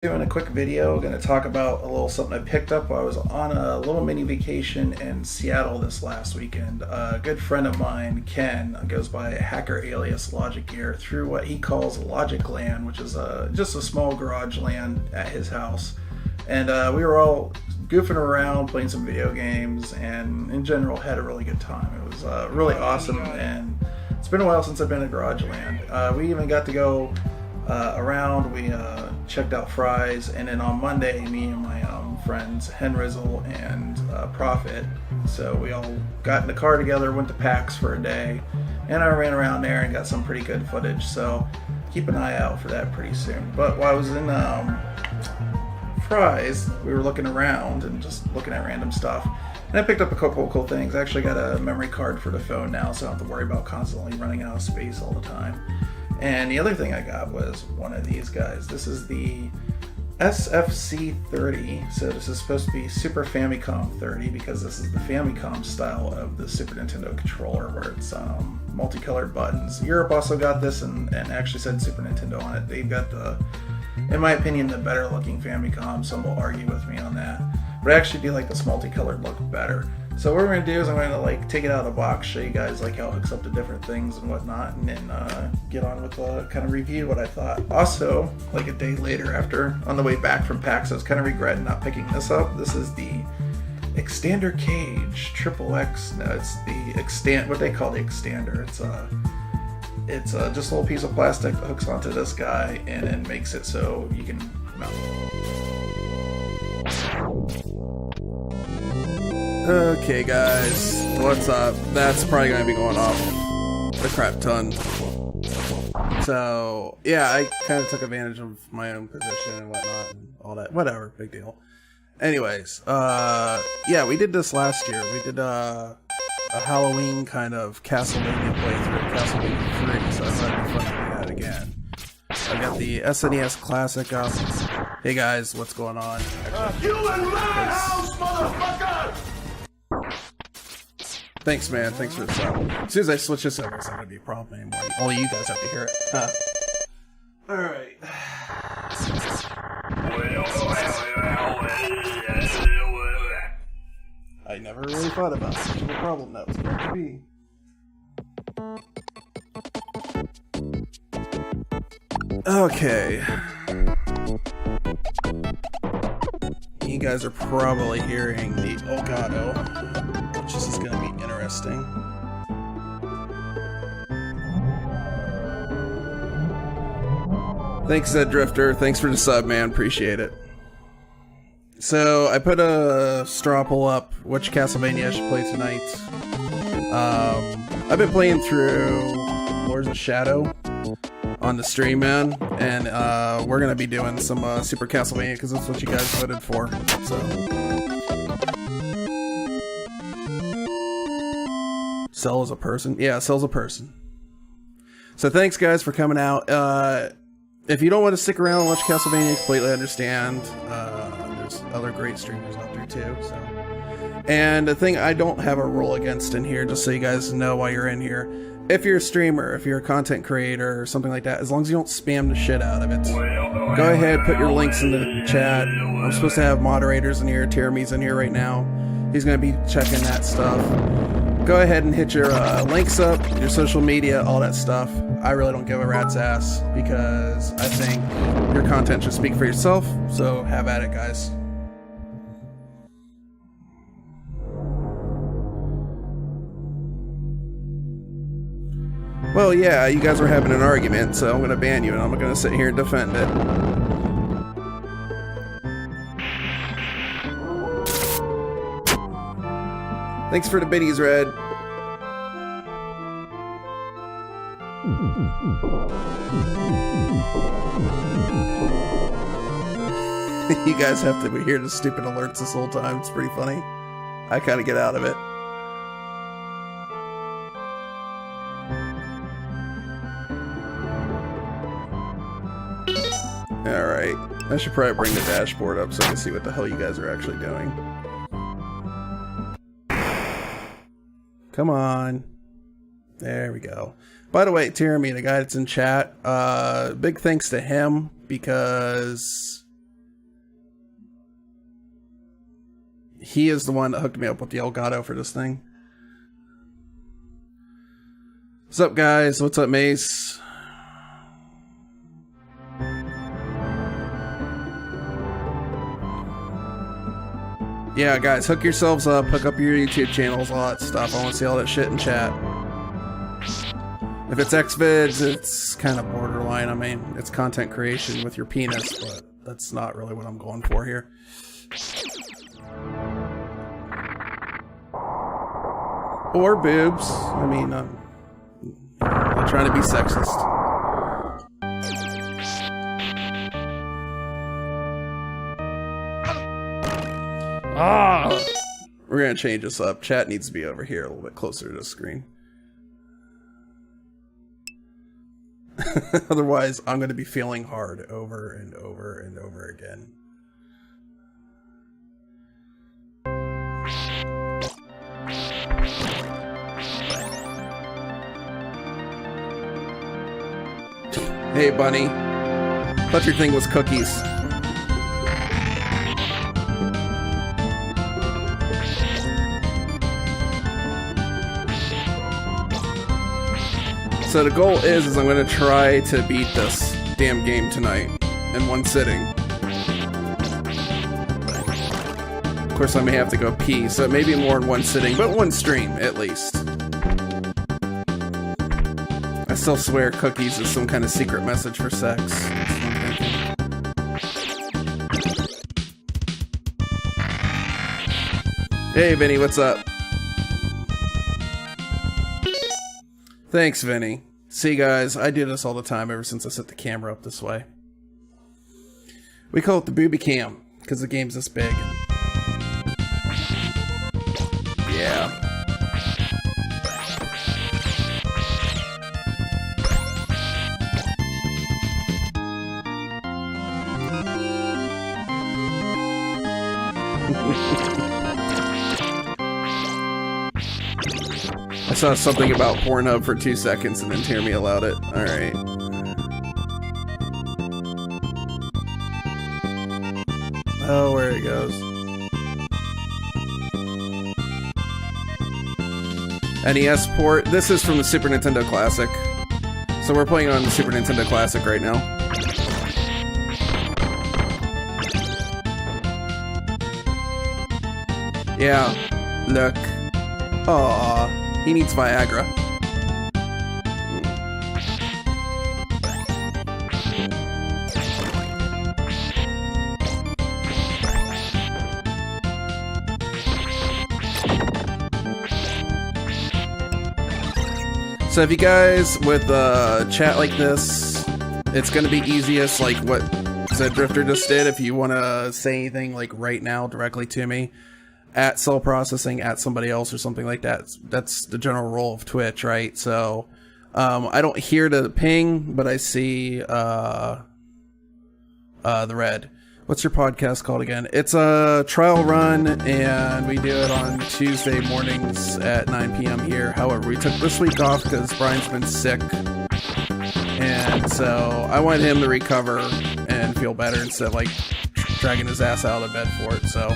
Doing a quick video, going to talk about a little something I picked up while I was on a little mini vacation in Seattle this last weekend. A good friend of mine, Ken, goes by hacker alias Logic Gear, through what he calls Logic Land, which is just a small garage land at his house. And we were all goofing around, playing some video games, and in general had a really good time. It was really awesome, and it's been a while since I've been to Garage Land. We even got to go around. We checked out Fry's, and then on Monday, me and my friends Henrizzle and Prophet, so we all got in the car together, went to PAX for a day, and I ran around there and got some pretty good footage, so keep an eye out for that pretty soon. But while I was in Fry's, we were looking around and just looking at random stuff, and I picked up a couple of cool things. I actually got a memory card for the phone now, so I don't have to worry about constantly running out of space all the time. And the other thing I got was one of these guys. This is the SFC30. So this is supposed to be Super Famicom 30 because this is the Famicom style of the Super Nintendo controller, where it's multicolored buttons. Europe also got this and actually said Super Nintendo on it. They've got the, in my opinion, the better looking Famicom. Some will argue with me on that, but I actually do like this multicolored look better. So what we're going to do is I'm going to take it out of the box, show you guys how it hooks up to different things and whatnot, and then get on with the kind of review what I thought. Also, like a day later, after on the way back from PAX, I was kind of regretting not picking this up. This is the Extander Cage Triple X. No, it's the what they call the Extander. It's just a little piece of plastic that hooks onto this guy and then makes it so you can mount it. Okay guys, what's up? That's probably going to be going off a crap ton. So, yeah, I kind of took advantage of my own position and whatnot and all that. Whatever, big deal. Anyways, yeah, we did this last year. We did a Halloween kind of Castlevania playthrough, Castlevania 3, so I thought it'd be fun to do that again. I got the SNES Classic up. Hey guys, what's going on? You in my house, motherfucker! Thanks, man. Thanks for the sub. As soon as I switch this over, it's not going to be a problem anymore. Only you guys have to hear it. Alright. I never really thought about how much of a problem that was going to be. Okay. You guys are probably hearing the Elgato, which is going to be interesting. Thanks, Zed Drifter. Thanks for the sub, man. Appreciate it. So, I put a straw poll up, which Castlevania I should play tonight. I've been playing through Lords of Shadow on the stream, man, and we're gonna be doing some Super Castlevania because that's what you guys voted for. So, Cell is a person. Yeah, Cell's a person. So thanks, guys, for coming out. If you don't want to stick around and watch Castlevania, completely understand. There's other great streamers out there too. So, and the thing I don't have a rule against in here, just so you guys know why you're in here. If you're a streamer, if you're a content creator or something like that, as long as you don't spam the shit out of it, go ahead, put your links in the chat. I'm supposed to have moderators in here. Tiramy's in here right now. He's going to be checking that stuff. Go ahead and hit your links up, your social media, all that stuff. I really don't give a rat's ass because I think your content should speak for yourself, so have at it, guys. Well, yeah, you guys were having an argument, so I'm going to ban you, and I'm going to sit here and defend it. Thanks for the biddies, Red. You guys have to hear the stupid alerts this whole time. It's pretty funny. I kind of get out of it. Alright, I should probably bring the dashboard up so I can see what the hell you guys are actually doing. Come on. There we go. By the way, Tiramy, the guy that's in chat, big thanks to him because He is the one that hooked me up with the Elgato for this thing. What's up, guys? What's up, Mace? Yeah, guys, hook yourselves up, hook up your YouTube channels, all that stuff. I want to see all that shit in chat. If it's Xvids, it's kind of borderline. I mean, it's content creation with your penis, but that's not really what I'm going for here. Or boobs. I mean, I'm trying to be sexist. We're gonna change this up. Chat needs to be over here a little bit closer to the screen. Otherwise, I'm gonna be feeling hard over and over and over again. Hey, bunny. Thought your thing was cookies. So the goal is I'm going to try to beat this damn game tonight in one sitting. Of course, I may have to go pee, so it may be more in one sitting, but one stream at least. I still swear cookies is some kind of secret message for sex. Hey, Vinny, what's up? Thanks, Vinny. See, guys, I do this all the time ever since I set the camera up this way. We call it the booby cam, because the game's this big. Yeah. I saw something about Pornhub for 2 seconds and then Tierney allowed it. Alright. Oh, where it goes. NES port. This is from the Super Nintendo Classic. So we're playing on the Super Nintendo Classic right now. Yeah. Look. Aww. He needs Viagra. So if you guys with chat like this, it's gonna be easiest like what Zed Drifter just did. If you want to say anything like right now directly to me, at cell processing, at somebody else or something like that. That's the general role of Twitch, right? So I don't hear the ping, but I see the red. What's your podcast called again? It's a trial run, and we do it on Tuesday mornings at 9 p.m. here. However, we took this week off because Brian's been sick, and so I wanted him to recover and feel better instead of like dragging his ass out of bed for it. So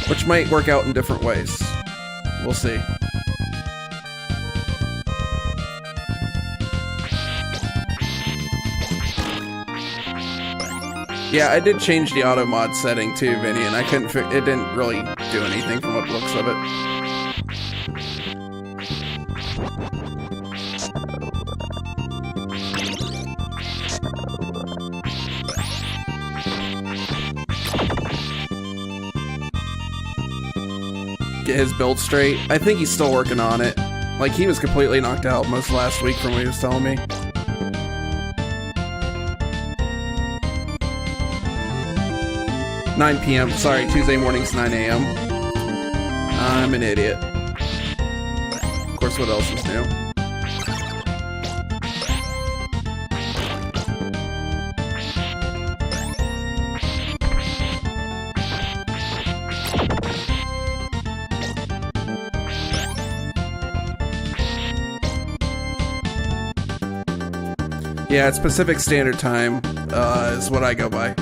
which might work out in different ways. We'll see. Yeah, I did change the auto mod setting too, Vinny, and I couldn't it didn't really do anything from what looks of it. Get his build straight. I think he's still working on it. Like, he was completely knocked out most last week from what he was telling me. $9 p.m. Sorry, Tuesday mornings, 9 a.m. I'm an idiot. Of course, what else is new? Yeah, it's Pacific Standard Time, is what I go by.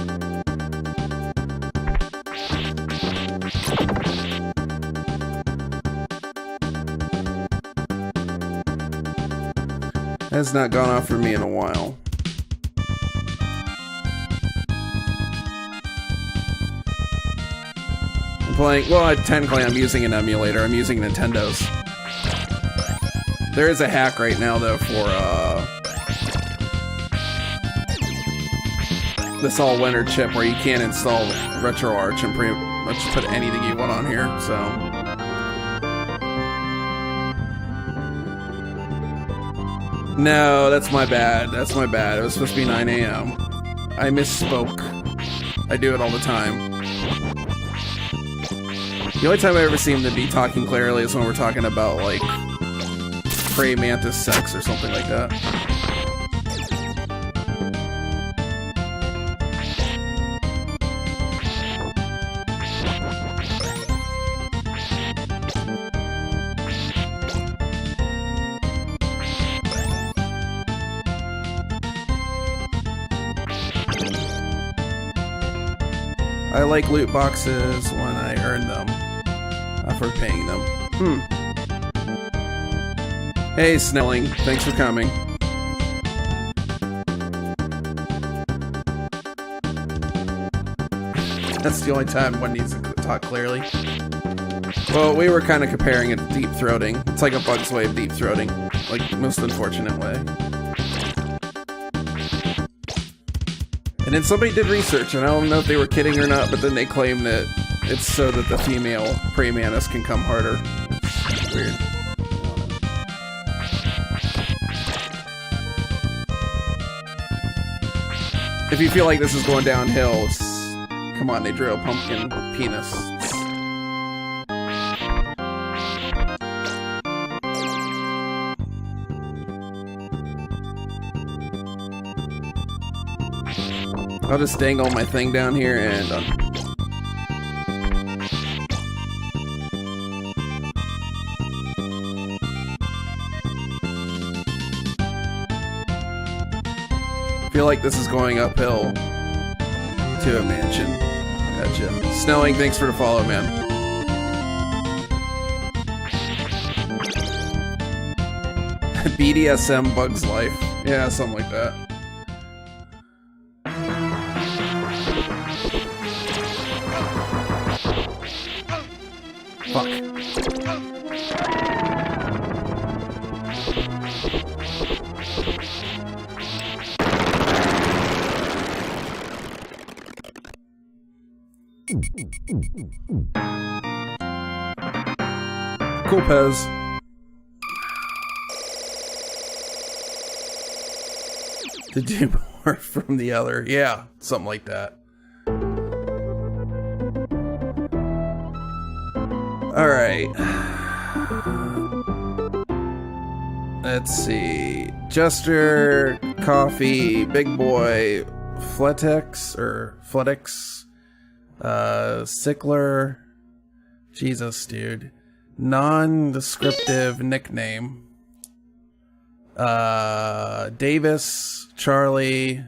Has not gone off for me in a while. I'm playing, well, technically I'm using an emulator. I'm using Nintendo's. There is a hack right now, though, for, this all-winter chip where you can't install RetroArch and pretty much put anything you want on here, so... No, that's my bad. That's my bad. It was supposed to be 9 a.m. I misspoke. I do it all the time. The only time I ever seem to be talking clearly is when we're talking about, like, praying mantis sex or something like that. I like loot boxes when I earn them, not for paying them. Hey, Snelling, thanks for coming. That's the only time one needs to talk clearly. Well, we were kind of comparing it to deep throating. It's like a Bug's way of deep throating, like most unfortunate way. And then somebody did research, and I don't know if they were kidding or not, but then they claim that it's so that the female praying mantis can come harder. Weird. If you feel like this is going downhill, come on, they drew a pumpkin penis. I'll just dangle my thing down here and feel like this is going uphill to a mansion. Gotcha. Snelling, thanks for the follow, man. BDSM Bug's Life. Yeah, something like that. Fuck. Cool pose. To do more from the other. Yeah, something like that. Alright. Let's see. Jester, Coffee, Big Boy, Fletex, or Fletex, Sickler. Jesus, dude. Non-descriptive nickname. Davis, Charlie,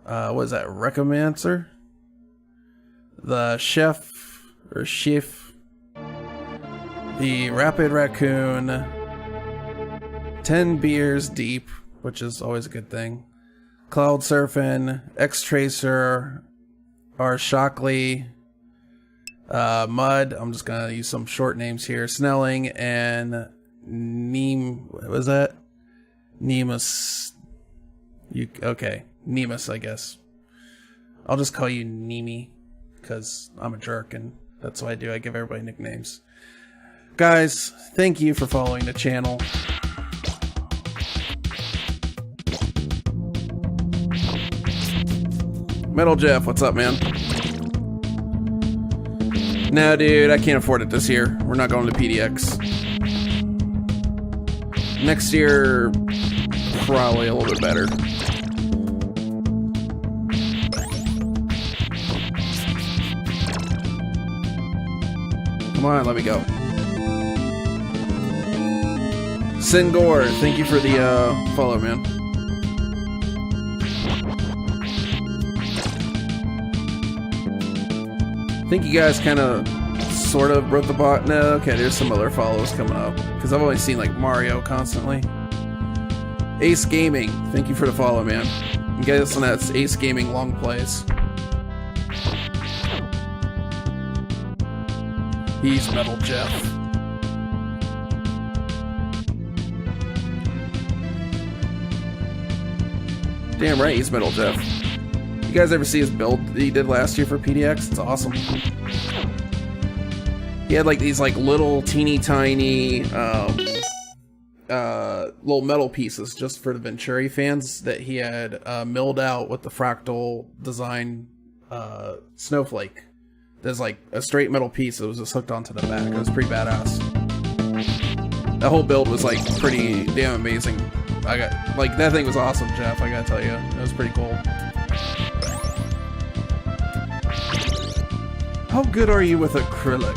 what is that, Recommancer? The Chef, or Chief. The Rapid Raccoon, 10 Beers Deep, which is always a good thing. Cloud Surfing, X-Tracer, R. Shockley, Mud, I'm just gonna use some short names here, Snelling, and what was that? Nemus. Okay, Nemus, I guess. I'll just call you Nemi, because I'm a jerk, and that's what I do, I give everybody nicknames. Guys, thank you for following the channel. Metal Jeff, what's up, man? No, dude, I can't afford it this year. We're not going to PDX. Next year, probably a little bit better. Come on, let me go. Singor, thank you for the follow, man. I think you guys kind of sort of wrote the bot. No, okay, there's some other follows coming up because I've only seen like Mario constantly. Ace Gaming, thank you for the follow, man. I'm guessing that's Ace Gaming Long Plays. He's Metal Jeff. Damn right, he's Metal Jeff. You guys ever see his build that he did last year for PDX? It's awesome. He had like these like little teeny tiny little metal pieces just for the Venturi fans that he had milled out with the fractal design snowflake. There's like a straight metal piece that was just hooked onto the back. It was pretty badass. That whole build was like pretty damn amazing. I got like that thing was awesome, Jeff. I gotta tell you, it was pretty cool. How good are you with acrylic?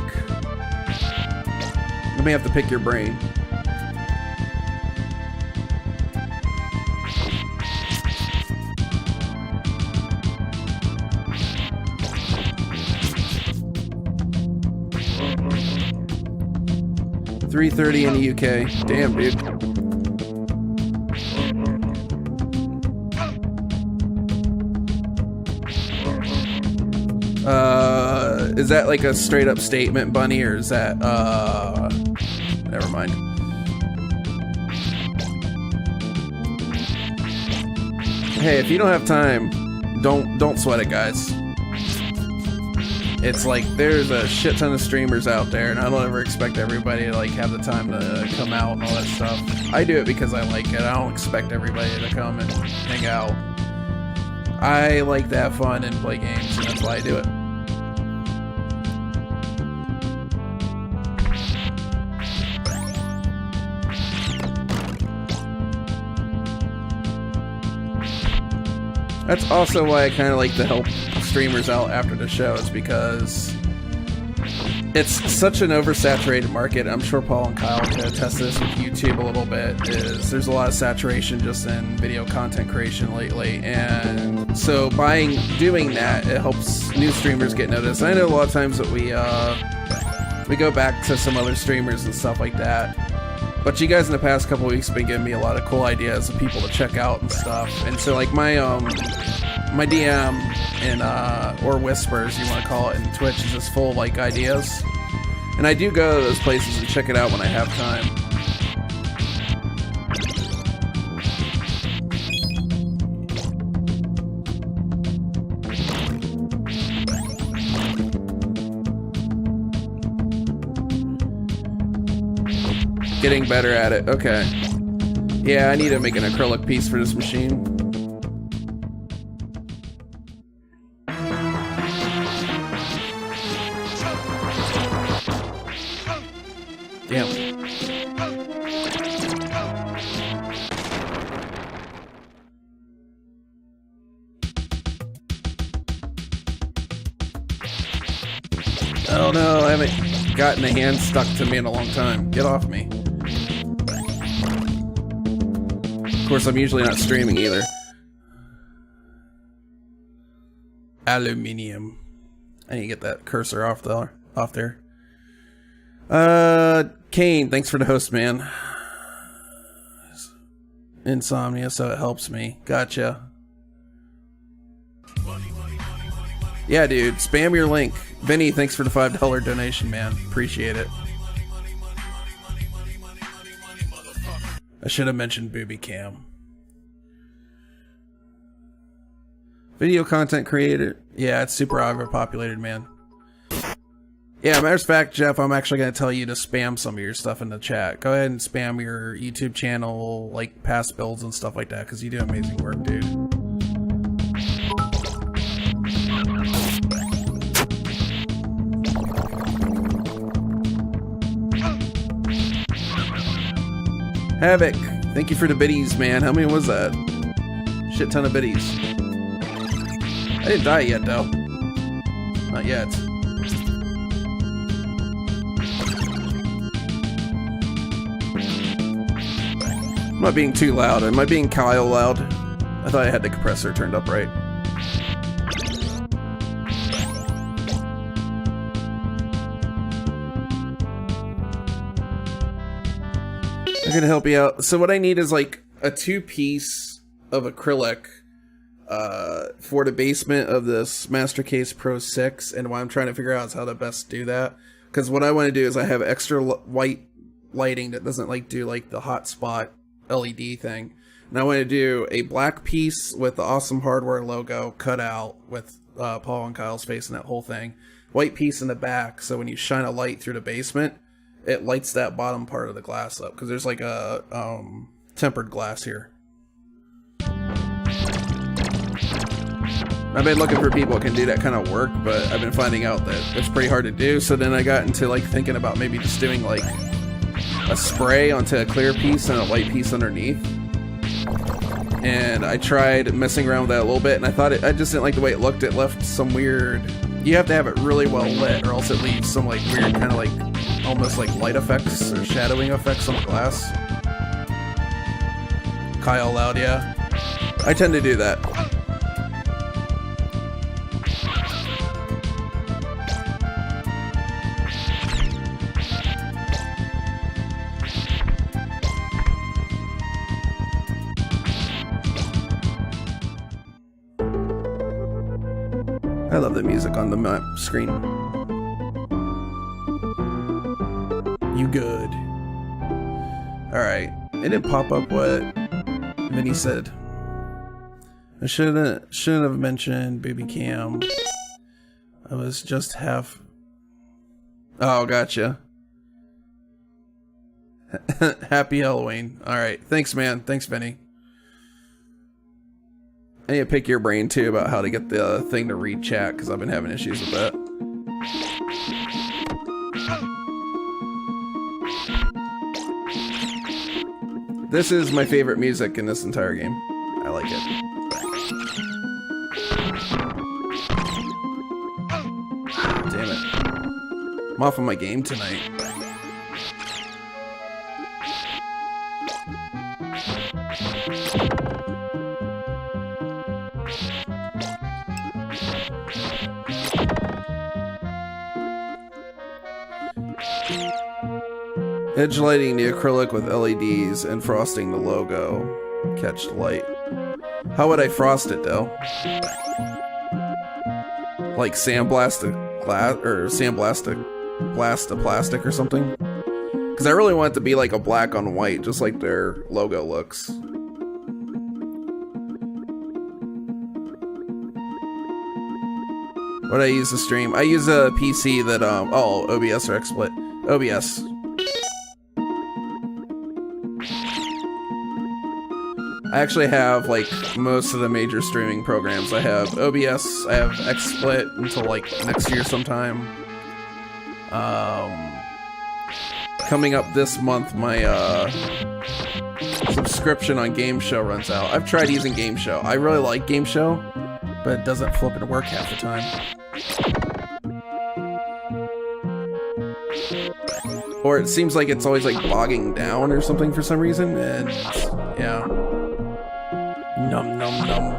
Let me have to pick your brain. $3.30 in the UK. Damn, dude. Is that like a straight up statement, Bunny, or is that never mind. Hey, if you don't have time, don't sweat it, guys. It's like there's a shit ton of streamers out there, and I don't ever expect everybody to like have the time to come out and all that stuff. I do it because I like it. I don't expect everybody to come and hang out. I like to have fun and play games, and that's why I do it. That's also why I kind of like to help streamers out after the show, is because it's such an oversaturated market. I'm sure Paul and Kyle can attest to this with YouTube a little bit. There's a lot of saturation just in video content creation lately, and so doing that, it helps new streamers get noticed. I know a lot of times that we go back to some other streamers and stuff like that, but you guys in the past couple weeks have been giving me a lot of cool ideas of people to check out and stuff. And so like my DM and or whispers, you want to call it, in Twitch is just full of like ideas, and I do go to those places and check it out when I have time. Getting better at it. Okay. Yeah, I need to make an acrylic piece for this machine. Damn. Oh no, I haven't gotten a hand stuck to me in a long time. Get off me. Of course, I'm usually not streaming either. Aluminium. I need to get that cursor off there. Kane, thanks for the host, man. Insomnia, so it helps me. Gotcha. Yeah, dude, spam your link. Vinny, thanks for the $5 donation, man. Appreciate it. I should have mentioned Booby Cam. Video content creator. Yeah, it's super overpopulated, man. Yeah, matter of fact, Jeff, I'm actually going to tell you to spam some of your stuff in the chat. Go ahead and spam your YouTube channel, like past builds and stuff like that, because you do amazing work, dude. Havoc, thank you for the biddies, man. How many was that? Shit ton of biddies. I didn't die yet, though. Not yet. I'm not being too loud. Am I being Kyle loud? I thought I had the compressor turned up right. I'm gonna help you out. So what I need is like a 2-piece of acrylic for the basement of this Master Case Pro 6, and what I'm trying to figure out is how to best do that. Because what I want to do is I have extra white lighting that doesn't like do like the hotspot LED thing. And I want to do a black piece with the Awesome Hardware logo cut out with Paul and Kyle's face and that whole thing. White piece in the back, so when you shine a light through the basement, it lights that bottom part of the glass up. Because there's like a tempered glass here. I've been looking for people who can do that kind of work, but I've been finding out that it's pretty hard to do. So then I got into like thinking about maybe just doing like a spray onto a clear piece and a white piece underneath. And I tried messing around with that a little bit, and I thought I just didn't like the way it looked. It left some weird... You have to have it really well lit, or else it leaves some like weird kind of like almost like light effects or shadowing effects on the glass. Kyle Loud, yeah. I tend to do that. I love the music on the map screen. You good. Alright. It didn't pop up what Vinny said. I shouldn't have mentioned baby cam. I was just half... Oh, gotcha. Happy Halloween. Alright. Thanks, man. Thanks, Vinny. I need to pick your brain too about how to get the thing to read chat, because I've been having issues with that. This is my favorite music in this entire game. I like it. Damn it. I'm off of my game tonight. Edge lighting the acrylic with LEDs and frosting the logo. Catch the light. How would I frost it though? Like sandblast a glass, or sandblast a plastic or something? Because I really want it to be like a black on white, just like their logo looks. What I use to stream? I use a PC that oh, OBS or XSplit. OBS. I actually have like most of the major streaming programs. I have OBS, I have XSplit until like next year sometime. Coming up this month, my subscription on Game Show runs out. I've tried using Game Show. I really like Game Show, but it doesn't flip and work half the time. Or it seems like it's always like bogging down or something for some reason, and yeah. Num num num.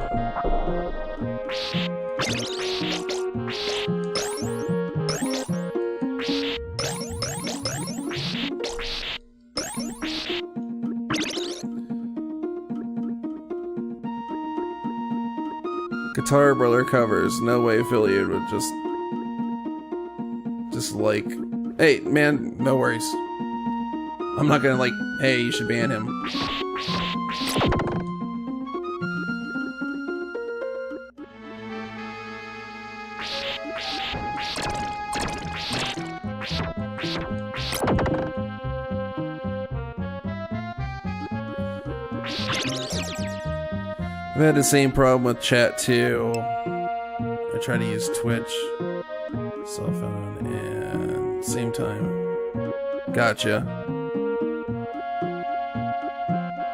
Guitar Brother covers, no way affiliated with just like, hey man, no worries. I'm not gonna like, hey, you should ban him. I've had the same problem with chat too. I try to use Twitch, cell phone, and same time. Gotcha.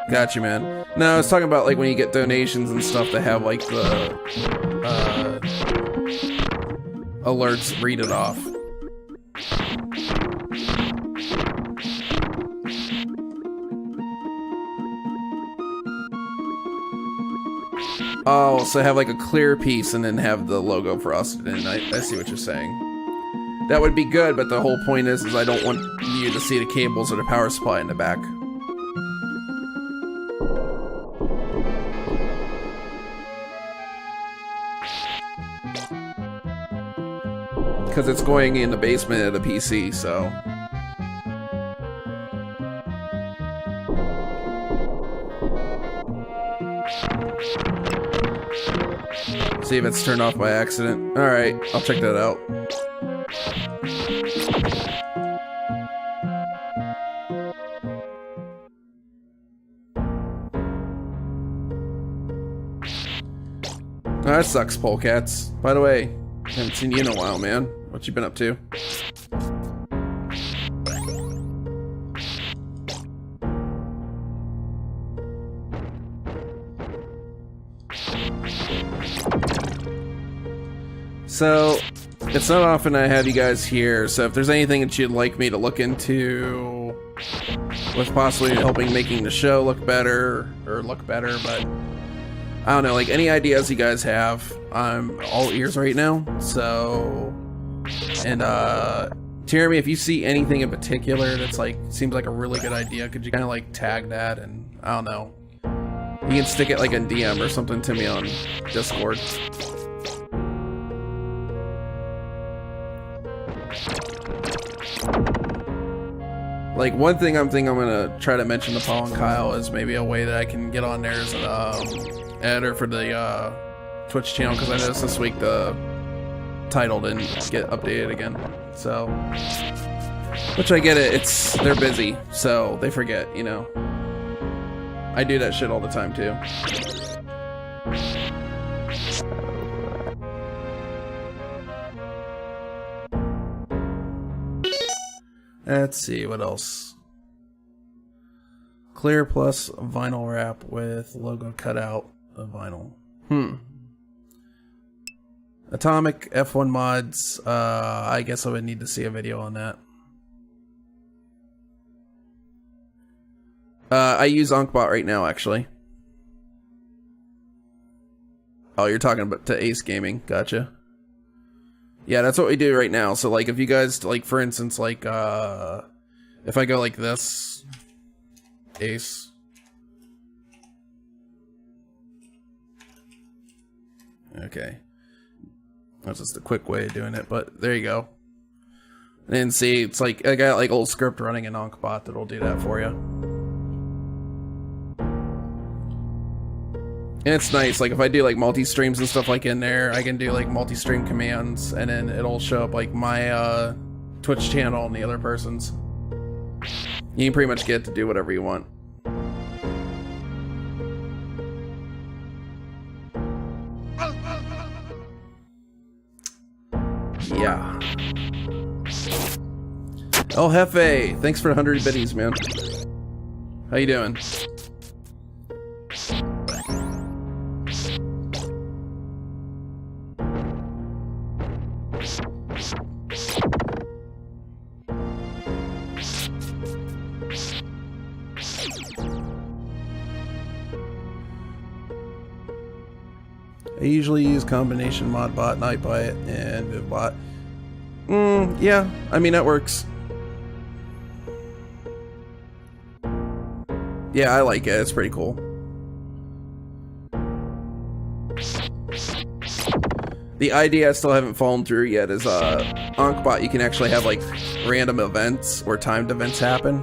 Gotcha, man. No, I was talking about like when you get donations and stuff that have like the alerts read it off. Oh, so have like a clear piece and then have the logo frosted in. I see what you're saying. That would be good, but the whole point is I don't want you to see the cables or the power supply in the back. Because it's going in the basement of the PC, so... See if it's turned off by accident. Alright, I'll check that out. Oh, that sucks, polecats. By the way, I haven't seen you in a while, man. What you been up to? So, it's not often I have you guys here, so if there's anything that you'd like me to look into with possibly helping making the show look better, but I don't know, like any ideas you guys have, I'm all ears right now, so, and Jeremy, if you see anything in particular that's like, seems like a really good idea, could you kind of like tag that and, I don't know, you can stick it like in DM or something to me on Discord. Like, one thing I'm thinking I'm gonna try to mention to Paul and Kyle is maybe a way that I can get on there as an editor for the Twitch channel, because I noticed this week the title didn't get updated again. So, which I get it, they're busy, so they forget, you know. I do that shit all the time too. Let's see, what else? Clear plus vinyl wrap with logo cut out of vinyl. Atomic F1 mods. I guess I would need to see a video on that. I use Ankbot right now, actually. Oh, you're talking about to Ace Gaming. Gotcha. Yeah, that's what we do right now. So, like, if you guys, like, for instance, like, if I go like this, Ace. Okay. That's just a quick way of doing it, but there you go. And see, it's like, I got, like, old script running in Ankbot that'll do that for you. And it's nice, like if I do like multi-streams and stuff like in there, I can do like multi-stream commands and then it'll show up like my Twitch channel and the other person's. You can pretty much get to do whatever you want. Yeah. Oh, Hefe, thanks for 100 biddies, man. How you doing? I usually use combination modbot, nightbot, and vivbot. Yeah, I mean that works. Yeah, I like it. It's pretty cool. The idea I still haven't fallen through yet is Ankbot, you can actually have like random events or timed events happen.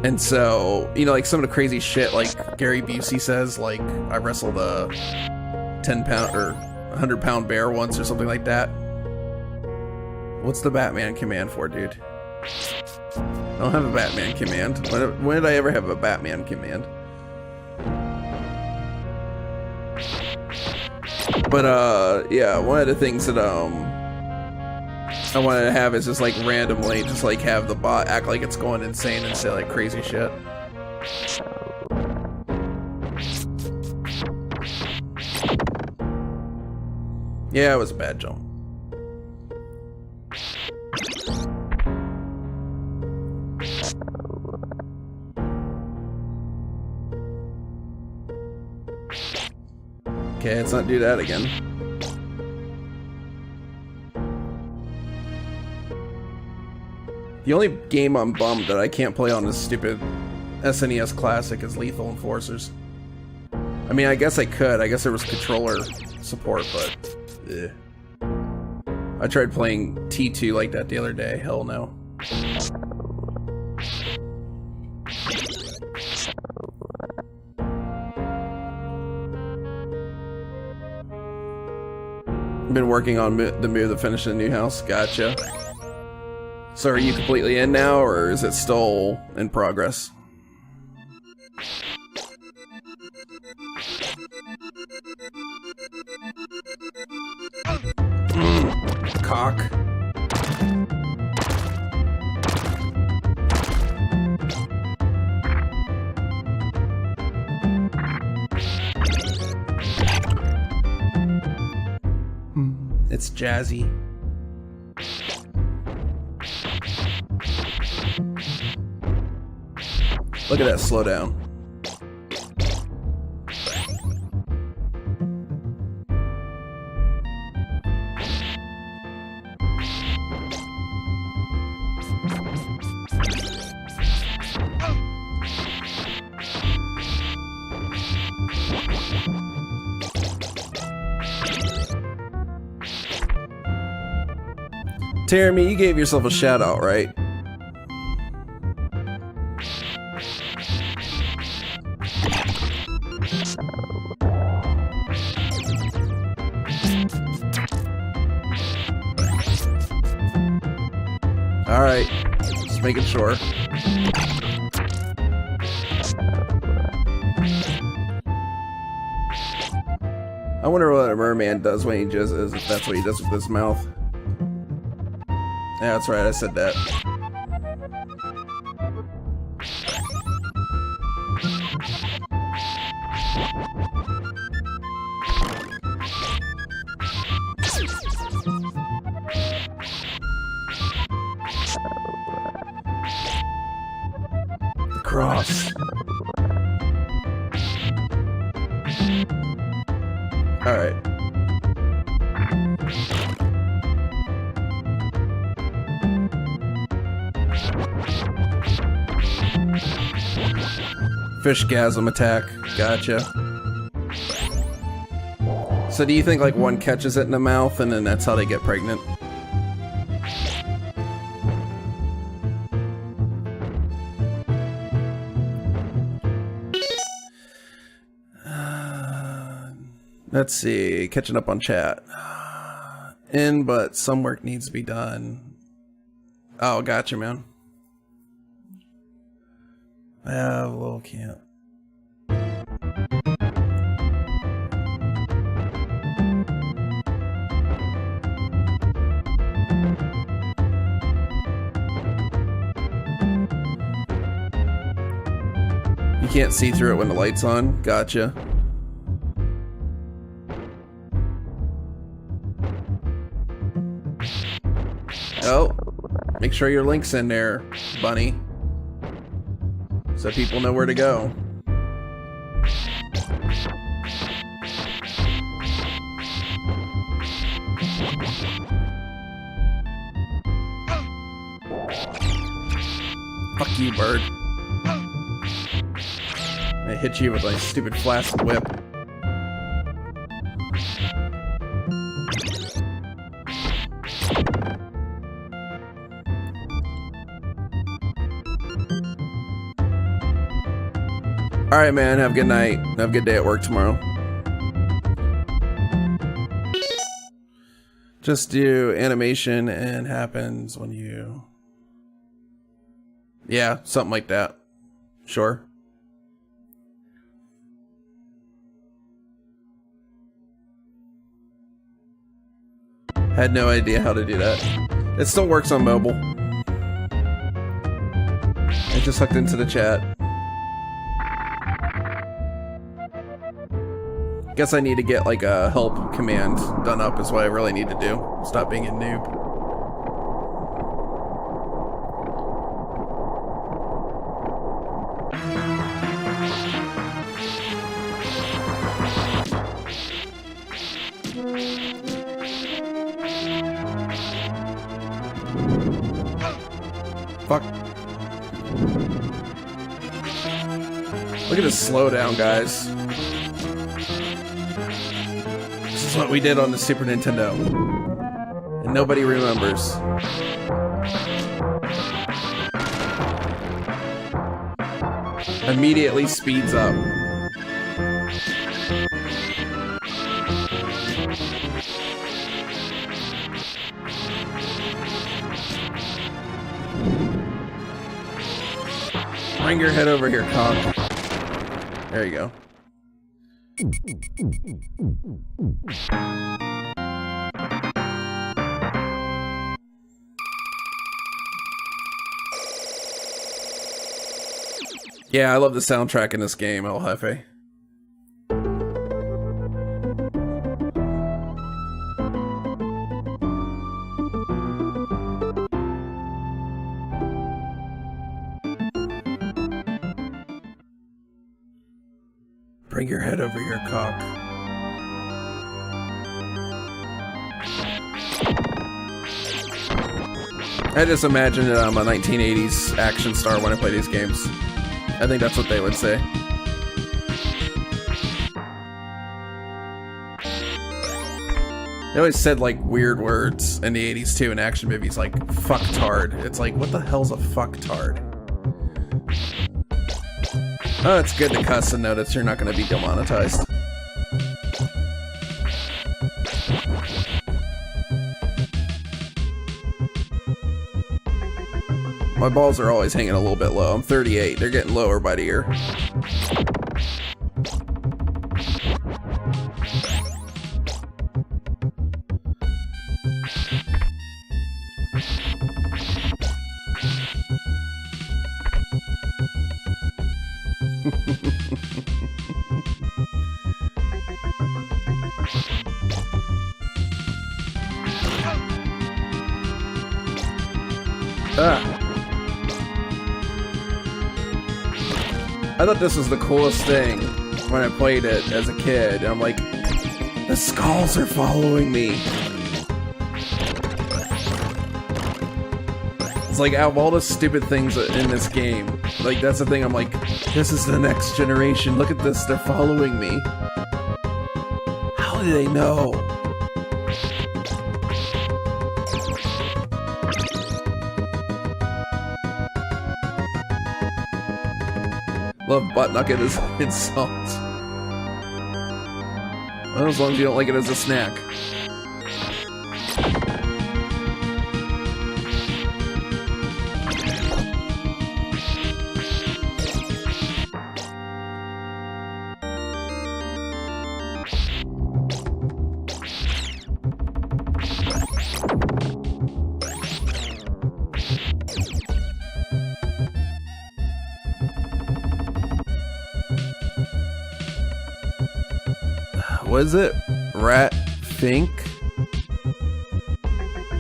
And so, you know, like some of the crazy shit like Gary Busey says, like I wrestled a 10-pound or 100-pound bear once or something like that. What's the Batman command for, dude? I don't have a Batman command. When did I ever have a Batman command? But yeah, one of the things that I wanted to have is just like randomly just like have the bot act like it's going insane and say like crazy shit. Yeah, it was a bad jump. Okay, let's not do that again. The only game I'm bummed that I can't play on this stupid SNES Classic is Lethal Enforcers. I mean, I guess I could. I guess there was controller support, but... eh. I tried playing T2 like that the other day. Hell no. I've been working on the move to finish the new house. Gotcha. So are you completely in now, or is it still in progress? Cock. It's jazzy. Look at that slow down. Jeremy, you gave yourself a shout out, right? Alright, just making sure. I wonder what a merman does when he jizzes, if that's what he does with his mouth. Yeah, that's right, I said that. The cross. Alright. Fishgasm attack. Gotcha. So do you think like one catches it in the mouth and then that's how they get pregnant? Let's see. Catching up on chat. But some work needs to be done. Oh, gotcha, man. Well, can't. You can't see through it when the light's on? Gotcha. Oh, make sure your link's in there, bunny. So people know where to go. Fuck you, bird. I hit you with my stupid flask whip. Alright, man. Have a good night. Have a good day at work tomorrow. Just do animation and happens when you... Yeah, something like that. Sure. Had no idea how to do that. It still works on mobile. I just hooked into the chat. Guess I need to get like a help command done up is what I really need to do. Stop being a noob. Fuck. Look at this slowdown, guys. This is what we did on the Super Nintendo. And nobody remembers. Immediately speeds up. Bring your head over here, Conk. There you go. Yeah, I love the soundtrack in this game, El Jefe. Bring your head over here, cock. I just imagine that I'm a 1980s action star when I play these games. I think that's what they would say. They always said like weird words in the 80s too in action movies, like fucktard. It's like, what the hell's a fucktard? Oh, it's good to cuss and notice you're not going to be demonetized. My balls are always hanging a little bit low. I'm 38. They're getting lower by the year. I thought this was the coolest thing when I played it as a kid. I'm like, the skulls are following me. It's like, out of all the stupid things in this game, like, that's the thing. I'm like, this is the next generation. Look at this. They're following me. How do they know? Love butt nugget as insult. Well, as long as you don't like it as a snack. Was it Rat Fink?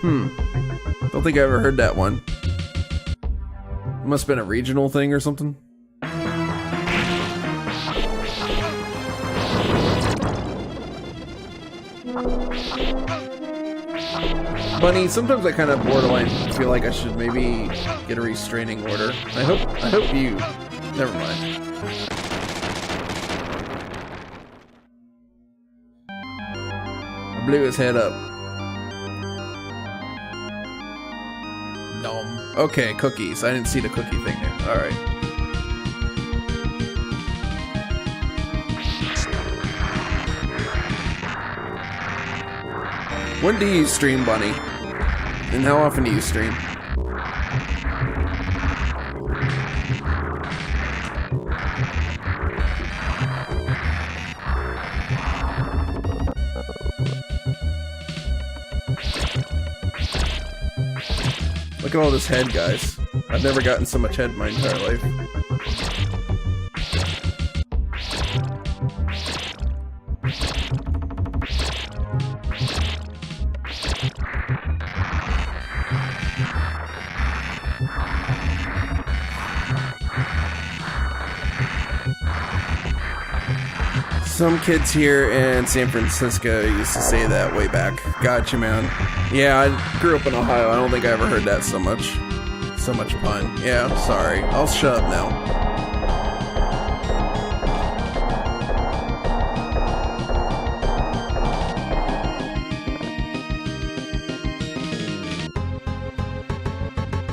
Don't think I ever heard that one. It must have been a regional thing or something. Bunny, sometimes I kind of borderline feel like I should maybe get a restraining order. I hope you... Never mind. Blew his head up. Nom. Okay, cookies. I didn't see the cookie thing there. Alright. When do you stream, Bunny? And how often do you stream? Look at all this head, guys. I've never gotten so much head in my entire life. Some kids here in San Francisco used to say that way back. Gotcha, man. Yeah, I grew up in Ohio. I don't think I ever heard that so much. So much pun. Yeah, sorry. I'll shut up now.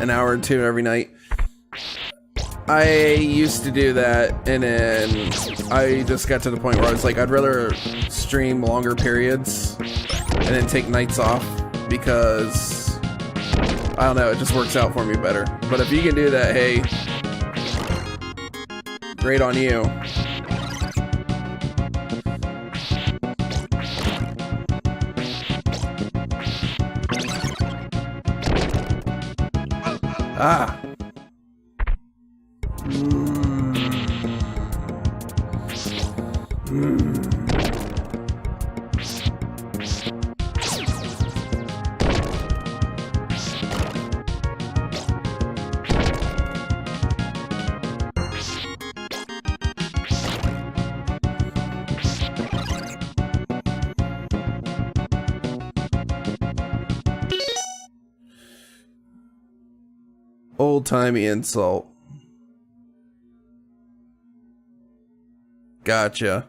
An hour or two every night. I used to do that, and then I just got to the point where I was like, I'd rather stream longer periods and then take nights off, because I don't know, it just works out for me better. But if you can do that, hey, great on you. Ah. Old-timey insult. Gotcha.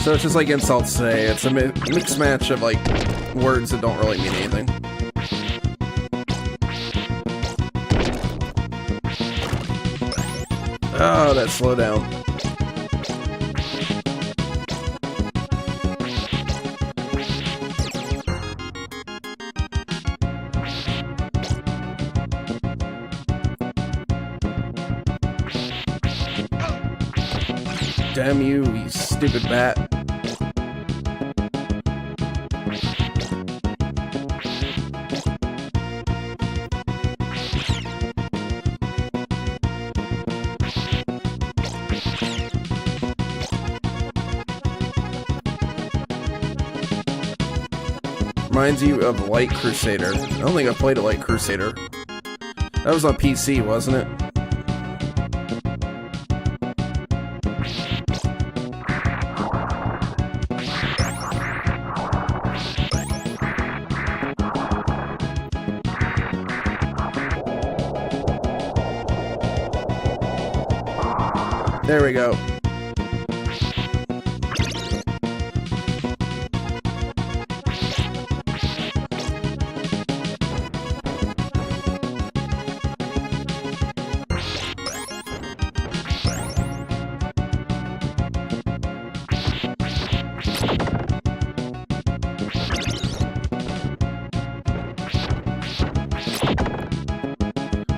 So it's just like insults today. It's a mixed match of like words that don't really mean anything. Oh, that slow down. Damn you, you stupid bat. Reminds you of Light Crusader. I don't think I played a Light Crusader. That was on PC, wasn't it? There we go.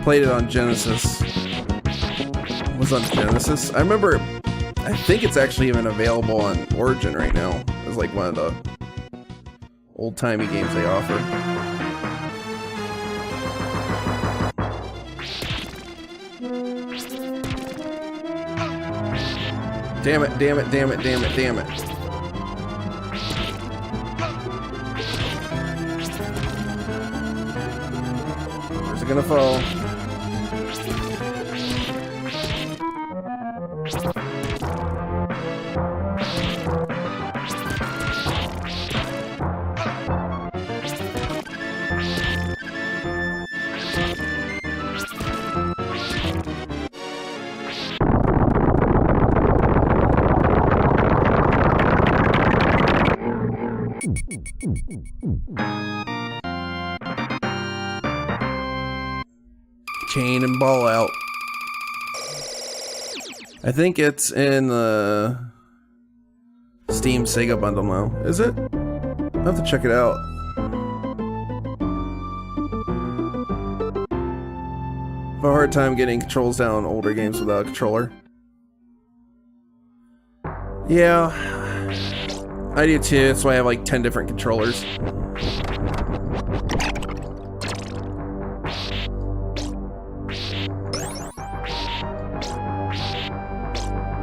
Played it on Genesis. Was on Genesis. I remember, I think it's actually even available on Origin right now. It's like one of the old-timey games they offer. Damn it, damn it, damn it, damn it, damn it. Where's it gonna fall? Chain and ball out. I think it's in the Steam Sega bundle now. Is it? I'll have to check it out. I have a hard time getting controls down on older games without a controller. Yeah, I do too. That's why I have like 10 different controllers.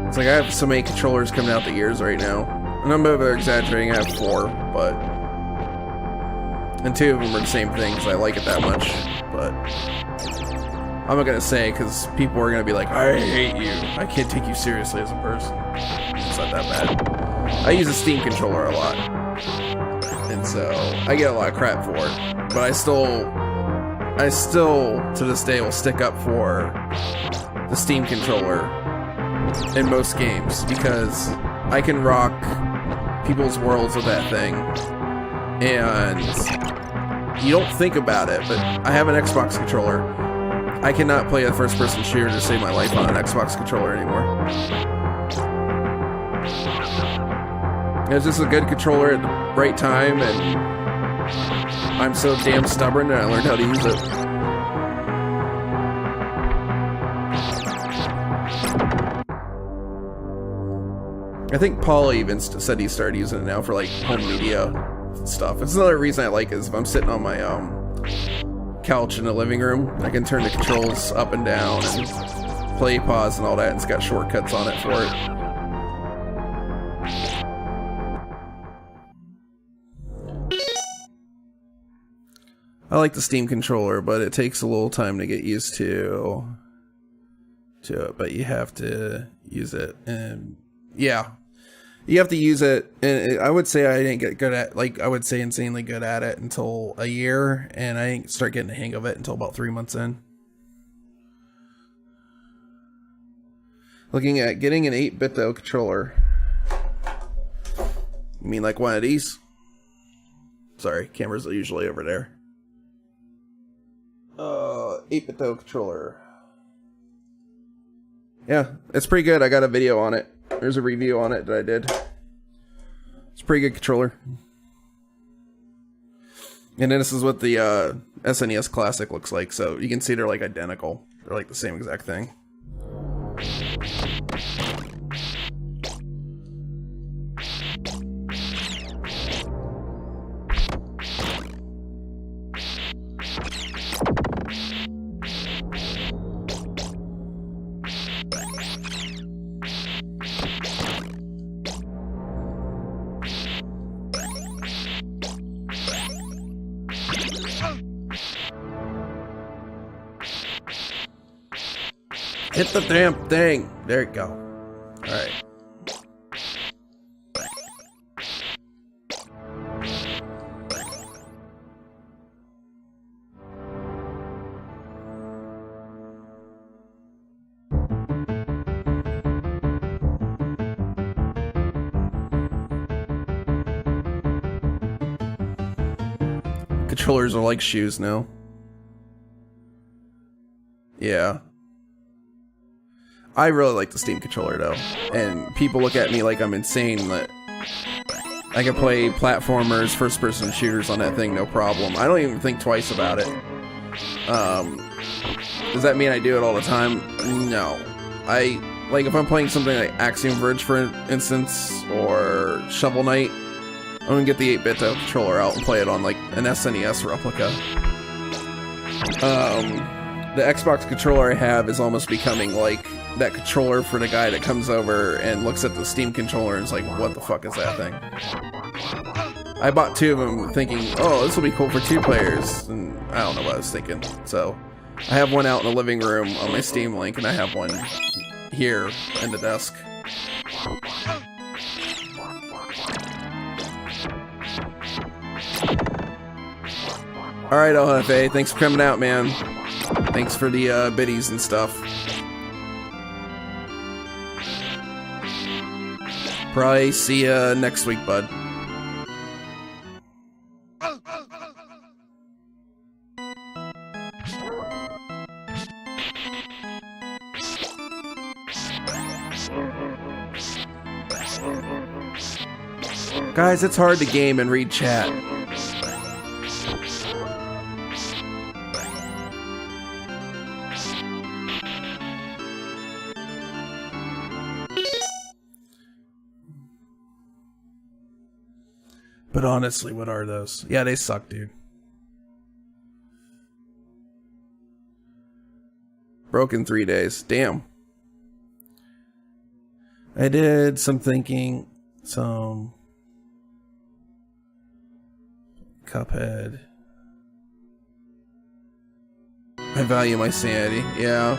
It's like I have so many controllers coming out the ears right now. And I'm over exaggerating, I have 4, but... And 2 of them are the same thing, because I like it that much, but... I'm not gonna say, because people are gonna be like, I hate you. I can't take you seriously as a person. It's not that bad. I use a Steam controller a lot, and so I get a lot of crap for it. But I still to this day will stick up for the Steam controller in most games because I can rock people's worlds with that thing, and you don't think about it, but I have an Xbox controller. I cannot play a first-person shooter to save my life on an Xbox controller anymore. It's just a good controller at the right time, and I'm so damn stubborn that I learned how to use it. I think Paul even said he started using it now for like home media stuff. It's another reason I like it is if I'm sitting on my couch in the living room, I can turn the controls up and down and play, pause, and all that, and it's got shortcuts on it for it. I like the Steam controller, but it takes a little time to get used to it, but you have to use it, and yeah, you have to use it, and I would say I didn't get good at, like, I would say insanely good at it until a year, and I didn't start getting the hang of it until about 3 months in. Looking at getting an 8-bit though controller. You mean like one of these? Sorry, cameras are usually over there. 8-bit though controller. Yeah, it's pretty good. I got a video on it. There's a review on it that I did. It's a pretty good controller. And then this is what the SNES Classic looks like. So you can see they're like identical. They're like the same exact thing. Hit the damn thing. There you go. Alright. Controllers are like shoes now. Yeah. I really like the Steam controller though, and people look at me like I'm insane that I can play platformers, first-person shooters on that thing, no problem. I don't even think twice about it. Does that mean I do it all the time? No. Like if I'm playing something like Axiom Verge, for instance, or Shovel Knight, I'm gonna get the 8-bit controller out and play it on like an SNES replica. The Xbox controller I have is almost becoming like that controller for the guy that comes over and looks at the Steam controller and is like, what the fuck is that thing? I bought 2 of them thinking, oh, this will be cool for 2 players, and I don't know what I was thinking. So I have one out in the living room on my Steam Link, and I have one here in the desk. Alright, LFA, thanks for coming out, man. Thanks for the biddies and stuff. Probably see ya next week, bud. Guys, it's hard to game and read chat. But honestly, what are those? Yeah, they suck, dude. Broke in 3 days. Damn. I did some thinking. Some Cuphead. I value my sanity. Yeah.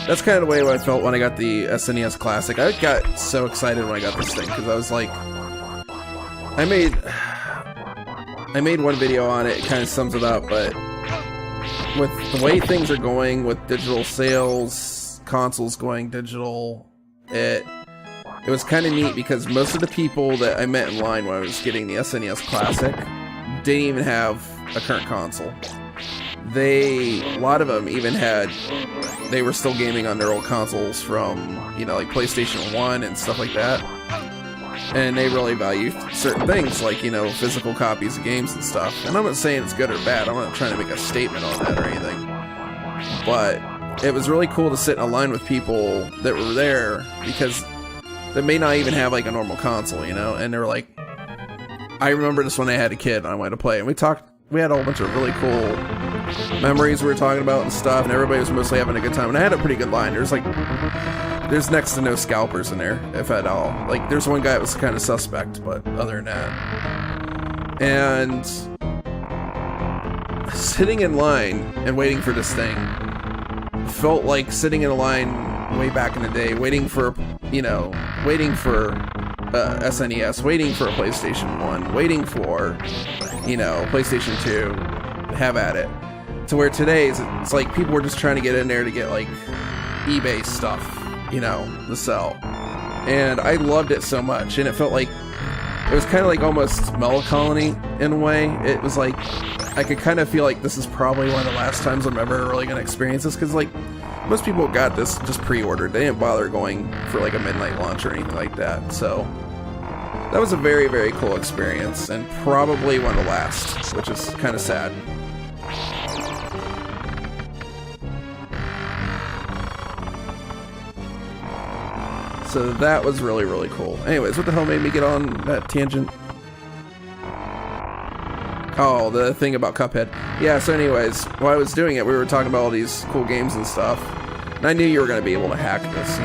That's kind of the way I felt when I got the SNES Classic. I got so excited when I got this thing because I was like, I made one video on it. It kind of sums it up, but with the way things are going with digital sales, consoles going digital, it was kind of neat because most of the people that I met in line when I was getting the SNES Classic didn't even have a current console. A lot of them even they were still gaming on their old consoles from, like PlayStation 1 and stuff like that. And they really value certain things like, physical copies of games and stuff. And I'm not saying it's good or bad. I'm not trying to make a statement on that or anything. But it was really cool to sit in a line with people that were there because they may not even have like a normal console, and they were like, I remember this when I had a kid and I wanted to play. And we had a whole bunch of really cool memories we were talking about and stuff, and everybody was mostly having a good time. And I had a pretty good line. There's next to no scalpers in there, if at all. Like, there's one guy that was kind of suspect, but other than that. And sitting in line and waiting for this thing felt like sitting in a line way back in the day, waiting for SNES, waiting for a PlayStation 1, waiting for, PlayStation 2, have at it. To where today, it's like people were just trying to get in there to get, like, eBay stuff, to sell. And I loved it so much, and it felt like, it was kind of like almost melancholy in a way. It was like, I could kind of feel like this is probably one of the last times I'm ever really going to experience this, because, like, most people got this just pre-ordered. They didn't bother going for, like, a midnight launch or anything like that, so that was a very, very cool experience, and probably one of the last, which is kind of sad. So that was really, really cool. Anyways, what the hell made me get on that tangent? Oh, the thing about Cuphead. Yeah, so anyways, while I was doing it, we were talking about all these cool games and stuff. And I knew you were going to be able to hack this,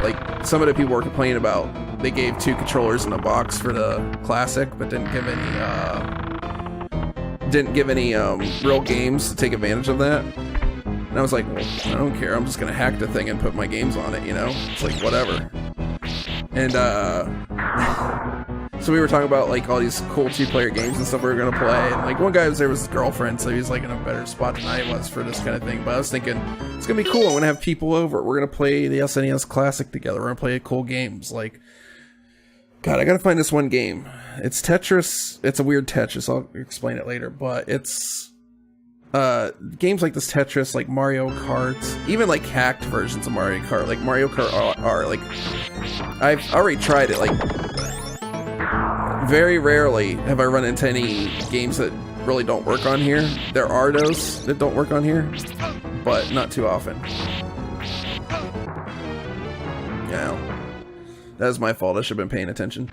Like, some of the people were complaining about they gave 2 controllers in a box for the Classic, but didn't give any real games to take advantage of that. And I was like, well, I don't care. I'm just going to hack the thing and put my games on it, It's like, whatever. And, so we were talking about, like, all these cool 2-player games and stuff we were going to play. And, like, one guy was there with his girlfriend, so he was, like, in a better spot than I was for this kind of thing. But I was thinking, it's going to be cool. I'm going to have people over. We're going to play the SNES Classic together. We're going to play cool games. Like, God, I got to find this one game. It's Tetris. It's a weird Tetris. I'll explain it later. But it's... games like this Tetris, like Mario Kart, even like hacked versions of Mario Kart, like Mario Kart R, like I've already tried it. Like, very rarely have I run into any games that really don't work on here. There are those that don't work on here, but not too often. Yeah, that was my fault. I should have been paying attention.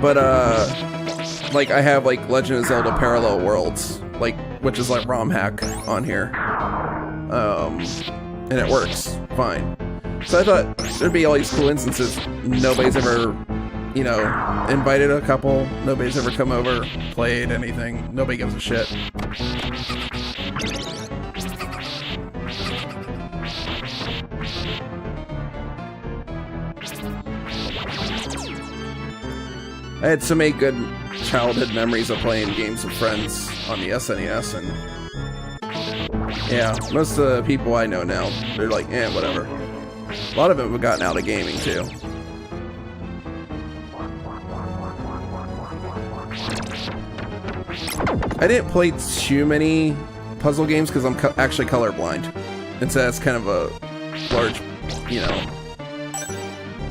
But, like, I have, like, Legend of Zelda Parallel Worlds, like, which is, like, ROM hack on here. And it works fine. So I thought there'd be all these cool instances. Nobody's ever, invited a couple. Nobody's ever come over, played anything. Nobody gives a shit. I had so many good childhood memories of playing games with friends on the SNES, and yeah, most of the people I know now, they're like, whatever. A lot of them have gotten out of gaming too. I didn't play too many puzzle games because I'm actually colorblind, and so that's kind of a large,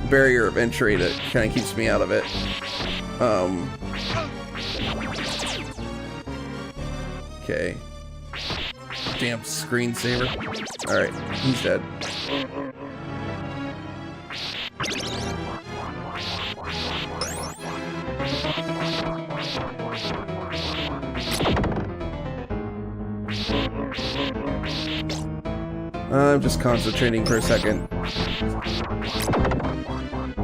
barrier of entry that kind of keeps me out of it. Okay. Damn screensaver. Alright, he's dead. I'm just concentrating for a second.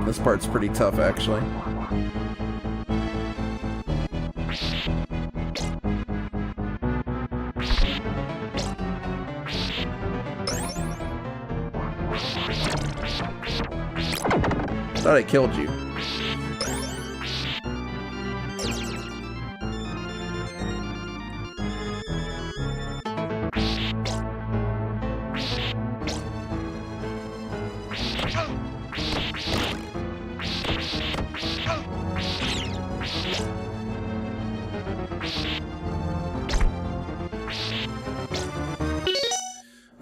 This part's pretty tough, actually. Thought I killed you.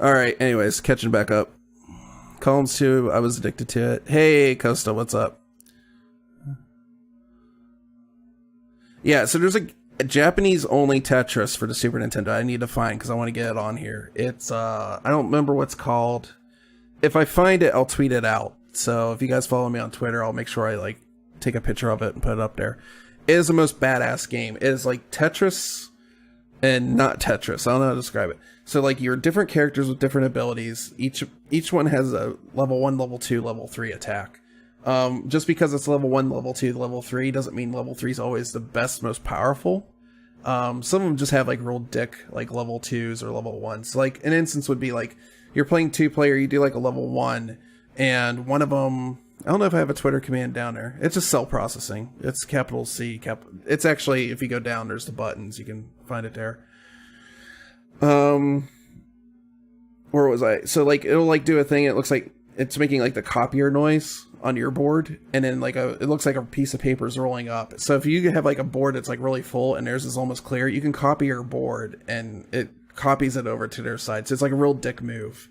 Alright, anyways, catching back up. Columns 2, I was addicted to it. Hey, Costa, what's up? Yeah, so there's a Japanese-only Tetris for the Super Nintendo I need to find because I want to get it on here. It's, I don't remember what's called. If I find it, I'll tweet it out. So if you guys follow me on Twitter, I'll make sure I, like, take a picture of it and put it up there. It is the most badass game. It is like Tetris and not Tetris. I don't know how to describe it. So like you're different characters with different abilities. Each one has a level 1, level 2, level 3 attack. Just because it's level 1, level 2, level 3 doesn't mean level 3 is always the best, most powerful. Some of them just have like real dick like level 2s or level 1s. So like an instance would be like you're playing 2-player, you do like a level 1 and one of them, I don't know if I have a Twitter command down there. It's just cell processing. It's capital C, it's actually, if you go down, there's the buttons. You can find it there. Where was I? So like, it'll like do a thing. It looks like it's making like the copier noise on your board. And then like it looks like a piece of paper is rolling up. So if you have like a board that's like really full and theirs is almost clear, you can copy your board and it copies it over to their side. So it's like a real dick move.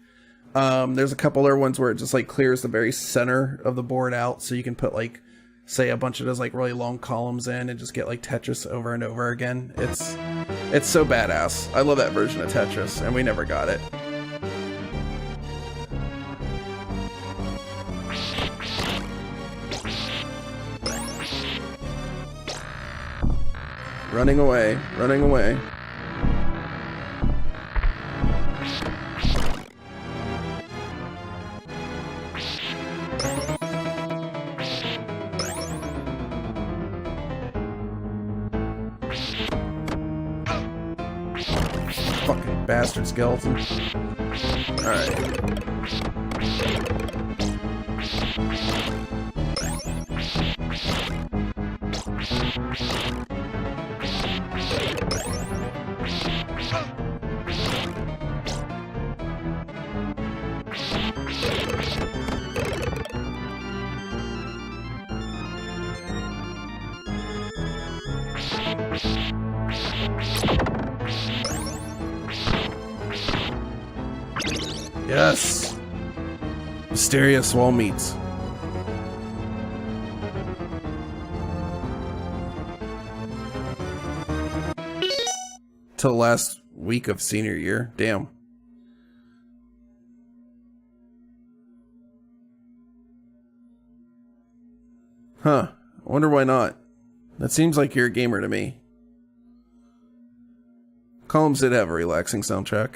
There's a couple other ones where it just like clears the very center of the board out. So you can put like, say a bunch of those like really long columns in and just get like Tetris over and over again. It's so badass. I love that version of Tetris and we never got it. Running away, running away. Fucking bastard skeleton. Alright. Yes! Mysterious wall meats. Till last week of senior year. Damn. Huh. I wonder why not. That seems like you're a gamer to me. Columns did have a relaxing soundtrack.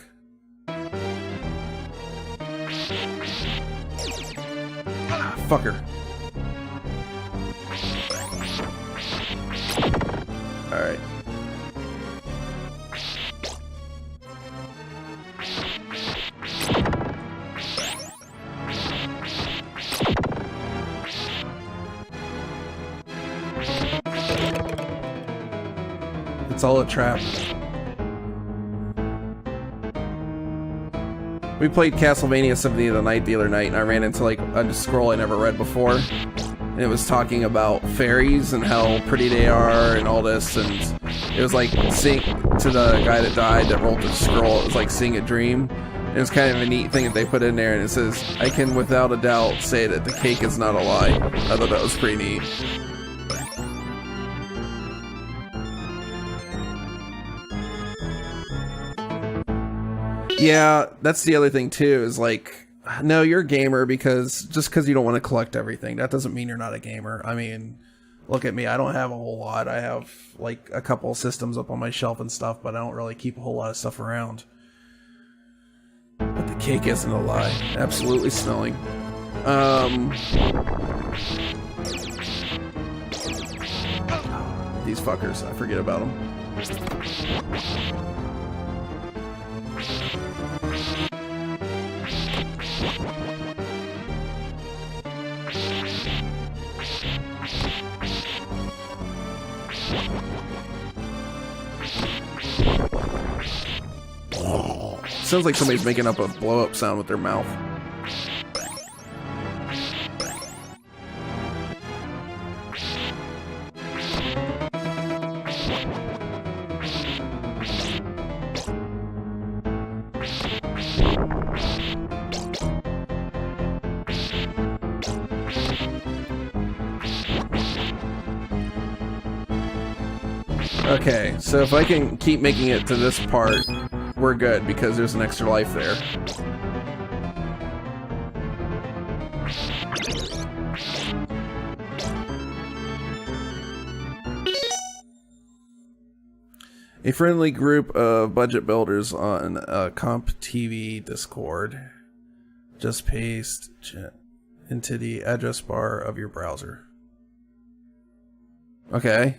Fucker. Alright. It's all a trap. We played Castlevania Symphony of the Night the other night, and I ran into like a scroll I never read before, and it was talking about fairies and how pretty they are and all this, and it was like seeing to the guy that died that rolled the scroll. It was like seeing a dream, and it's kind of a neat thing that they put in there, and it says, "I can without a doubt say that the cake is not a lie." I thought that was pretty neat. Yeah, that's the other thing too, is like, no, you're a gamer because just because you don't want to collect everything, that doesn't mean you're not a gamer. I mean, look at me, I don't have a whole lot. I have like a couple of systems up on my shelf and stuff, but I don't really keep a whole lot of stuff around. But the cake isn't a lie. Absolutely smelling. These fuckers, I forget about them. Sounds like somebody's making up a blow-up sound with their mouth. Okay, so if I can keep making it to this part, we're good, because there's an extra life there. A friendly group of budget builders on Comp TV Discord. Just paste into the address bar of your browser. Okay.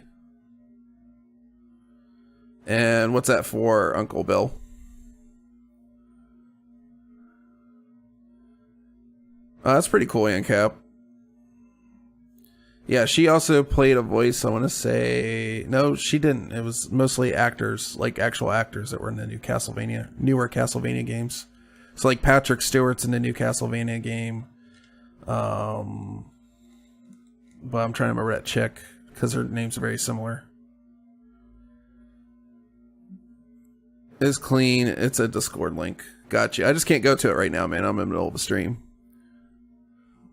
And what's that for, Uncle Bill? That's pretty cool, ANCAP. Yeah, she also played a voice, I want to say... No, she didn't. It was mostly actors, like actual actors that were in the newer Castlevania games. So like Patrick Stewart's in the new Castlevania game. But I'm trying to remember that chick, because her names are very similar. Is clean. It's a Discord link. Gotcha. I just can't go to it right now, man. I'm in the middle of a stream.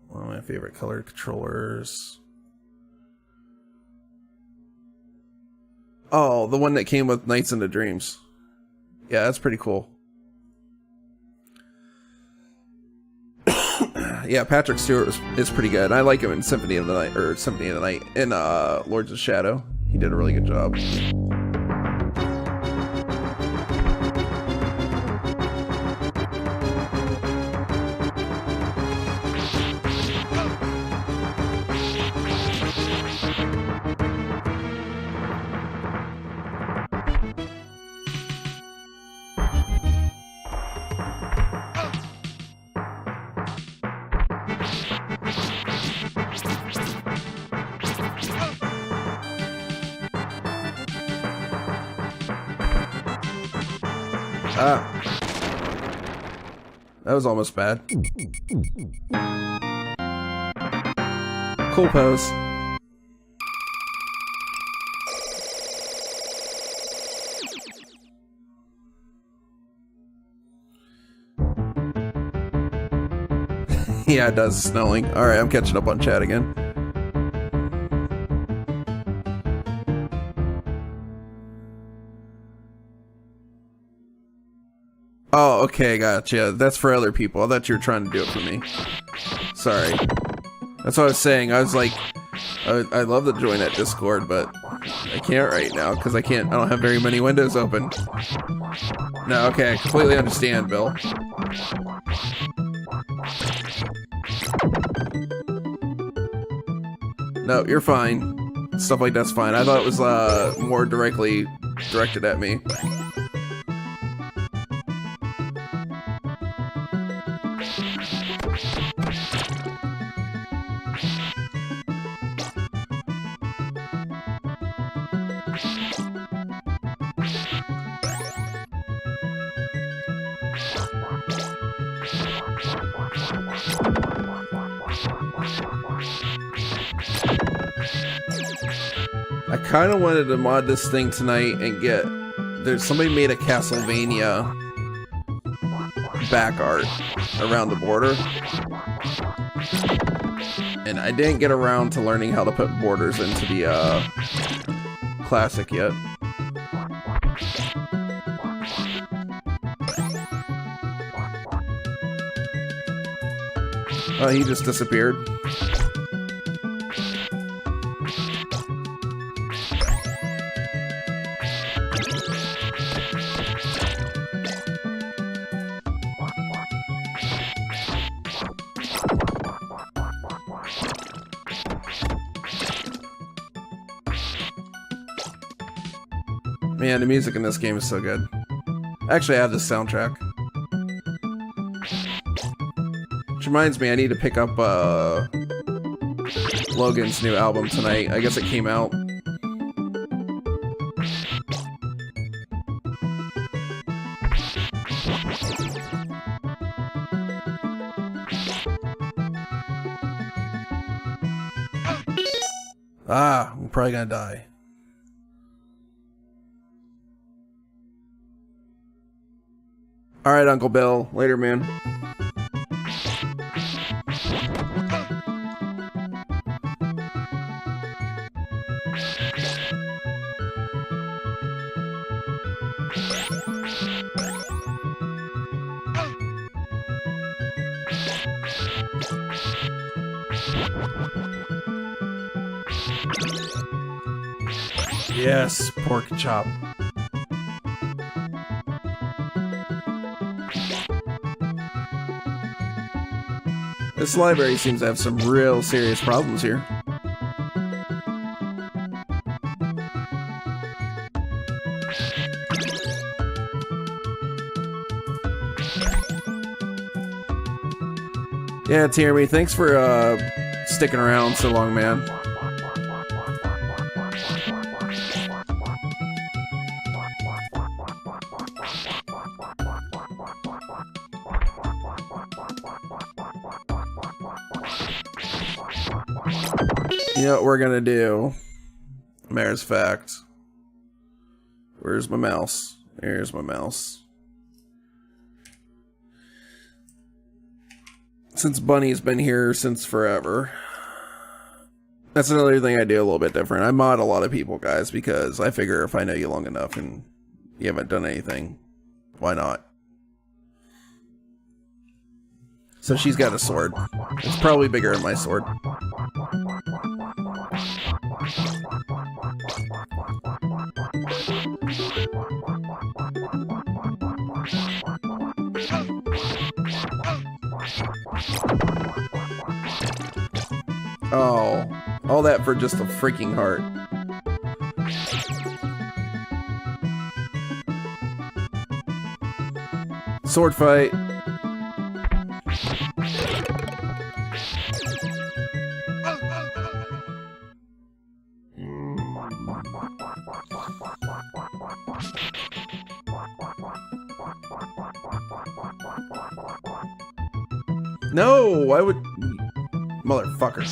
One of my favorite color controllers. Oh, the one that came with Nights into Dreams. Yeah, that's pretty cool. Yeah, Patrick Stewart is pretty good. I like him in Symphony of the Night, in Lords of Shadow. He did a really good job. That was almost bad. Cool pose. Yeah, it does, snowing. Alright, I'm catching up on chat again. Oh, okay, gotcha. That's for other people. I thought you were trying to do it for me. Sorry. That's what I was saying. I was like, I'd love to join that Discord, but I can't right now because I don't have very many windows open. No, okay, I completely understand, Bill. No, you're fine. Stuff like that's fine. I thought it was more directly directed at me. I kind of wanted to mod this thing tonight and somebody made a Castlevania back art around the border, and I didn't get around to learning how to put borders into the classic yet. Oh, he just disappeared. Man, the music in this game is so good. Actually, I have this soundtrack. Which reminds me, I need to pick up Logan's new album tonight. I guess it came out. Ah, I'm probably gonna die. Alright, Uncle Bill. Later, man. Yes, pork chop. This library seems to have some real serious problems here. Yeah, Jeremy, thanks for sticking around so long, man. You know what we're gonna do? Matter of fact. Where's my mouse? There's my mouse. Since Bunny's been here since forever. That's another thing I do a little bit different. I mod a lot of people, guys, because I figure if I know you long enough and you haven't done anything, why not? So she's got a sword. It's probably bigger than my sword. Oh, all that for just a freaking heart. Sword fight. No, why would... Motherfucker.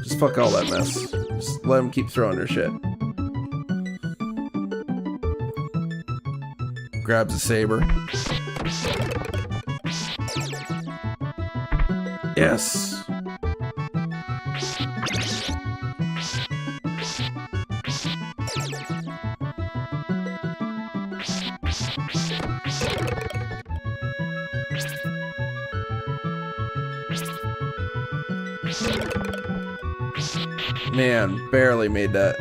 Just fuck all that mess. Just let him keep throwing her shit. Grabs a saber. Yes. Man, barely made that.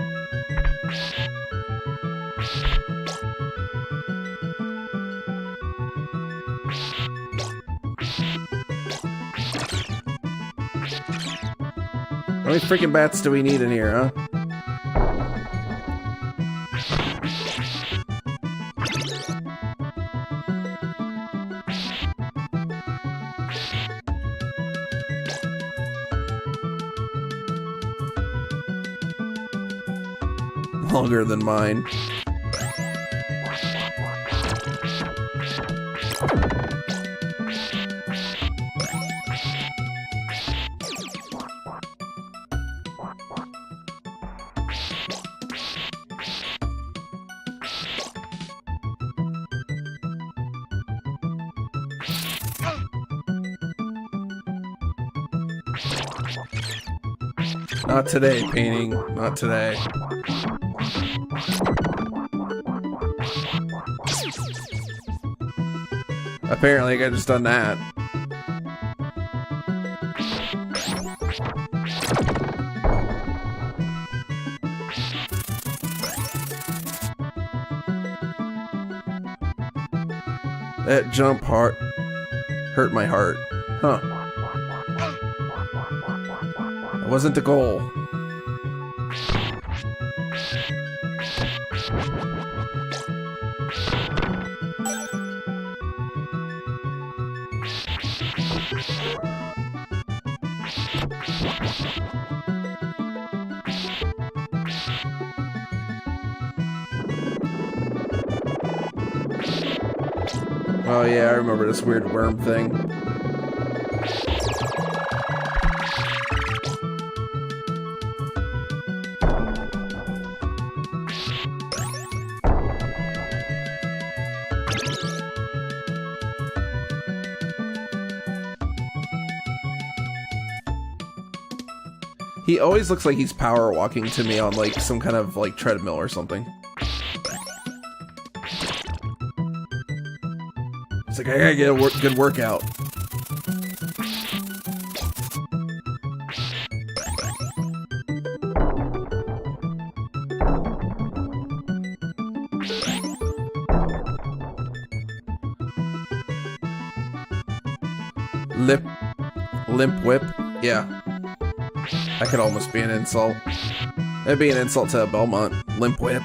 How many freaking bats do we need in here, huh? Longer than mine. Not today, painting. Not today. Apparently I just done that. That jump hurt my heart. Huh. That wasn't the goal. Oh yeah, I remember this weird worm thing. He always looks like he's power walking to me on like some kind of like treadmill or something. It's like I gotta get a good workout. Limp whip? Yeah. That could almost be an insult. That'd be an insult to Belmont. Limp whip.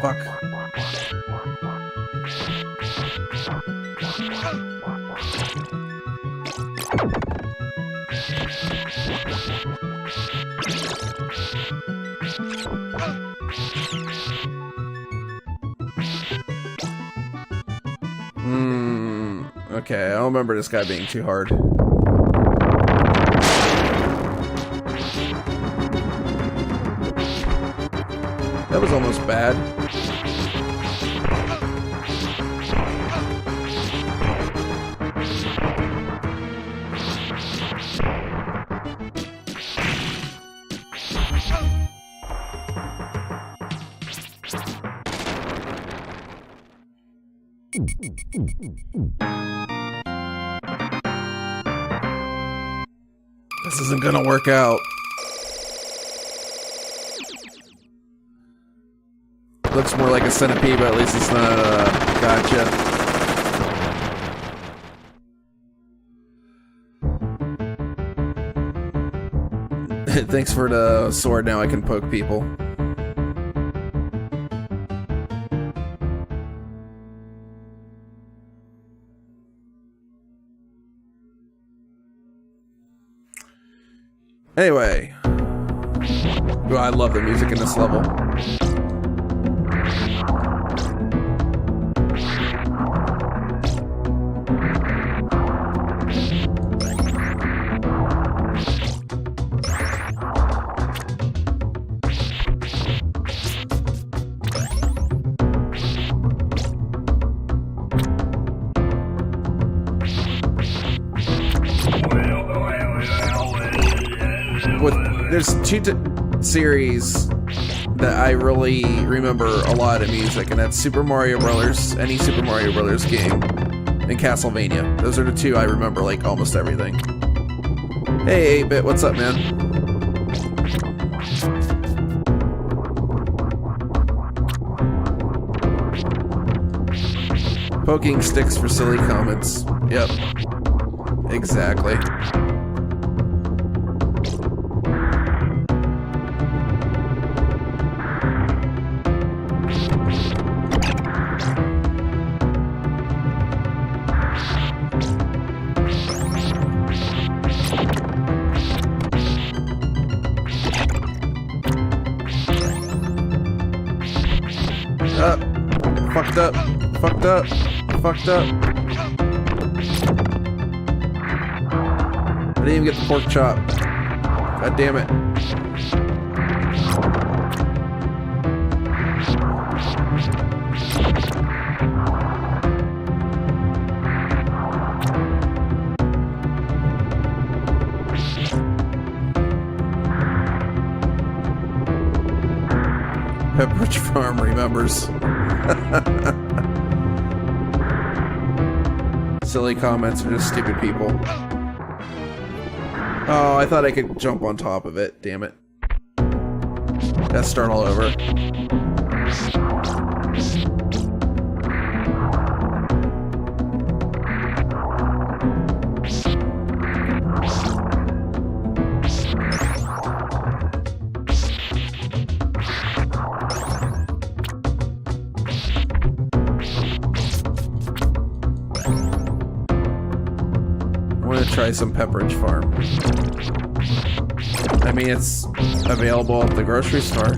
Fuck. Okay, I don't remember this guy being too hard. That was almost bad. This isn't gonna work out. Looks more like a centipede, but at least it's not gotcha. Thanks for the sword, now I can poke people. Anyway. Ooh, I love the music in this level. There's two series that I really remember a lot of music, and that's Super Mario Brothers, any Super Mario Brothers game, and Castlevania. Those are the two I remember, like, almost everything. Hey, 8-Bit, what's up, man? Poking sticks for silly comments. Yep. Exactly. Fucked up. I didn't even get the pork chop. God damn it. Pepperidge Farm remembers. Silly comments are just stupid people. Oh, I thought I could jump on top of it. Damn it. Gotta start all over. Try some Pepperidge Farm. I mean, it's available at the grocery store.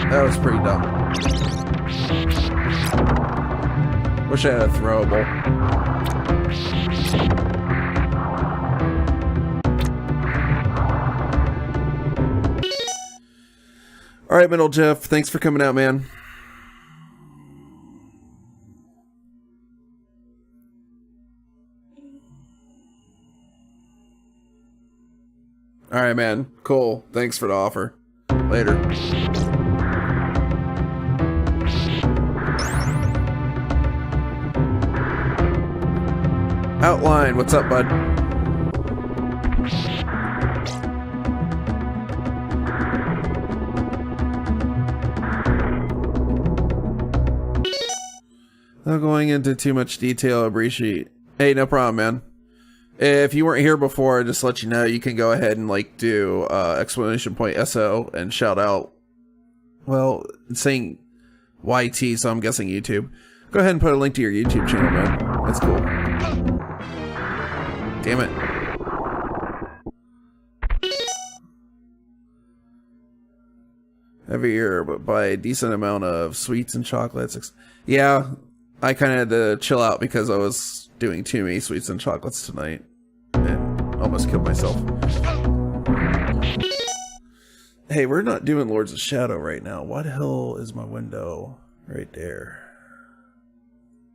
That was pretty dumb. Wish I had a throwable. Alright, Middle Jeff, thanks for coming out, man. Alright, man. Cool. Thanks for the offer. Later. Outline, what's up, bud? Without going into too much detail, I appreciate. Hey, no problem, man. If you weren't here before, just to let you know, you can go ahead and like do exclamation point SO and shout out. Well, it's saying YT, so I'm guessing YouTube. Go ahead and put a link to your YouTube channel, man. That's cool. Damn it. Every year, but by a decent amount of sweets and chocolates. Yeah, I kind of had to chill out because I was doing too many sweets and chocolates tonight. And almost killed myself. Hey, we're not doing Lords of Shadow right now. Why the hell is my window right there?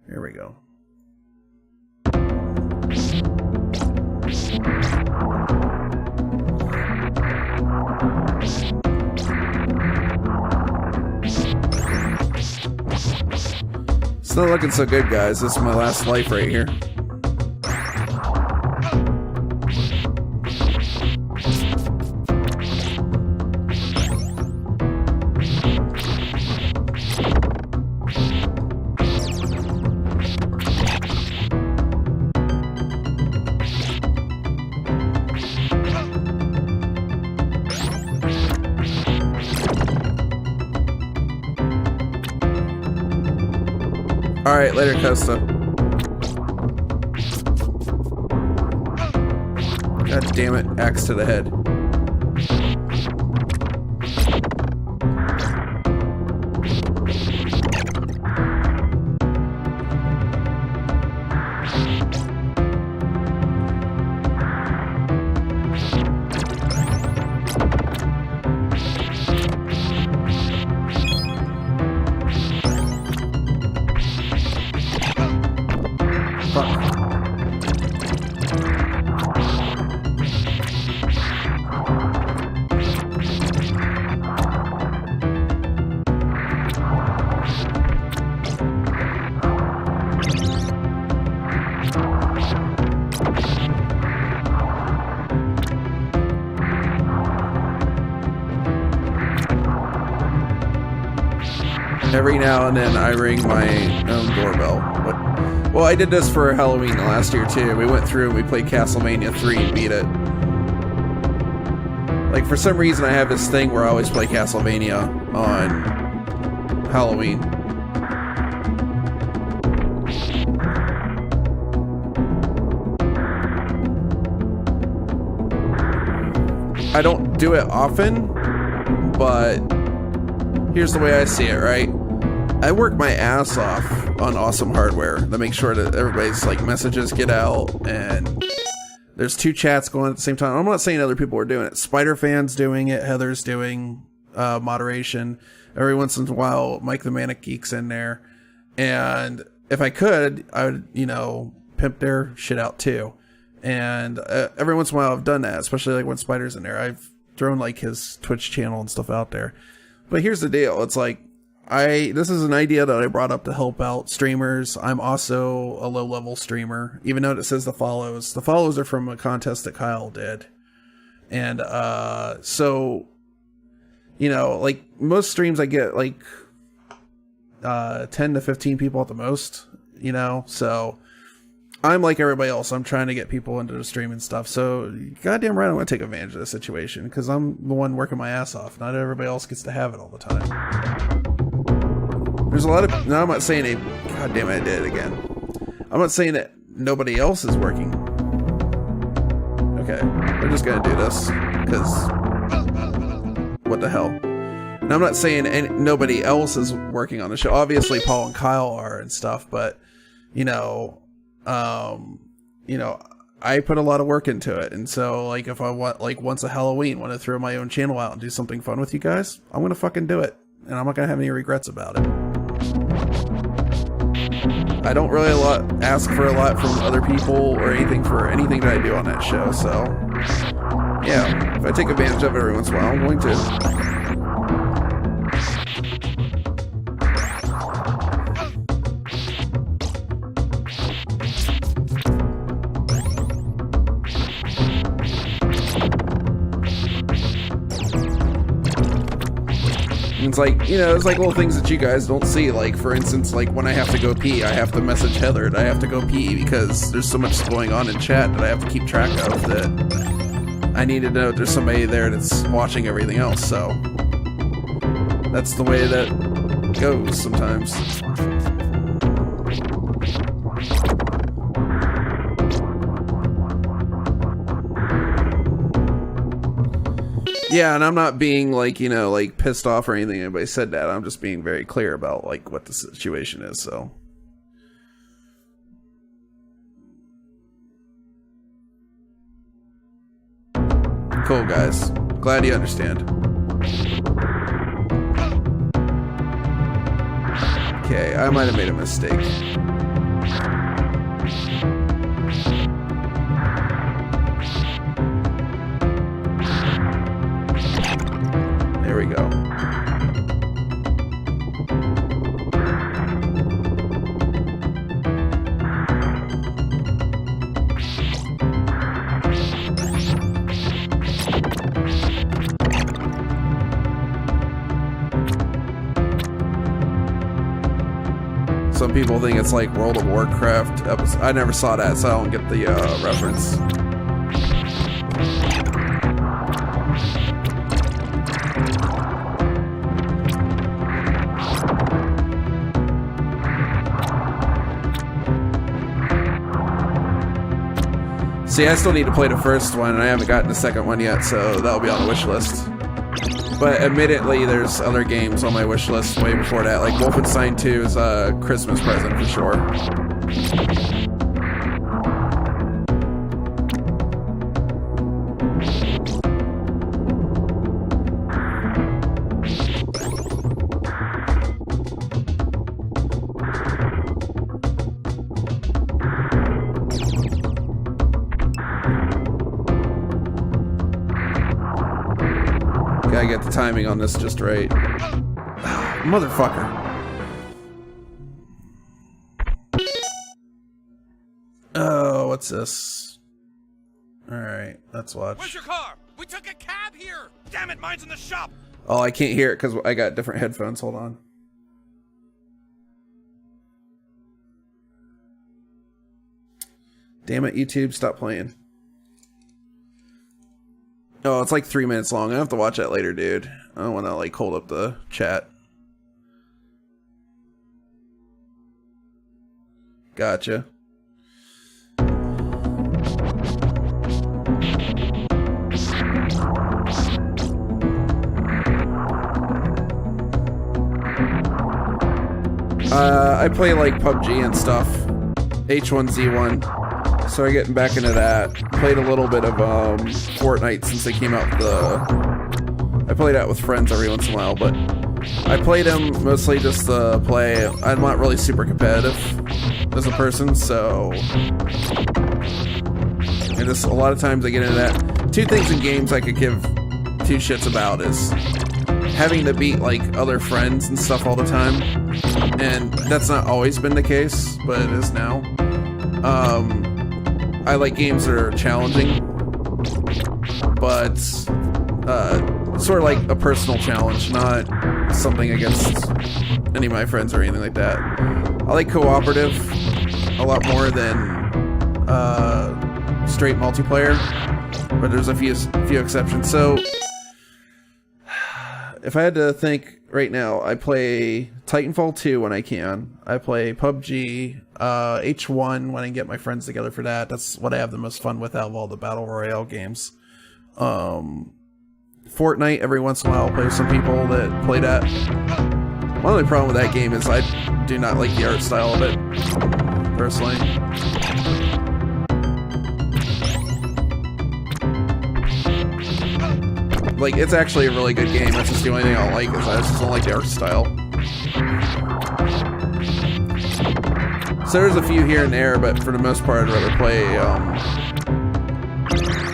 Here we go. It's not looking so good, guys. This is my last life right here. Alright, later, Costa. God damn it, axe to the head. Every now and then I ring my own doorbell. Well, I did this for Halloween last year too. We went through and we played Castlevania 3 and beat it. Like, for some reason I have this thing where I always play Castlevania on Halloween. I don't do it often, but here's the way I see it, right? I work my ass off on awesome hardware to make sure that everybody's like messages get out and there's 2 chats going at the same time. I'm not saying other people are doing it. Spider Fan's doing it. Heather's doing moderation. Every once in a while, Mike the Manic Geek's in there. And if I could, I would, you know, pimp their shit out too. And every once in a while I've done that, especially like when Spider's in there. I've thrown like his Twitch channel and stuff out there. But here's the deal. It's like, this is an idea that I brought up to help out streamers. I'm also a low-level streamer, even though it says the follows. The follows are from a contest that Kyle did. And, so, you know, like, most streams I get, like, 10 to 15 people at the most, you know? So, I'm like everybody else. I'm trying to get people into the stream and stuff. So, goddamn right, I want to take advantage of the situation because I'm the one working my ass off. Not everybody else gets to have it all the time. There's a lot of... Now, I'm not saying it... God damn it, I did it again. I'm not saying that nobody else is working. Okay, we're just gonna do this because... What the hell? And I'm not saying nobody else is working on the show. Obviously, Paul and Kyle are and stuff, but, you know... I put a lot of work into it, and so like if I want, like once a Halloween, want to throw my own channel out and do something fun with you guys, I'm gonna fucking do it, and I'm not gonna have any regrets about it. I don't really ask for a lot from other people or anything for anything that I do on that show, so yeah, if I take advantage of it every once in a while, I'm going to. It's like, you know, it's like little things that you guys don't see. Like, for instance, like when I have to go pee, I have to message Heather that I have to go pee because there's so much going on in chat that I have to keep track of that I need to know there's somebody there that's watching everything else. So that's the way that goes sometimes. Yeah, and I'm not being like, you know, like pissed off or anything. Anybody said that. I'm just being very clear about like what the situation is. So, cool, guys. Glad you understand. Okay, I might have made a mistake. There we go. Some people think it's like World of Warcraft episode. I never saw that, so I don't get the reference. See, I still need to play the first one, and I haven't gotten the second one yet, so that'll be on the wish list. But admittedly, there's other games on my wish list way before that. Like Wolfenstein 2 is a Christmas present for sure. Gotta get the timing on this just right. Motherfucker. Oh, what's this? Alright, let's watch. Where's your car? We took a cab here! Damn it, mine's in the shop! Oh, I can't hear it because I got different headphones. Hold on. Damn it, YouTube, stop playing. Oh, it's like 3 minutes long. I have to watch that later, dude. I don't want to like hold up the chat. Gotcha. I play like PUBG and stuff. H1Z1. Started getting back into that. Played a little bit of Fortnite since they came out. I play that with friends every once in a while, but I play them mostly just to play. I'm not really super competitive as a person, so and just a lot of times I get into that. Two things in games I could give two shits about is having to beat like other friends and stuff all the time, and that's not always been the case, but it is now. I like games that are challenging, but sort of like a personal challenge, not something against any of my friends or anything like that. I like cooperative a lot more than straight multiplayer, but there's a few exceptions. So if I had to think right now, I play Titanfall 2 when I can. I play PUBG, H1 when I get my friends together for that. That's what I have the most fun with out of all the Battle Royale games. Fortnite, every once in a while I'll play with some people that play that. My only problem with that game is I do not like the art style of it, personally. Like, it's actually a really good game. That's just the only thing I don't like, is I just don't like the art style. So there's a few here and there, but for the most part I'd rather play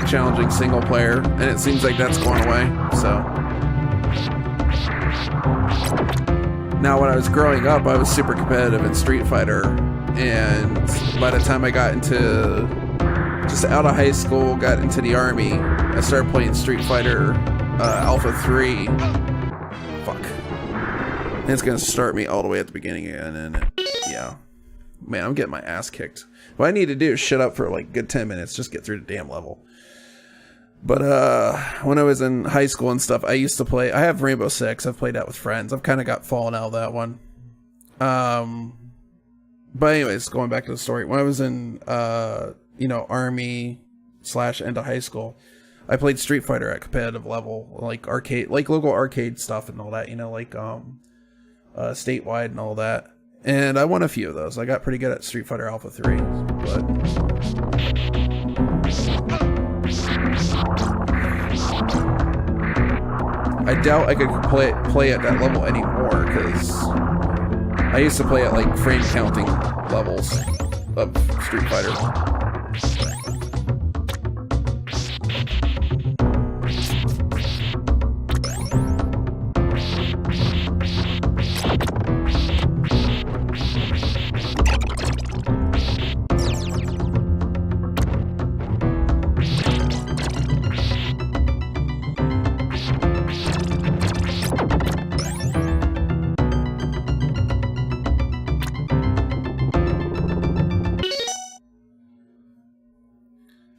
challenging single player, and it seems like that's going away. So now, when I was growing up, I was super competitive in Street Fighter, and by the time I got into just out of high school, got into the army, I started playing Street Fighter Alpha 3. Fuck. And it's gonna start me all the way at the beginning again, and yeah. Man, I'm getting my ass kicked. What I need to do is shut up for like a good 10 minutes, just get through the damn level. But when I was in high school and stuff, I used to play, I have Rainbow Six, I've played that with friends. I've kind of got fallen out of that one. But anyways, going back to the story. When I was in, army / end of high school, I played Street Fighter at competitive level, like arcade, like local arcade stuff and all that, statewide and all that. And I won a few of those. I got pretty good at Street Fighter Alpha 3, but I doubt I could play at that level anymore, because I used to play at like frame counting levels of Street Fighter.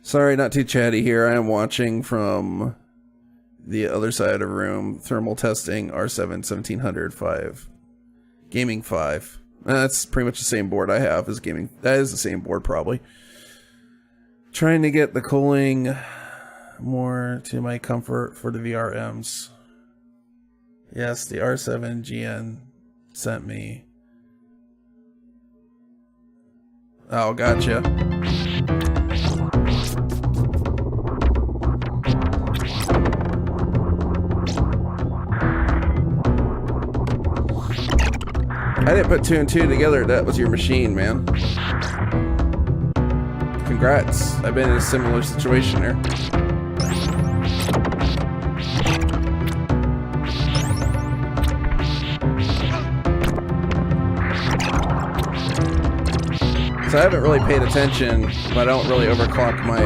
Sorry, not too chatty here. I am watching from the other side of the room. Thermal testing R7 1700 5. Gaming 5. That's pretty much the same board I have as gaming. That is the same board, probably. Trying to get the cooling more to my comfort for the VRMs. Yes, the R7 GN sent me. Oh, gotcha. I didn't put 2 and 2 together. That was your machine, man. Congrats. I've been in a similar situation here. So I haven't really paid attention, but I don't really overclock my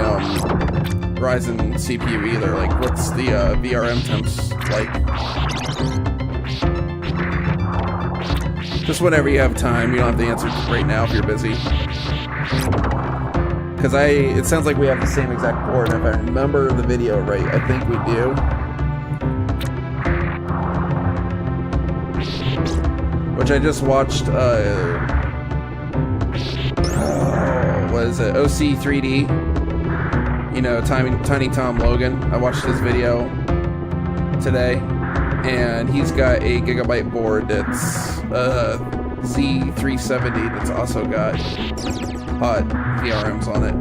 Ryzen CPU either. Like, what's the VRM temps like? Just whenever you have time. You don't have to answer right now if you're busy. Because it sounds like we have the same exact board. If I remember the video right, I think we do. Which I just watched, what is it? OC3D. Tiny Tom Logan. I watched his video today. And he's got a gigabyte board that's Z370 that's also got hot VRMs on it.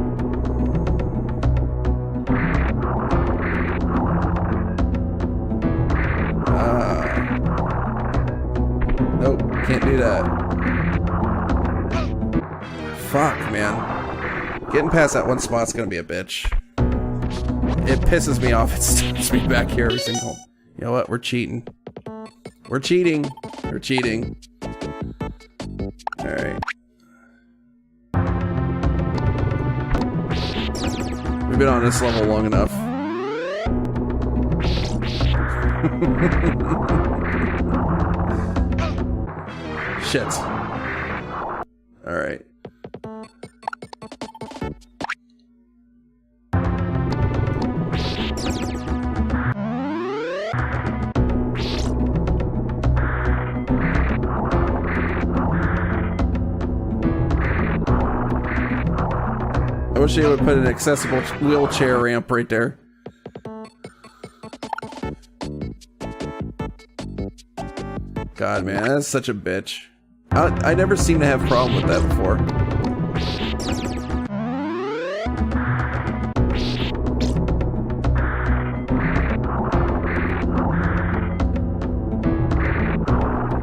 Nope, can't do that. Fuck, man. Getting past that one spot's gonna be a bitch. It pisses me off. It stops me back here every single... You know what? We're cheating. We're cheating. We're cheating. Alright. We've been on this level long enough. Shit. Alright. I wish they would put an accessible wheelchair ramp right there. God, man, that's such a bitch. I never seem to have a problem with that before.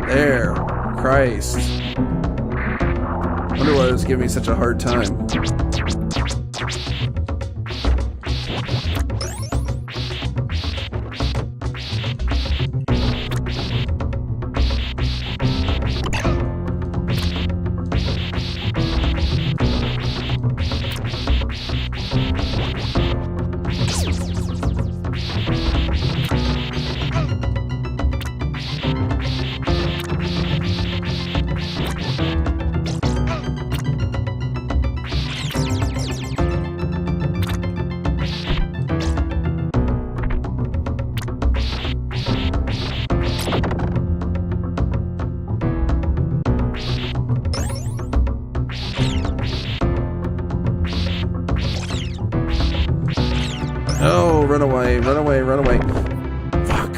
There. Christ. Wonder why it was giving me such a hard time. Oh, run away, run away, run away. Fuck,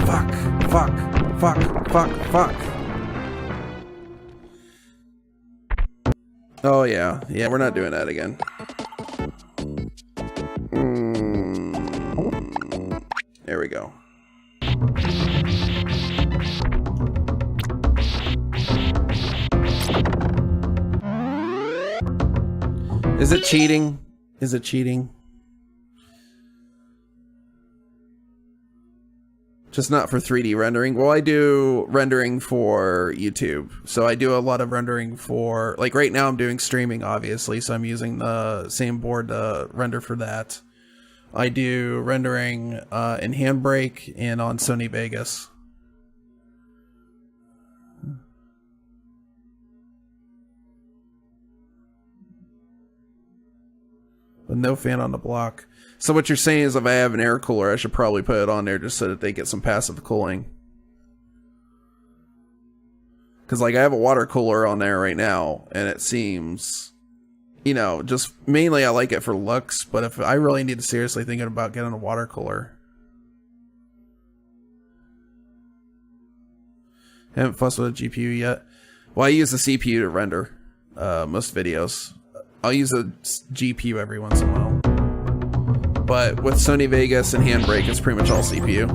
fuck, fuck, fuck, fuck, fuck. Oh, yeah. Yeah, we're not doing that again. There we go. Is it cheating? Is it cheating? Just not for 3D rendering. Well, I do rendering for YouTube. So I do a lot of rendering for, like right now I'm doing streaming, obviously. So I'm using the same board to render for that. I do rendering in Handbrake and on Sony Vegas. With no fan on the block. So what you're saying is if I have an air cooler, I should probably put it on there just so that they get some passive cooling. Because like I have a water cooler on there right now, and it seems, you know, just mainly I like it for looks, but if I really need to seriously thinking about getting a water cooler. Haven't fussed with a GPU yet. Well, I use the CPU to render most videos. I'll use a GPU every once in a while. But with Sony Vegas and Handbrake, it's pretty much all CPU.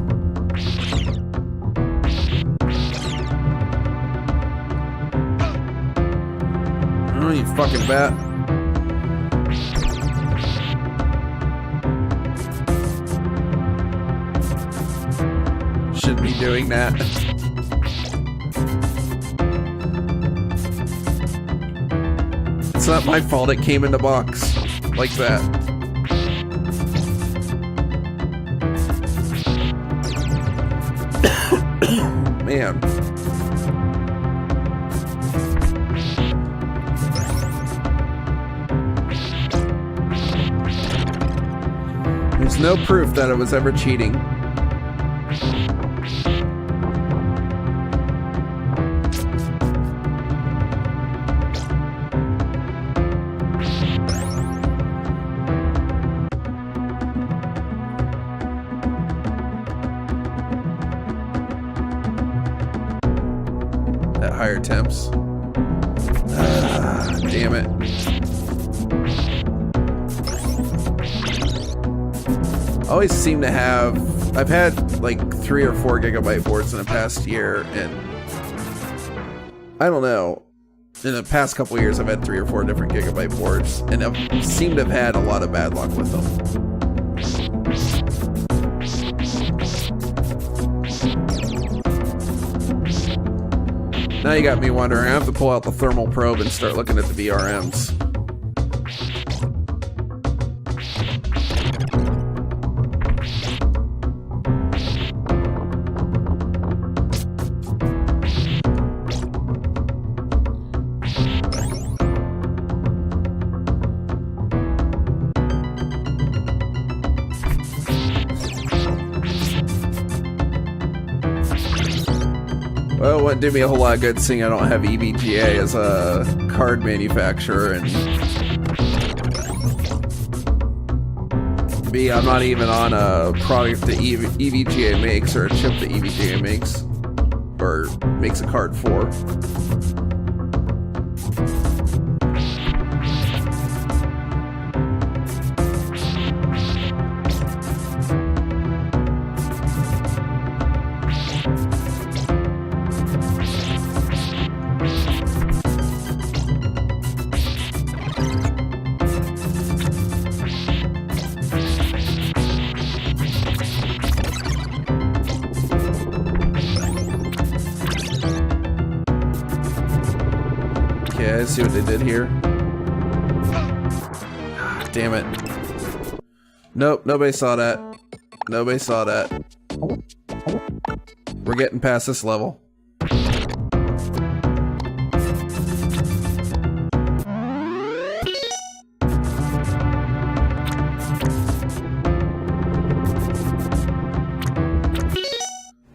Oh, you fucking bat. Shouldn't be doing that. It's not my fault it came in the box like that. Man. There's no proof that it was ever cheating. Higher temps. Damn it. I always seem to have... I've had like 3 or 4 gigabyte boards in the past year, and I don't know. In the past couple of years, I've had 3 or 4 different gigabyte boards, and I've seemed to have had a lot of bad luck with them. Now you got me wondering. I have to pull out the thermal probe and start looking at the VRMs. Well, it wouldn't do me a whole lot of good seeing I don't have EVGA as a card manufacturer, and B, I'm not even on a product that EVGA makes or a chip that EVGA makes or makes a card for. Okay, I see what they did here. Damn it. Nope, nobody saw that. Nobody saw that. We're getting past this level.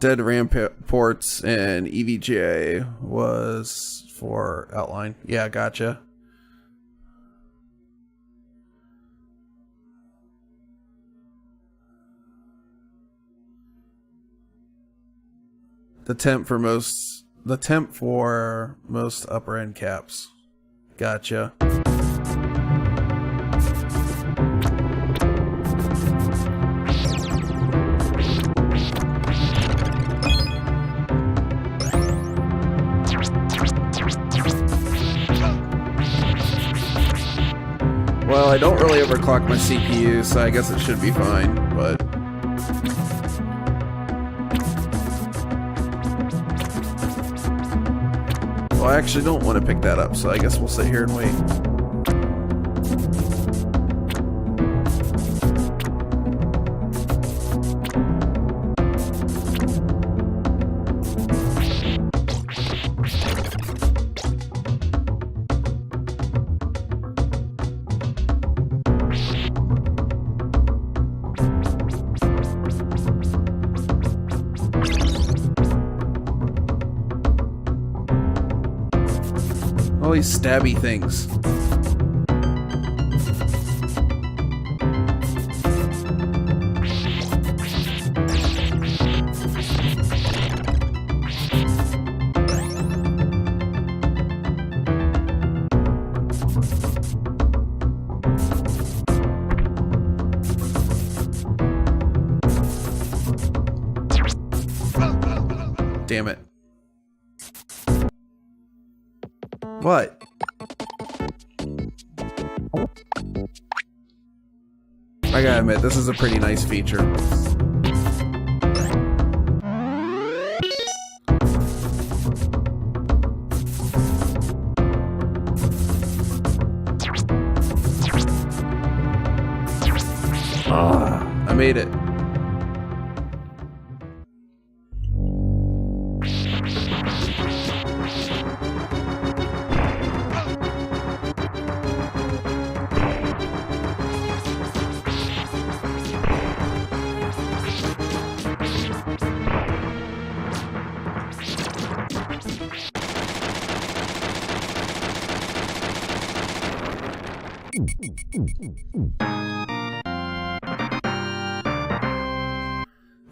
Dead RAM ports and EVGA was for outline. Yeah, gotcha. The temp for most upper end caps. Gotcha. Well, I don't really overclock my CPU, so I guess it should be fine, but... Well, I actually don't want to pick that up, so I guess we'll sit here and wait. All these stabby things. Damn it. What? I gotta admit, this is a pretty nice feature. I made it.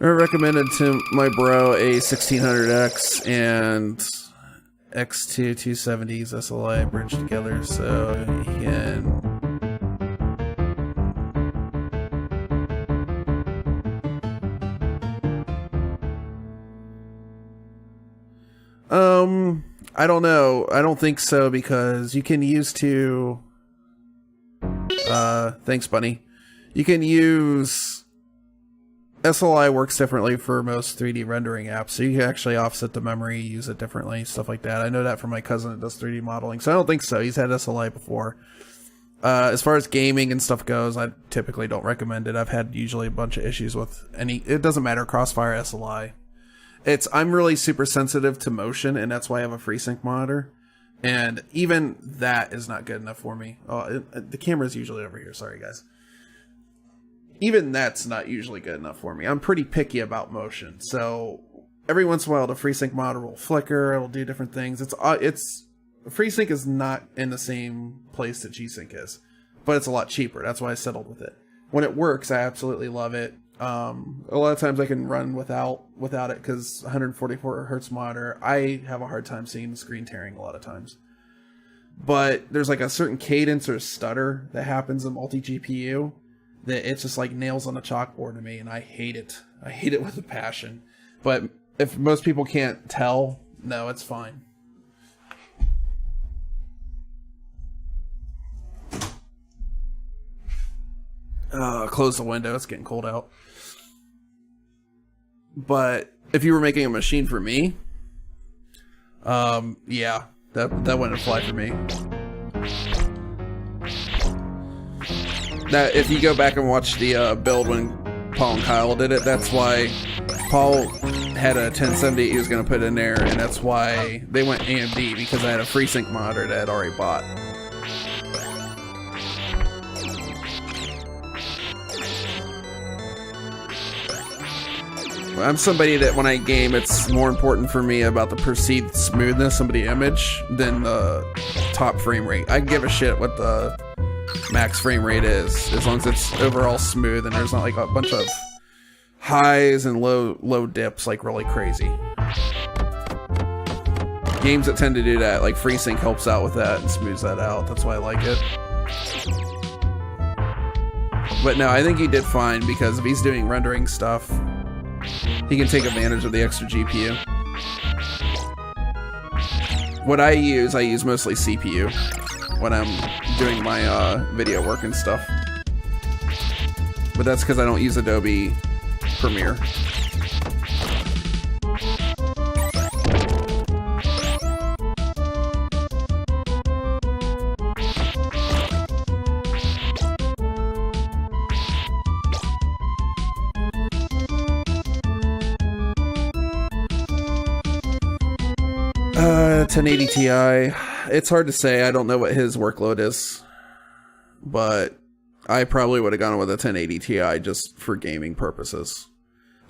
I recommended to my bro a 1600X and X2 270s SLI bridged together so he can I don't know. I don't think so because you can use two thanks, Bunny. You can use SLI works differently for most 3D rendering apps, so you can actually offset the memory, use it differently, stuff like that. I know that from my cousin that does 3D modeling, so I don't think so. He's had SLI before. As far as gaming and stuff goes, I typically don't recommend it. I've had usually a bunch of issues with it doesn't matter, Crossfire, SLI. I'm really super sensitive to motion, and that's why I have a FreeSync monitor. And even that is not good enough for me. The camera's usually over here, sorry guys. Even that's not usually good enough for me. I'm pretty picky about motion, so every once in a while the FreeSync monitor will flicker, it'll do different things. FreeSync is not in the same place that G-Sync is, but it's a lot cheaper. That's why I settled with it. When it works, I absolutely love it. A lot of times I can run without it because 144 hertz monitor, I have a hard time seeing the screen tearing a lot of times. But there's like a certain cadence or stutter that happens in multi-GPU that it's just like nails on a chalkboard to me, and I hate it. I hate it with a passion. But if most people can't tell, no, it's fine. Close the window, it's getting cold out. But if you were making a machine for me, yeah, that wouldn't apply for me. That if you go back and watch the build when Paul and Kyle did it, that's why Paul had a 1070 he was going to put in there, and that's why they went AMD, because I had a FreeSync monitor that I had already bought. I'm somebody that when I game, it's more important for me about the perceived smoothness of the image than the top frame rate. I give a shit what the max frame rate is, as long as it's overall smooth and there's not like a bunch of highs and low dips like really crazy. Games that tend to do that, like FreeSync helps out with that and smooths that out. That's why I like it. But no, I think he did fine, because if he's doing rendering stuff, he can take advantage of the extra GPU. What I use mostly CPU when I'm doing my video work and stuff. But that's because I don't use Adobe Premiere. 1080 Ti. It's hard to say. I don't know what his workload is, but I probably would have gone with a 1080 Ti just for gaming purposes.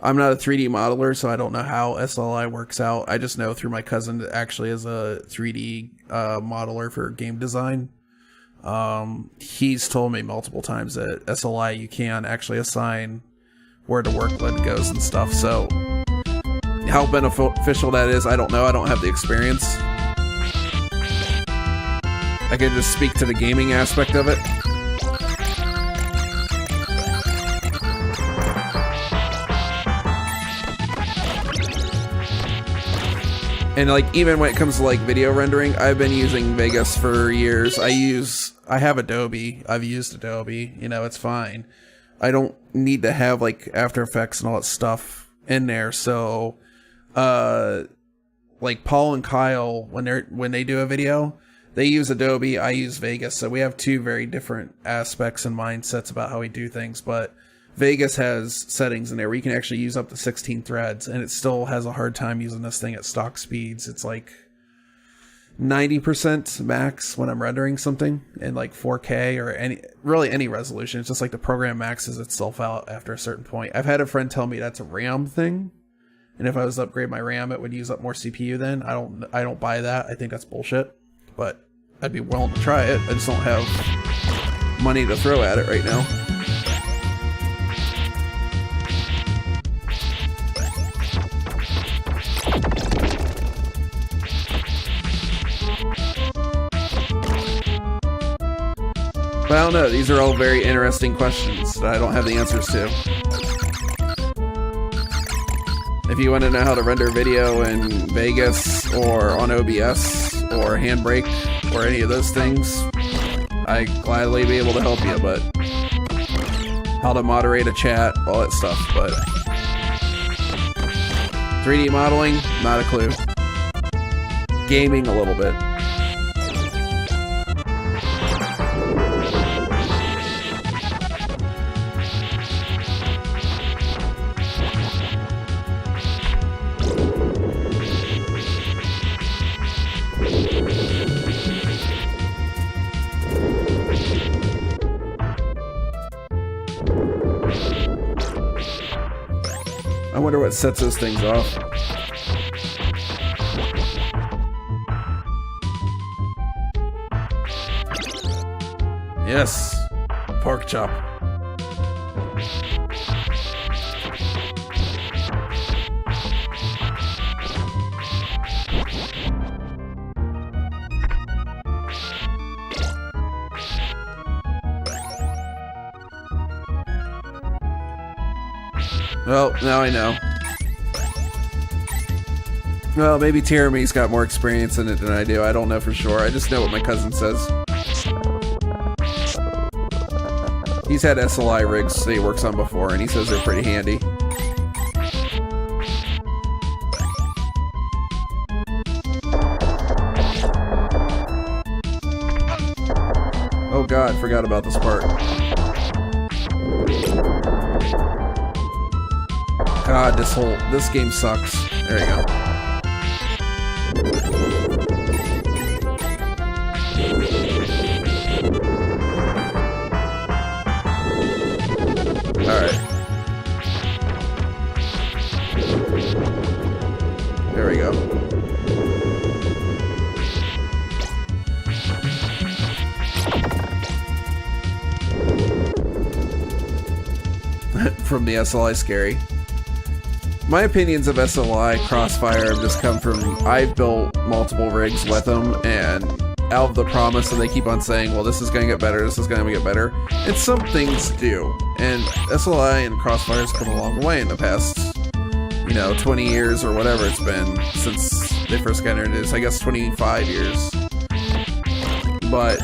I'm not a 3D modeler, so I don't know how SLI works out. I just know through my cousin that actually is a 3D modeler for game design. He's told me multiple times that SLI you can actually assign where the workload goes and stuff. So how beneficial that is, I don't know. I don't have the experience. I can just speak to the gaming aspect of it. And like, even when it comes to like video rendering, I've been using Vegas for years. I have Adobe. I've used Adobe. You know, it's fine. I don't need to have like After Effects and all that stuff in there. So, like Paul and Kyle, when they do a video, they use Adobe. I use Vegas. So we have two very different aspects and mindsets about how we do things. But Vegas has settings in there where you can actually use up to 16 threads, and it still has a hard time using this thing at stock speeds. It's like 90% max when I'm rendering something in like 4K or any resolution. It's just like the program maxes itself out after a certain point. I've had a friend tell me that's a RAM thing, and if I was to upgrade my RAM, it would use up more CPU then. I don't buy that. I think that's bullshit, but I'd be willing to try it. I just don't have money to throw at it right now. But I don't know, these are all very interesting questions that I don't have the answers to. If you want to know how to render video in Vegas or on OBS or handbrake or any of those things, I'd gladly be able to help you, but how to moderate a chat, all that stuff, but 3D modeling, not a clue. Gaming, a little bit. I wonder what sets those things off. Yes, pork chop. Well, now I know. Well, maybe Tiramy's got more experience in it than I do. I don't know for sure. I just know what my cousin says. He's had SLI rigs that he works on before, and he says they're pretty handy. Oh god, forgot about this part. God, this game sucks. There you go. Alright. There we go. From the SLI scary. My opinions of SLI Crossfire have just come from, I've built multiple rigs with them, and out of the promise that they keep on saying, well, this is going to get better, this is going to get better, and some things do. And SLI and Crossfire has come a long way in the past, 20 years or whatever it's been since they first got introduced. I guess 25 years. But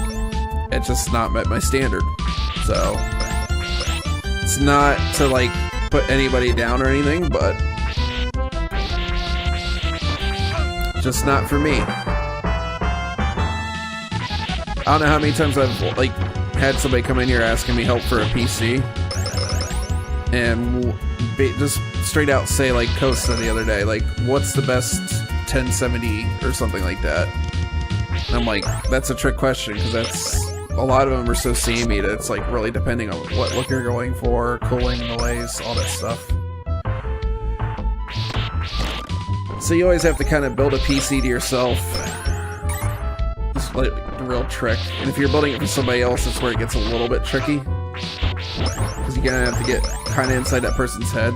it's just not met my standard. So it's not to put anybody down or anything, but just not for me. I don't know how many times I've had somebody come in here asking me help for a PC, and just straight out say, like Coast said the other day, what's the best 1070 or something like that? And I'm like, that's a trick question, because a lot of them are so samey that it's really depending on what look you're going for, cooling, noise, all that stuff. So you always have to kind of build a PC to yourself. It's the real trick. And if you're building it for somebody else, that's where it gets a little bit tricky. Because you're gonna have to get kind of inside that person's head.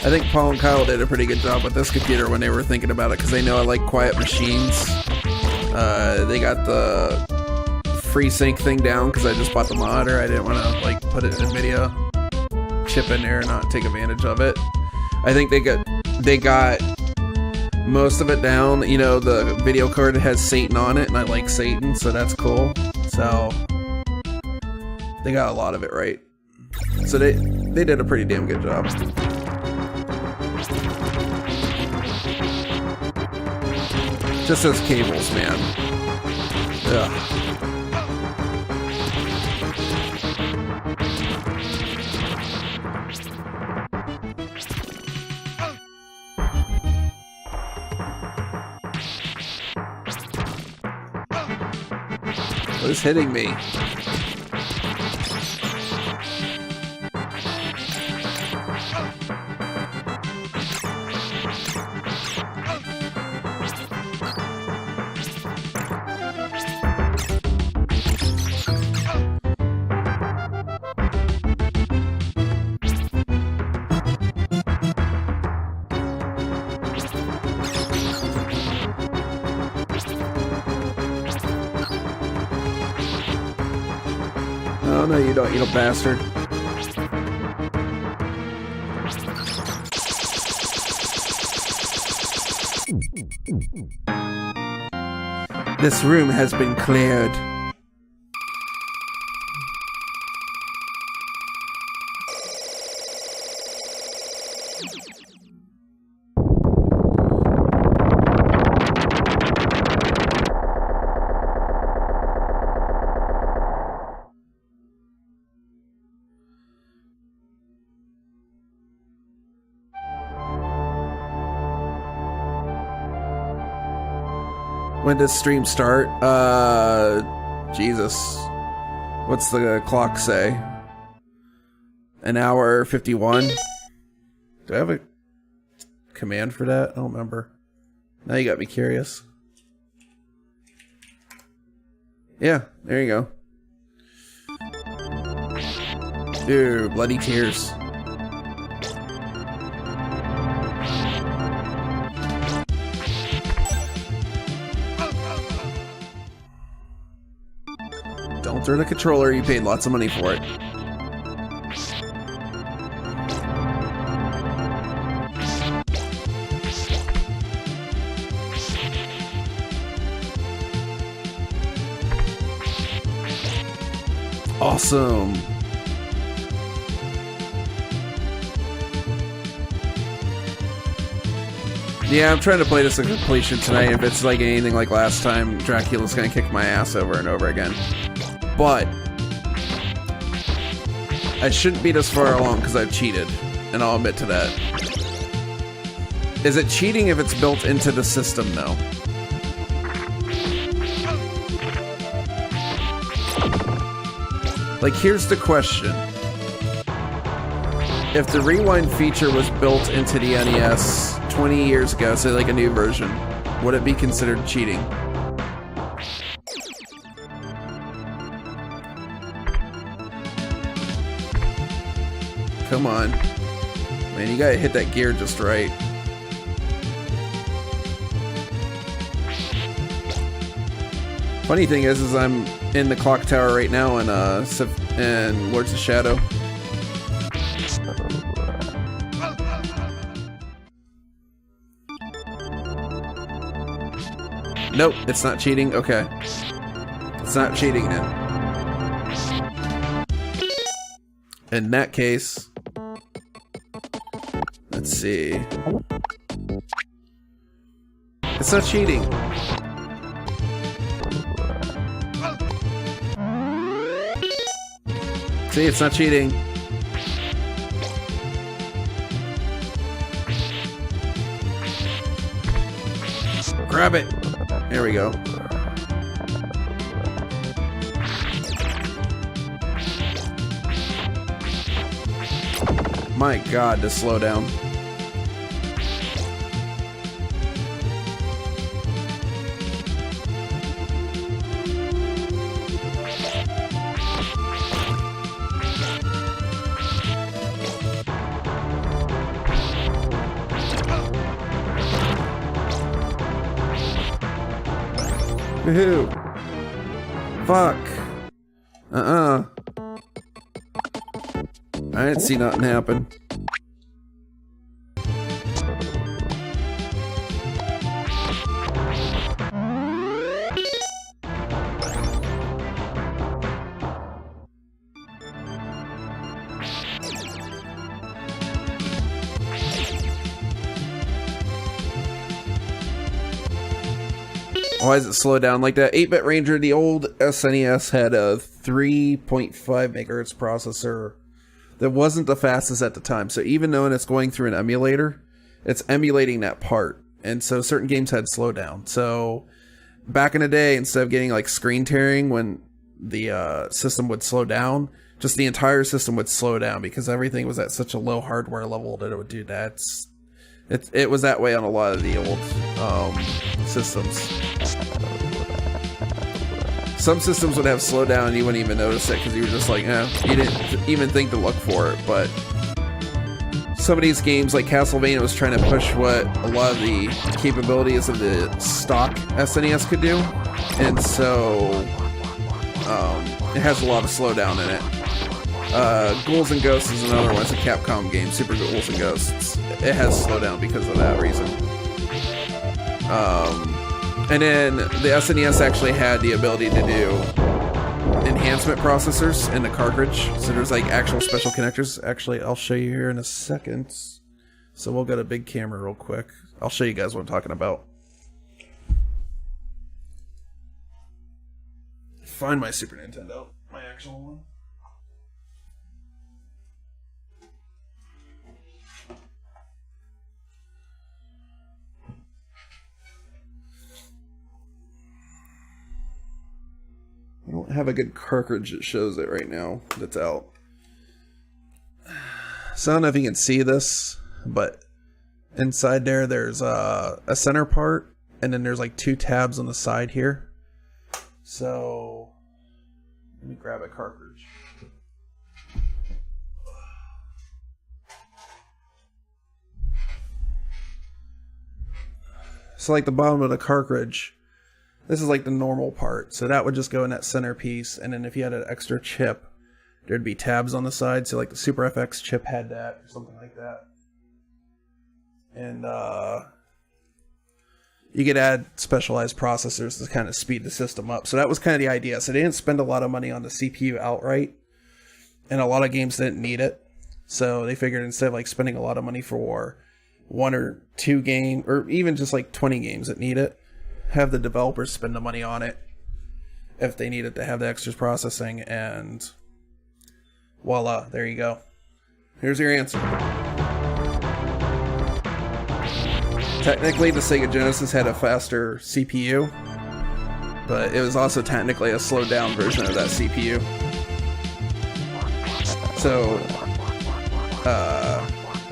I think Paul and Kyle did a pretty good job with this computer when they were thinking about it, because they know I like quiet machines. They got the FreeSync thing down because I just bought the monitor. I didn't want to put it in NVIDIA chip in there and not take advantage of it. I think they got most of it down. The video card has Satan on it, and I like Satan, so that's cool. So they got a lot of it right. So they did a pretty damn good job. Just those cables, man. Ugh. What is hitting me? Oh no, you don't, you little bastard. This room has been cleared. When does stream start? Jesus. What's the clock say? An hour 51? Do I have a command for that? I don't remember. Now you got me curious. Yeah, there you go. Ew, bloody tears. Don't throw the controller, you paid lots of money for it. Awesome. Yeah, I'm trying to play this to completion tonight. If it's like anything like last time, Dracula's gonna kick my ass over and over again. But I shouldn't be this far along because I've cheated, and I'll admit to that. Is it cheating if it's built into the system, though? Like, here's the question. If the rewind feature was built into the NES 20 years ago, say like a new version, would it be considered cheating? Come on. Man, you gotta hit that gear just right. Funny thing is I'm in the clock tower right now in Lords of Shadow. Nope, it's not cheating. Okay. It's not cheating then. In that case, let's see. It's not cheating. See, it's not cheating. Grab it. There we go. My God, to slow down. Woohoo! Fuck! I didn't see nothing happen. Why does it slow down like that? 8-bit Ranger, the old SNES had a 3.5 megahertz processor that wasn't the fastest at the time. So even though it's going through an emulator, it's emulating that part. And so certain games had slowdown. So back in the day, instead of getting like screen tearing when the system would slow down, just the entire system would slow down because everything was at such a low hardware level that it would do that. It was that way on a lot of the old systems. Some systems would have slowdown and you wouldn't even notice it because you were just like, you didn't even think to look for it. But some of these games, like Castlevania, was trying to push what a lot of the capabilities of the stock SNES could do, and so it has a lot of slowdown in it. Ghouls and Ghosts is another one. It's a Capcom game, Super Ghouls and Ghosts. It has slowdown because of that reason. And then the SNES actually had the ability to do enhancement processors in the cartridge. So there's like actual special connectors. Actually, I'll show you here in a second. So we'll go to big camera real quick. I'll show you guys what I'm talking about. Find my Super Nintendo, my actual one. I don't have a good cartridge that shows it right now that's out. So I don't know if you can see this, but inside there's a center part, and then there's like 2 tabs on the side here. So let me grab a cartridge. So like the bottom of the cartridge, this is like the normal part. So that would just go in that center piece. And then if you had an extra chip, there'd be tabs on the side. So like the Super FX chip had that or something like that. And you could add specialized processors to kind of speed the system up. So that was kind of the idea. So they didn't spend a lot of money on the CPU outright. And a lot of games didn't need it. So they figured instead of like spending a lot of money for 1 or 2 games, or even just like 20 games that need it, have the developers spend the money on it if they need it to have the extra processing, and voila, there you go. Here's your answer. Technically, the Sega Genesis had a faster CPU, but it was also technically a slowed down version of that CPU. So,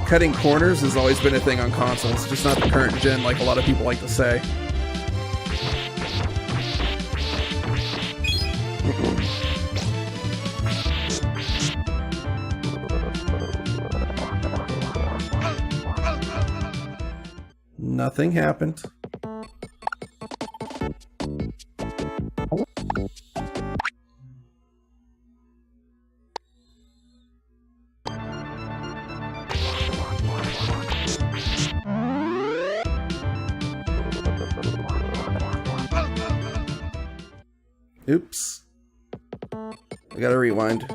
cutting corners has always been a thing on consoles, just not the current gen like a lot of people like to say. Nothing happened. Oops. I gotta rewind.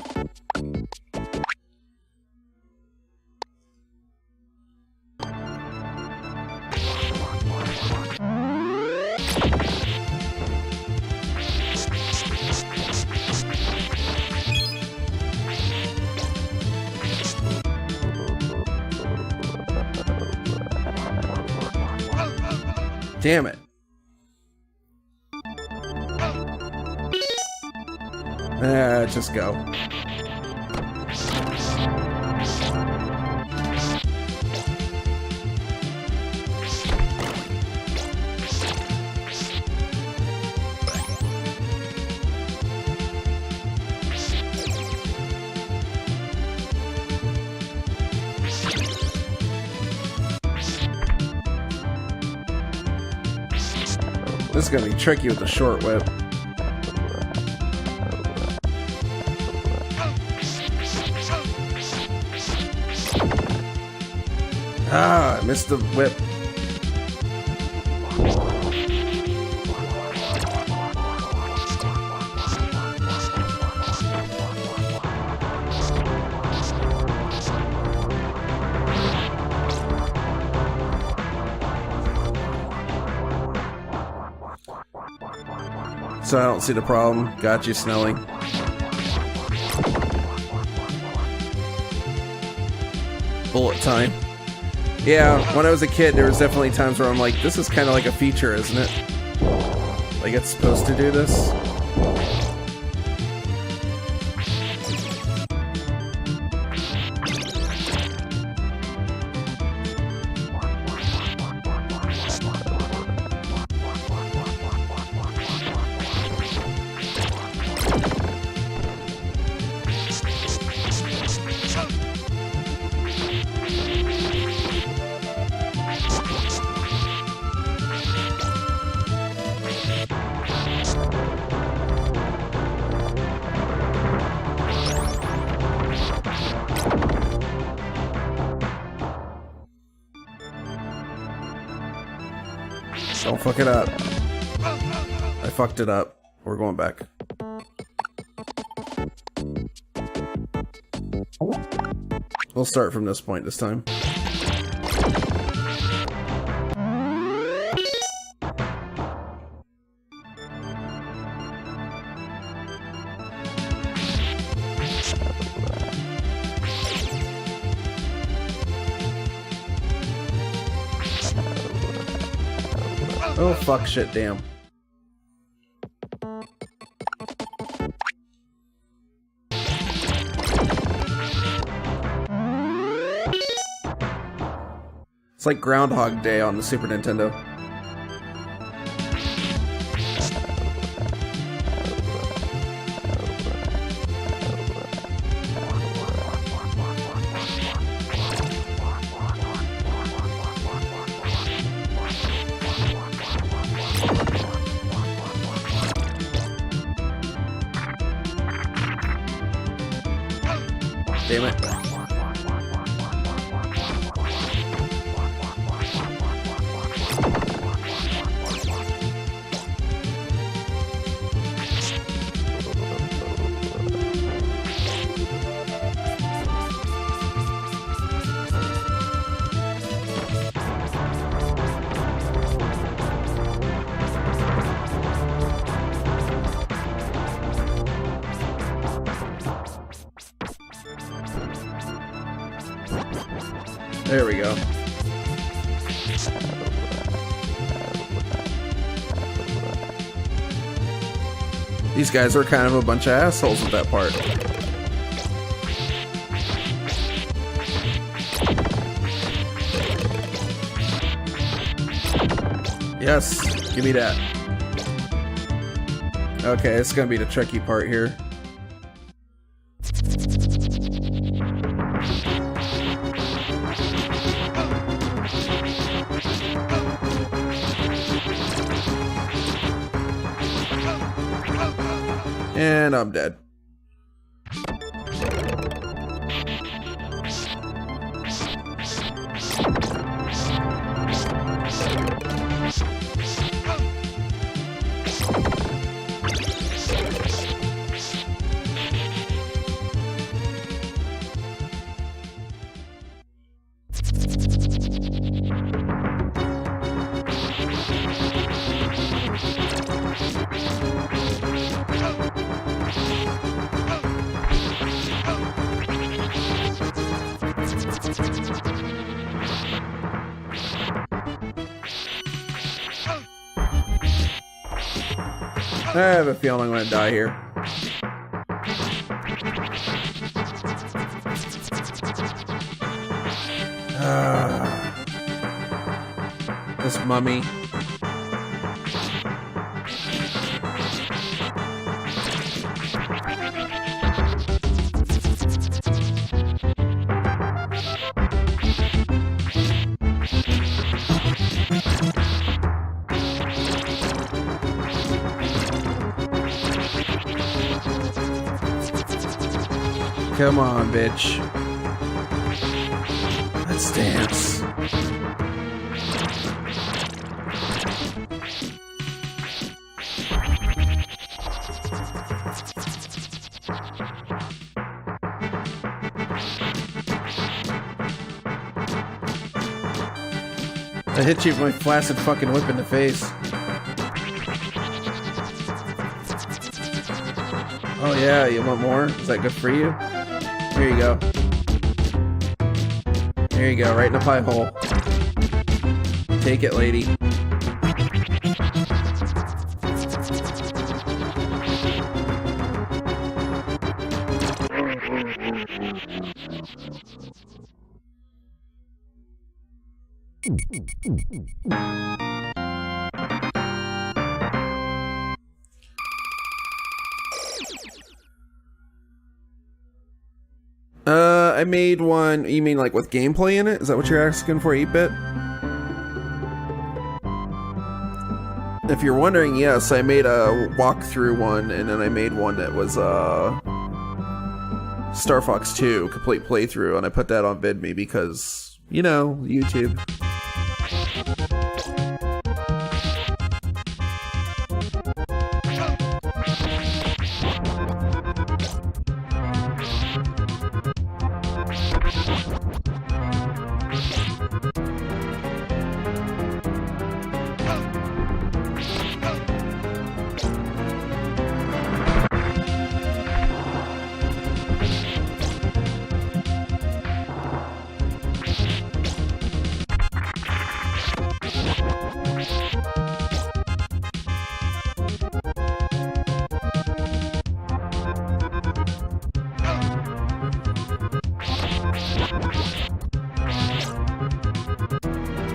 Damn it. Just go. This is gonna be tricky with the short whip. Ah, I missed the whip. So I don't see the problem. Got you, Snelling. Bullet time. Yeah, when I was a kid, there was definitely times where I'm like, this is kind of like a feature, isn't it? Like, it's supposed to do this. Don't fuck it up. I fucked it up. We're going back. We'll start from this point this time. Oh fuck, shit, damn. It's like Groundhog Day on the Super Nintendo. Damn it. There we go. These guys were kind of a bunch of assholes with that part. Yes, give me that. Okay, it's gonna be the tricky part here. And I'm dead. I have a feeling I'm gonna die here. This mummy. Come on, bitch. Let's dance. I hit you with my flaccid fucking whip in the face. Oh yeah, you want more? Is that good for you? Here you go. Here you go, right in the pie hole. Take it, lady. I made one. You mean like with gameplay in it? Is that what you're asking for, 8-bit? If you're wondering, yes, I made a walkthrough one, and then I made one that was Star Fox 2 complete playthrough, and I put that on VidMe because, you know, YouTube.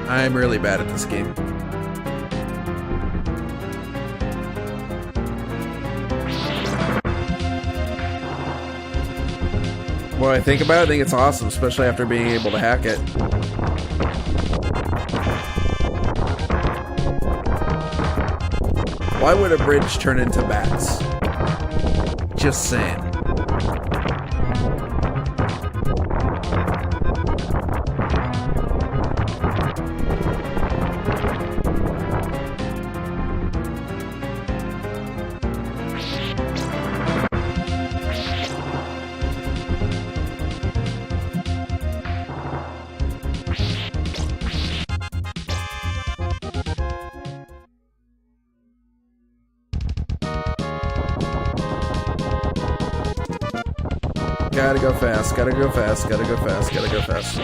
I'm really bad at this game. When I think about it, I think it's awesome, especially after being able to hack it. Why would a bridge turn into bats? Just saying. Gotta go fast, gotta go fast, gotta go fast, gotta go fast.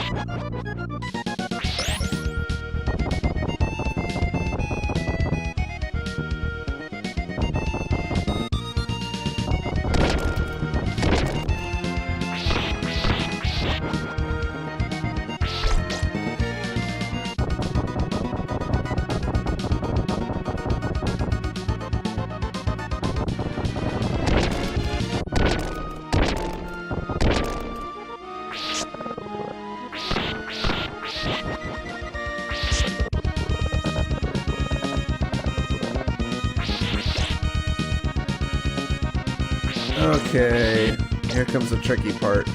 Okay, here comes the tricky part.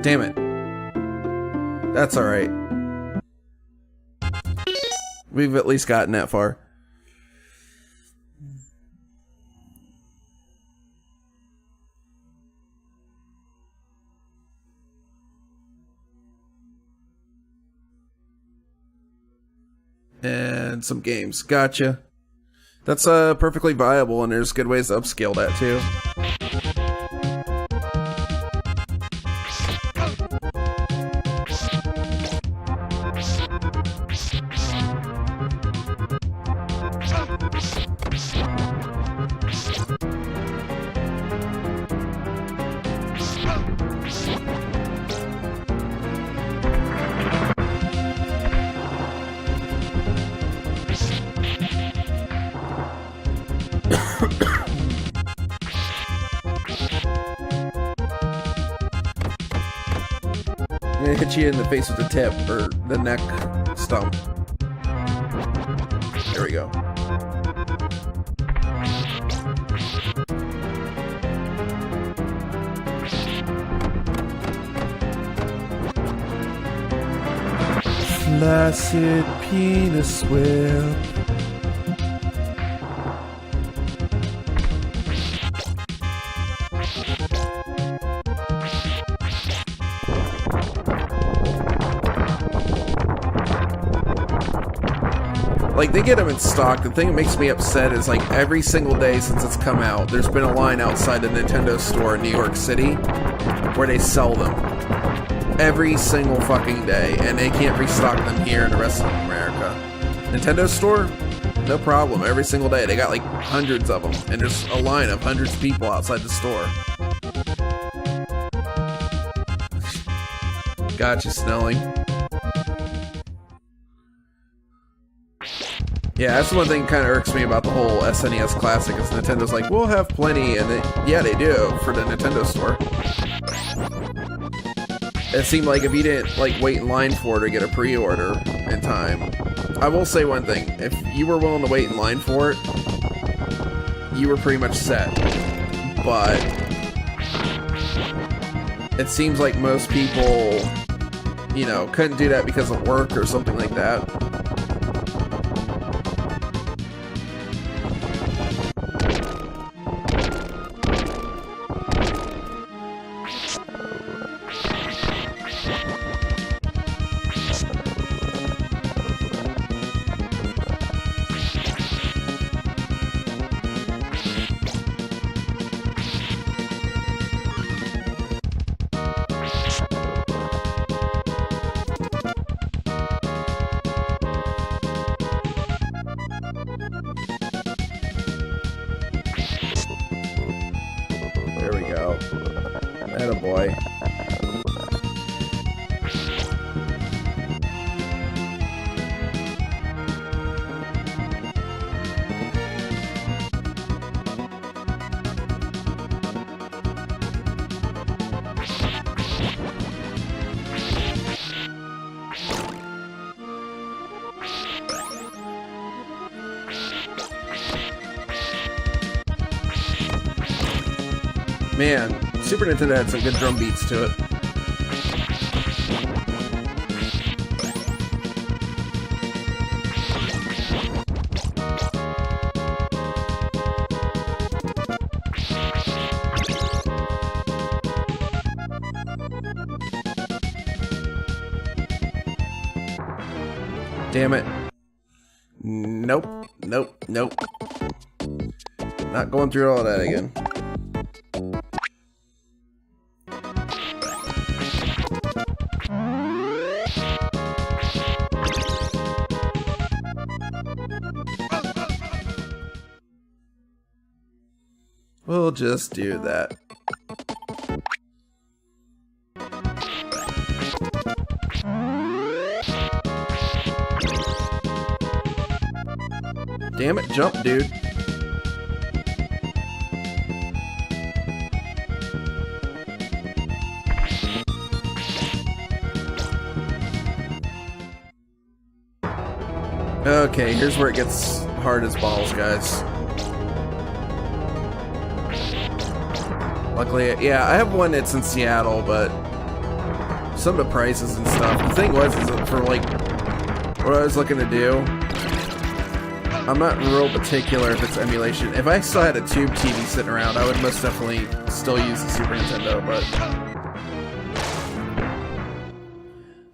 Damn it. That's alright. We've at least gotten that far. And some games. Gotcha. That's perfectly viable, and there's good ways to upscale that too. It hit you in the face with the tip, or the neck stump. There we go. Flaccid penis whip. Like, they get them in stock. The thing that makes me upset is, like, every single day since it's come out, there's been a line outside the Nintendo store in New York City where they sell them. Every single fucking day, and they can't restock them here in the rest of America. Nintendo store? No problem. Every single day. They got, like, hundreds of them, and there's a line of hundreds of people outside the store. Gotcha, Snelling. Yeah, that's one thing that kind of irks me about the whole SNES Classic is Nintendo's like, we'll have plenty, and yeah, they do for the Nintendo store. It seemed like if you didn't like wait in line for it or get a pre-order in time, I will say one thing: if you were willing to wait in line for it, you were pretty much set. But it seems like most people, you know, couldn't do that because of work or something like that. up. Attaboy. Man, Super Nintendo had some good drum beats to it. Damn it. Nope, nope, nope. Not going through all that again. We'll just do that. Damn it, jump, dude. Okay, here's where it gets hard as balls, guys. Luckily, yeah, I have one that's in Seattle, but some of the prices and stuff. The thing was, is that for like what I was looking to do, I'm not real particular if it's emulation. If I still had a tube TV sitting around, I would most definitely still use the Super Nintendo, but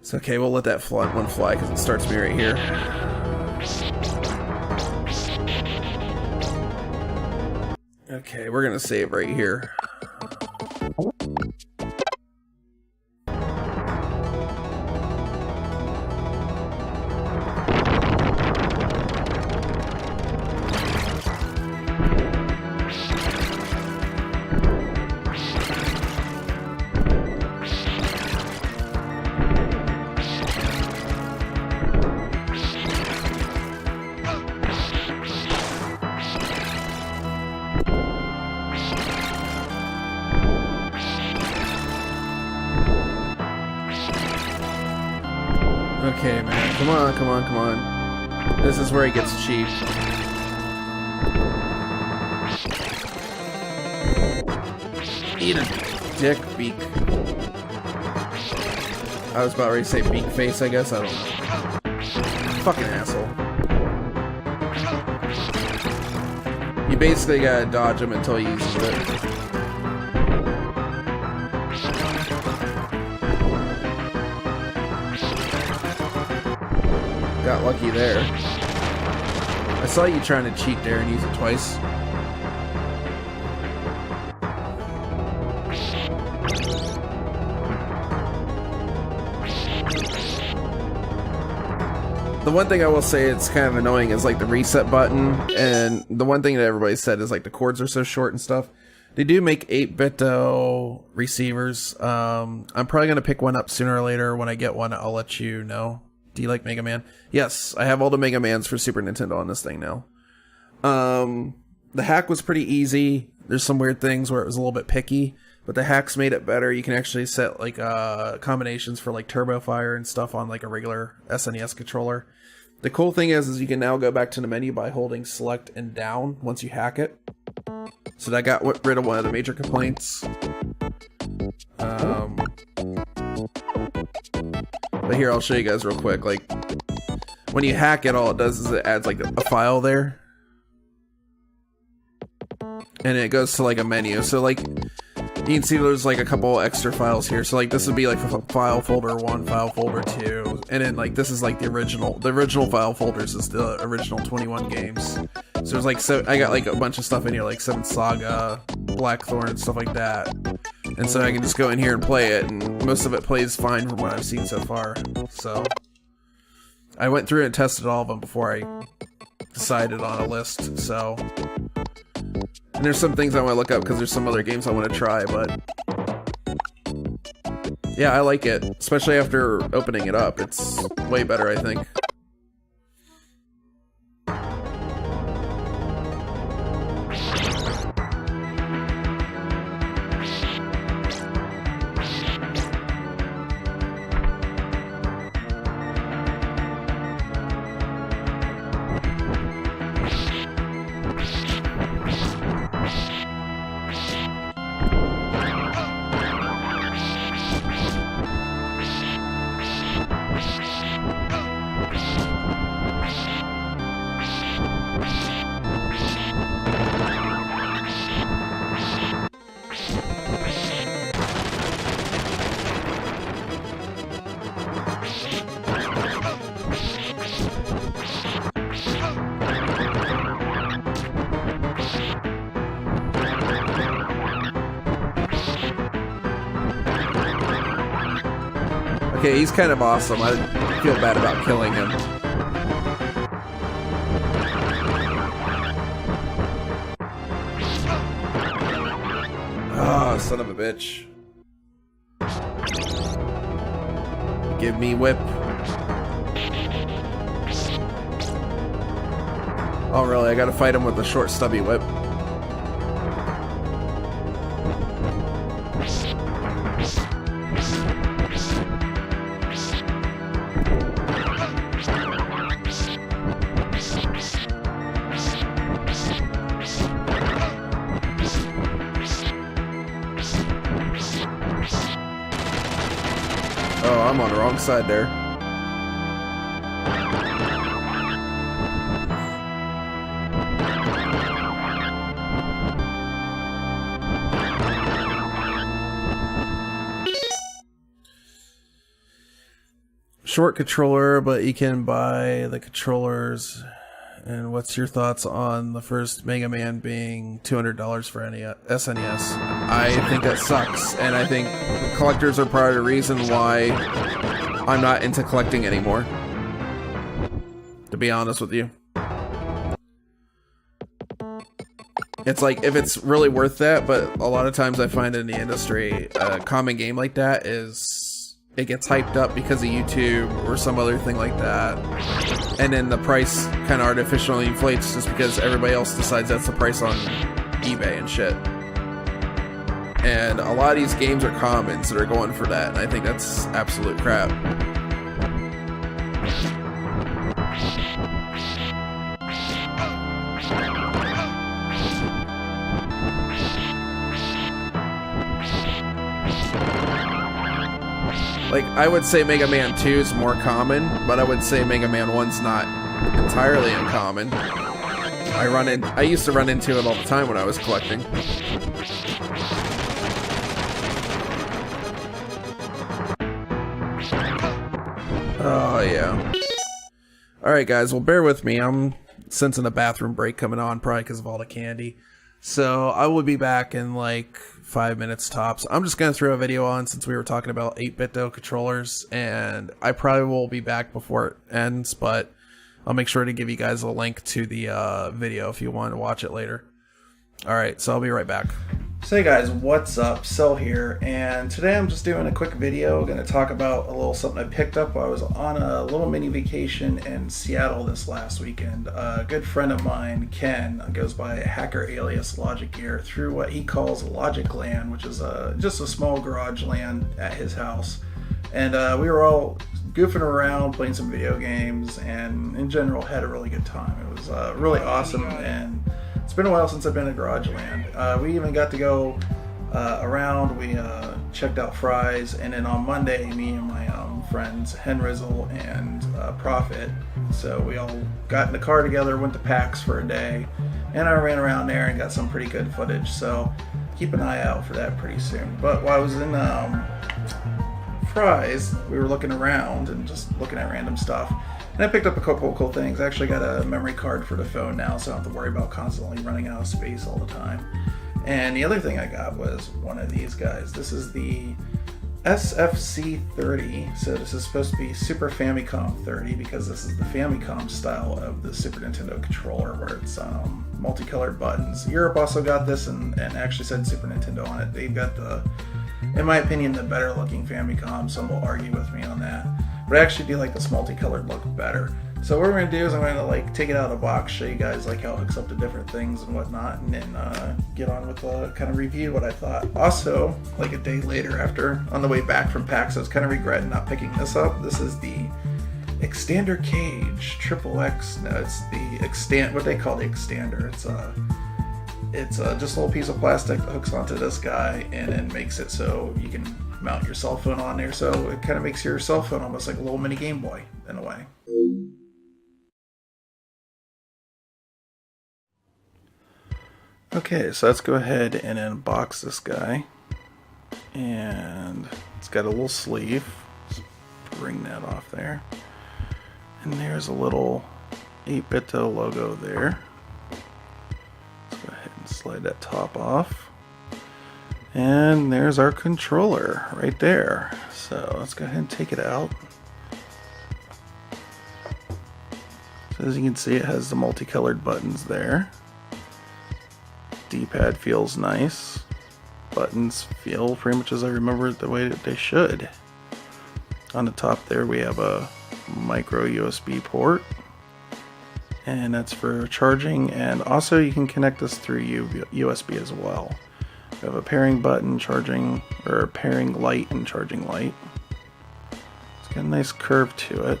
it's okay. We'll let that one fly because it starts me right here. Okay, we're gonna save right here. Okay, man. Come on, come on, come on. This is where it gets cheap. Eat a dick beak. I was about ready to say beak face, I guess. I don't know. Fucking asshole. You basically gotta dodge him until he uses it. Got lucky there. I saw you trying to cheat there and use it twice. The one thing I will say it's kind of annoying is like the reset button, and the one thing that everybody said is like the cords are so short and stuff. They do make 8-bit receivers. I'm probably going to pick one up sooner or later. When I get one, I'll let you know. Do you like Mega Man? Yes, I have all the Mega Mans for Super Nintendo on this thing now. The hack was pretty easy. There's some weird things where it was a little bit picky, but the hacks made it better. You can actually set like combinations for like Turbo Fire and stuff on like a regular SNES controller. The cool thing is you can now go back to the menu by holding select and down once you hack it. So that got rid of one of the major complaints. But here, I'll show you guys real quick. Like, when you hack it, all it does is it adds like a file there. And it goes to like a menu. So like, you can see there's like a couple extra files here. So like, this would be like file folder 1, file folder 2. And then like, this is like the original file folders is the original 21 games. So there's like, so I got like a bunch of stuff in here, like 7 Saga, Blackthorn, and stuff like that. And so I can just go in here and play it, and most of it plays fine from what I've seen so far. So I went through and tested all of them before I decided on a list. So And there's some things I want to look up because there's some other games I want to try, but yeah, I like it, especially after opening it up. It's way better, I think. Okay, he's kind of awesome. I feel bad about killing him. Oh, son of a bitch. Give me whip. Oh, really? I gotta fight him with a short, stubby whip. Oh, I'm on the wrong side there. Short controller, but you can buy the controllers. And what's your thoughts on the first Mega Man being $200 for SNES? I think that sucks, and I think collectors are part of the reason why I'm not into collecting anymore, to be honest with you. It's like, if it's really worth that, but a lot of times I find in the industry, a common game like that is, it gets hyped up because of YouTube or some other thing like that, and then the price kind of artificially inflates just because everybody else decides that's the price on eBay and shit. And a lot of these games are commons that are going for that, and I think that's absolute crap. Like, I would say Mega Man 2 is more common, but I would say Mega Man 1's not entirely uncommon. I used to run into it all the time when I was collecting. Oh, yeah. Alright, guys, well, bear with me. I'm sensing a bathroom break coming on, probably because of all the candy. So, I will be back in, like, 5 minutes tops. I'm just going to throw a video on since we were talking about 8-bit controllers, and I probably will be back before it ends, but I'll make sure to give you guys a link to the video if you want to watch it later. Alright, so I'll be right back. So hey guys, what's up? Cell here, and today I'm just doing a quick video. Going to talk about a little something I picked up while I was on a little mini vacation in Seattle this last weekend. A good friend of mine, Ken, goes by hacker alias Logic Gear, through what he calls Logic Land, which is just a small garage land at his house. And we were all goofing around, playing some video games, and in general had a really good time. It was really awesome, and it's been a while since I've been to Garage Land. We even got to go around. We checked out Fry's, and then on Monday, me and my friends Henrizzle and Prophet, so we all got in the car together, went to PAX for a day, and I ran around there and got some pretty good footage. So keep an eye out for that pretty soon. But while I was in Fry's, we were looking around and just looking at random stuff. And I picked up a couple of cool things. I actually got a memory card for the phone now, so I don't have to worry about constantly running out of space all the time. And the other thing I got was one of these guys. This is the SFC30. So this is supposed to be Super Famicom 30 because this is the Famicom style of the Super Nintendo controller where it's multicolored buttons. Europe also got this and actually said Super Nintendo on it. They've got the, in my opinion, the better looking Famicom. Some will argue with me on that. But I actually do like this multicolored look better. So what we're going to do is I'm going to like take it out of the box, show you guys like how it hooks up to different things and whatnot, and then get on with the kind of review what I thought. Also, like a day later after, on the way back from PAX, I was kind of regretting not picking this up. This is the Extander Cage Triple X. No, it's the what they call the extander. It's just a little piece of plastic that hooks onto this guy and then makes it so you can mount your cell phone on there. So it kind of makes your cell phone almost like a little mini Game Boy in a way. Okay, so let's go ahead and unbox this guy. And it's got a little sleeve. Let's bring that off there. And there's a little 8-bit logo there. Let's go ahead and slide that top off. And there's our controller right there. So let's go ahead and take it out. So as you can see, it has the multicolored buttons there. D-pad feels nice. Buttons feel pretty much as I remember the way that they should. On the top there we have a micro USB port, and that's for charging, and also you can connect this through USB as well. We have a pairing button, charging, or pairing light and charging light. It's got a nice curve to it.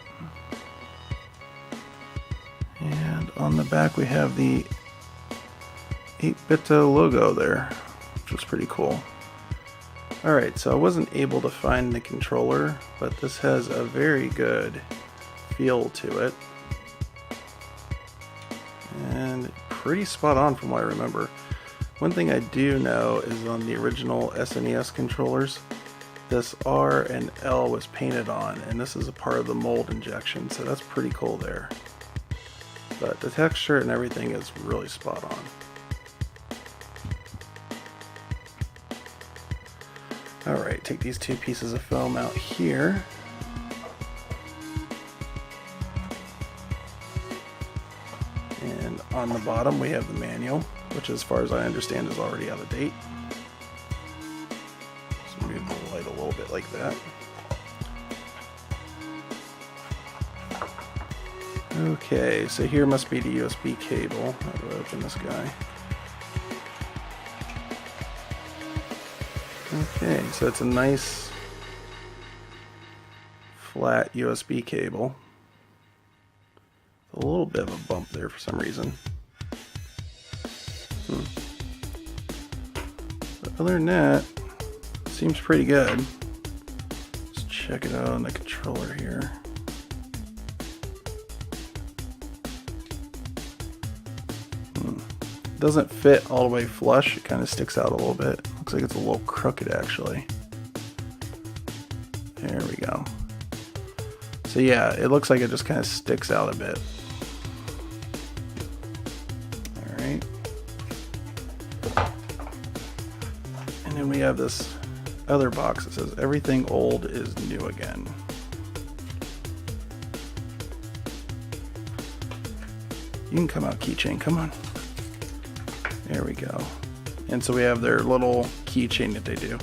And on the back we have the 8-bit logo there, which was pretty cool. Alright, so I wasn't able to find the controller, but this has a very good feel to it. And pretty spot on from what I remember. One thing I do know is on the original SNES controllers, this R and L was painted on, and this is a part of the mold injection, so that's pretty cool there. But the texture and everything is really spot on. Alright, take these two pieces of film out here. And on the bottom we have the manual, which as far as I understand is already out of date. Just move the light a little bit like that. Okay, so here must be the USB cable. How do I open this guy? Okay, so it's a nice flat USB cable. A little bit of a bump there for some reason. But other than that, it seems pretty good. Let's check it out on the controller here. It doesn't fit all the way flush, it kind of sticks out a little bit. Looks like it's a little crooked actually. There we go. So yeah, it looks like it just kind of sticks out a bit. Alright. And then we have this other box that says everything old is new again. You can come out, keychain, come on. There we go. And so we have their little keychain that they do.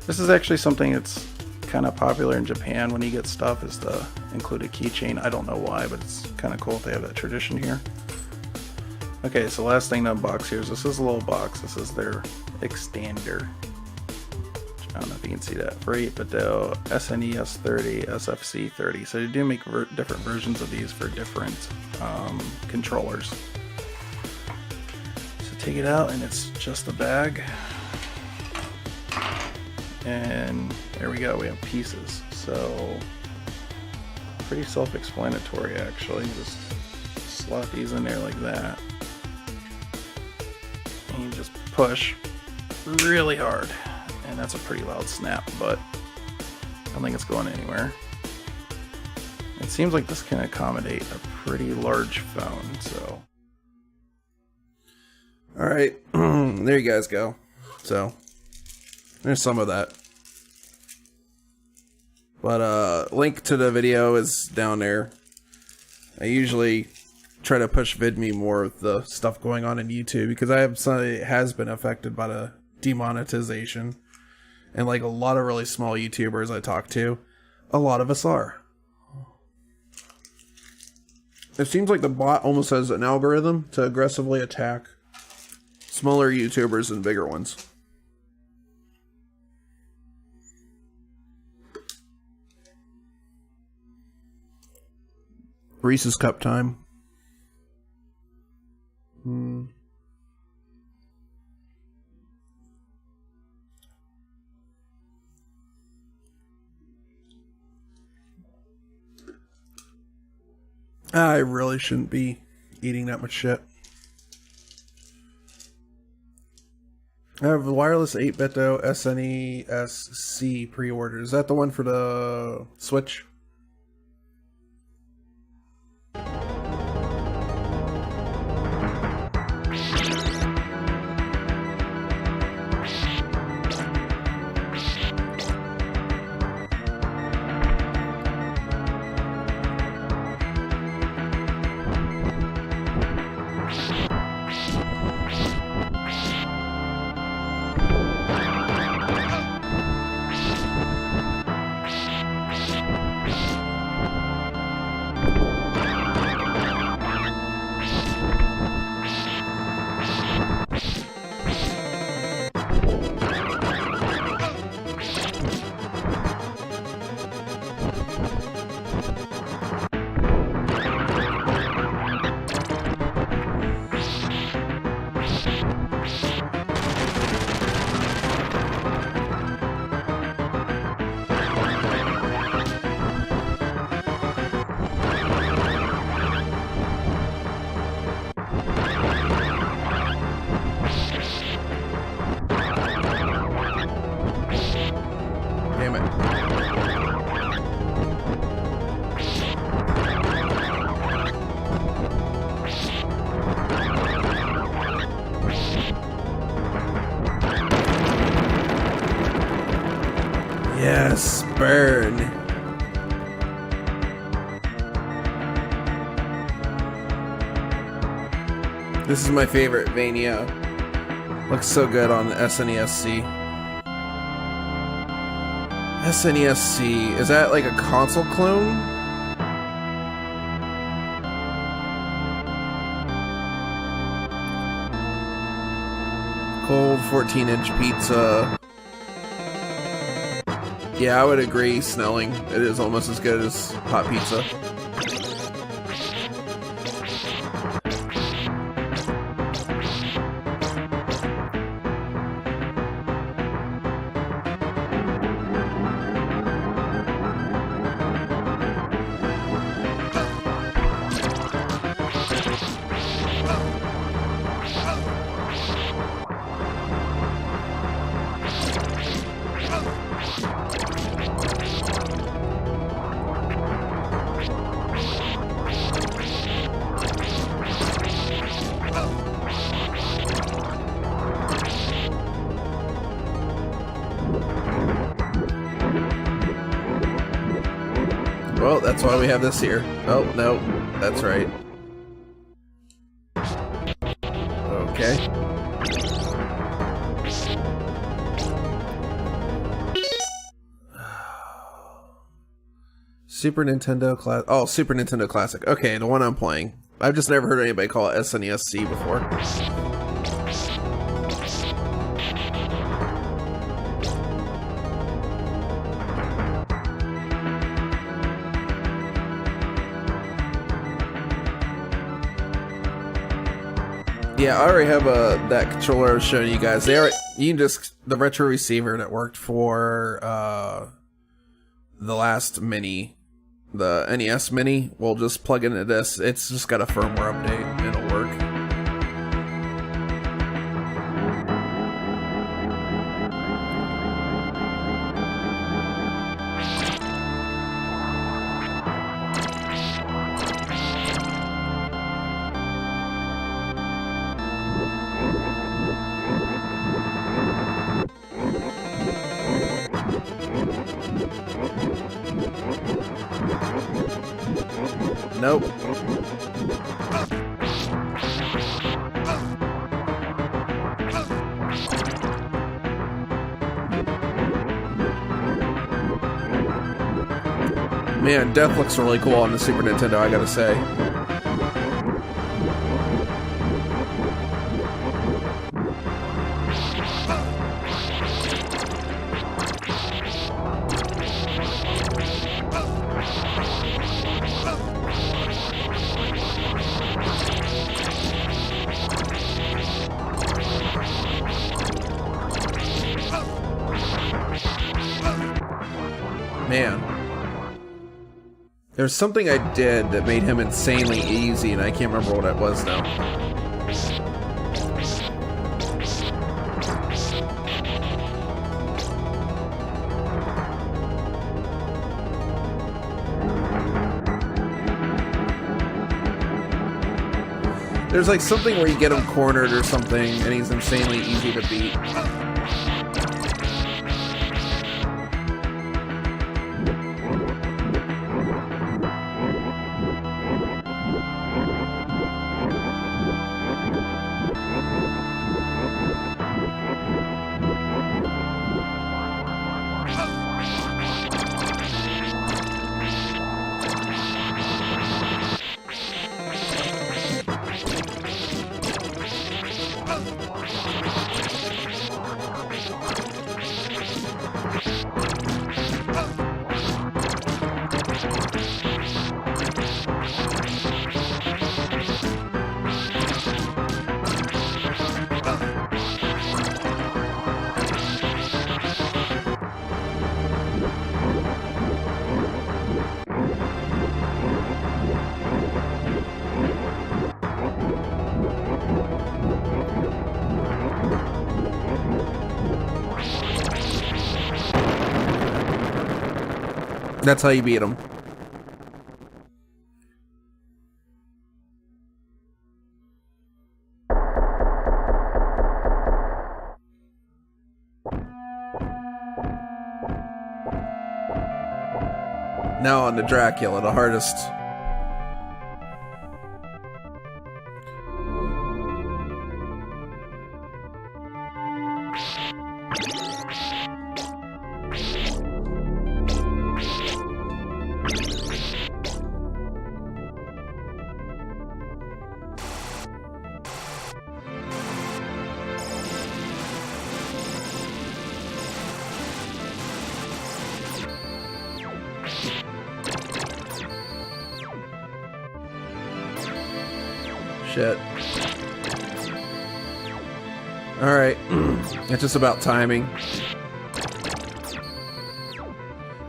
This is actually something that's kind of popular in Japan when you get stuff, is the included keychain. I don't know why, but it's kind of cool if they have that tradition here. Okay, so last thing to unbox here is this is a little box. This is their extander. I don't know if you can see that. For 8-bit SNES 30, SFC 30. So they do make different versions of these for different controllers. Take it out and it's just a bag, and there we go, we have pieces. So pretty self-explanatory actually. Just slot these in there like that and you just push really hard, and that's a pretty loud snap, but I don't think it's going anywhere. It seems like this can accommodate a pretty large phone, so alright, there you guys go. So, there's some of that. But link to the video is down there. I usually try to push VidMe more with the stuff going on in YouTube because I have somebody that has been affected by the demonetization. And like a lot of really small YouTubers I talk to, a lot of us are. It seems like the bot almost has an algorithm to aggressively attack smaller YouTubers than bigger ones. Reese's Cup time. I really shouldn't be eating that much shit. I have a wireless 8-bit though SNES-C pre-order. Is that the one for the Switch? Yes, burn. This is my favorite Vania. Looks so good on SNES-C. SNES-C, is that like a console clone? Cold 14-inch pizza. Yeah, I would agree, Snelling. It is almost as good as hot pizza. Well, that's why we have this here. Oh, no, that's right. Okay. Super Nintendo Classic. Oh, Super Nintendo Classic. Okay, the one I'm playing. I've just never heard anybody call it SNES-C before. Yeah, I already have that controller I was showing you guys. You can just, the retro receiver that worked for the last mini, the NES mini, we'll just plug into this. It's just got a firmware update and it'll work. Nope. Man, Death looks really cool on the Super Nintendo, I gotta say. Man. There's something I did that made him insanely easy, and I can't remember what it was now. There's like something where you get him cornered or something, and he's insanely easy to beat. That's how you beat him. Now on to Dracula, the hardest. Shit. Alright. It's just about timing.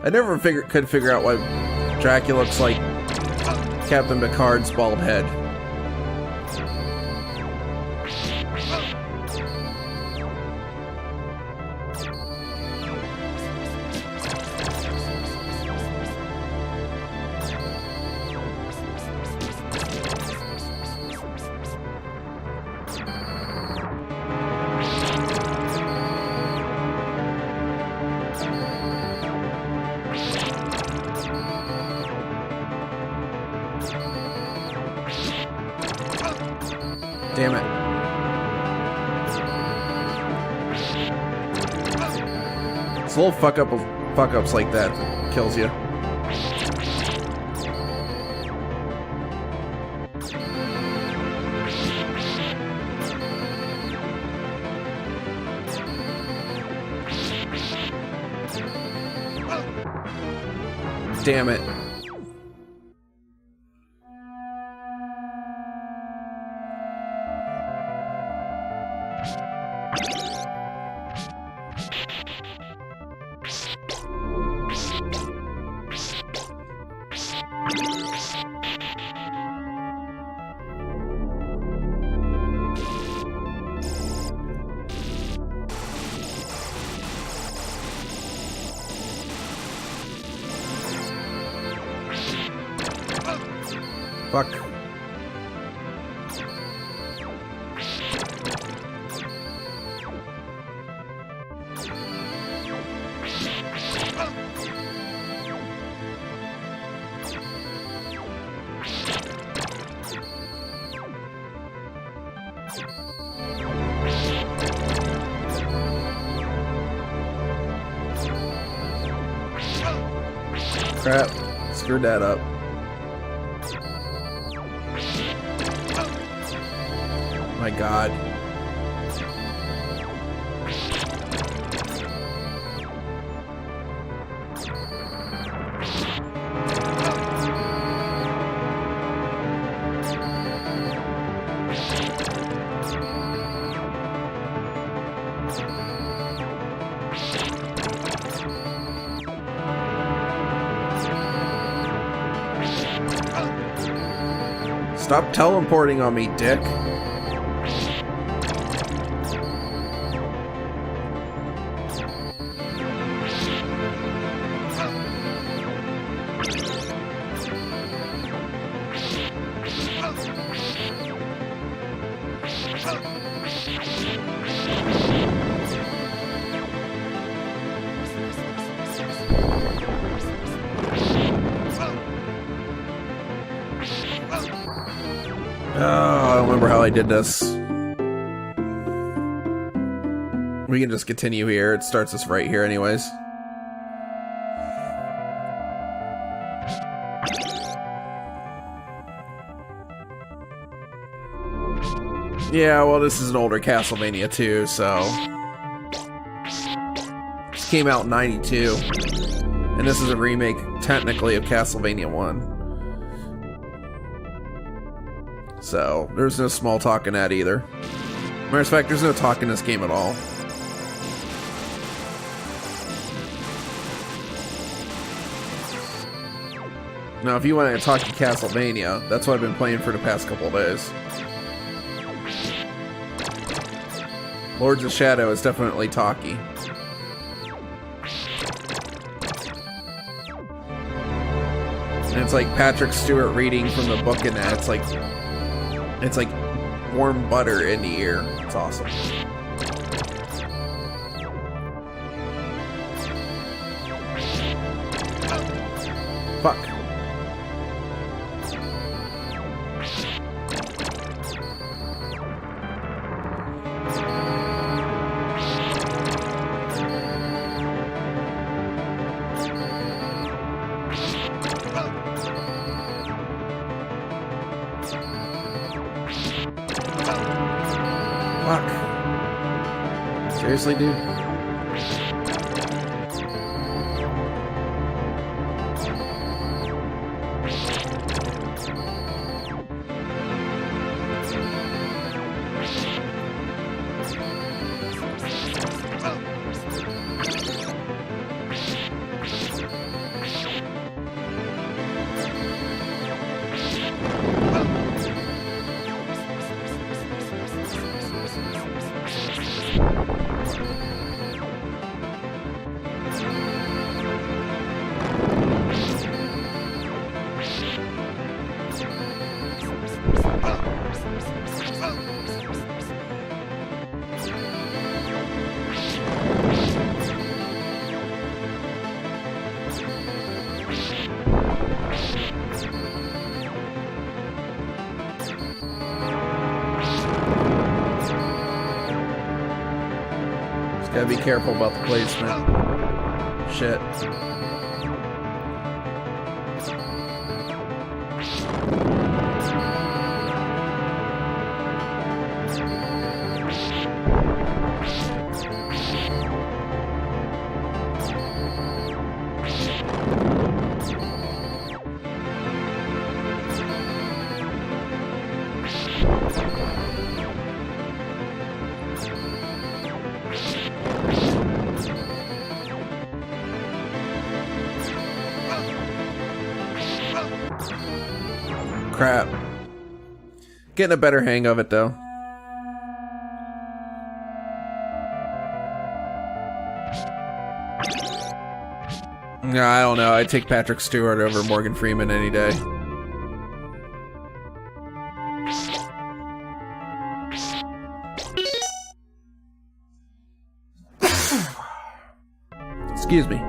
I never could figure out why Dracula looks like Captain Picard's bald head. Damn it. It's a little fuck-ups like that that kills you. Damn it. Fuck. Crap. Screwed that up. My God. Stop teleporting on me, dick. Oh, I don't remember how I did this. We can just continue here. It starts us right here anyways. Yeah, well, this is an older Castlevania too, so... This came out in 92. And this is a remake, technically, of Castlevania 1. So, there's no small talk in that either. Matter of fact, there's no talk in this game at all. Now, if you want to talk to Castlevania, that's what I've been playing for the past couple of days. Lords of Shadow is definitely talky. And it's like Patrick Stewart reading from the book in that. It's like warm butter in the ear. It's awesome. Fuck. Fuck. Seriously, dude? Gotta be careful about the placement. Shit. Crap. Getting a better hang of it, though. No, I don't know. I'd take Patrick Stewart over Morgan Freeman any day. Excuse me.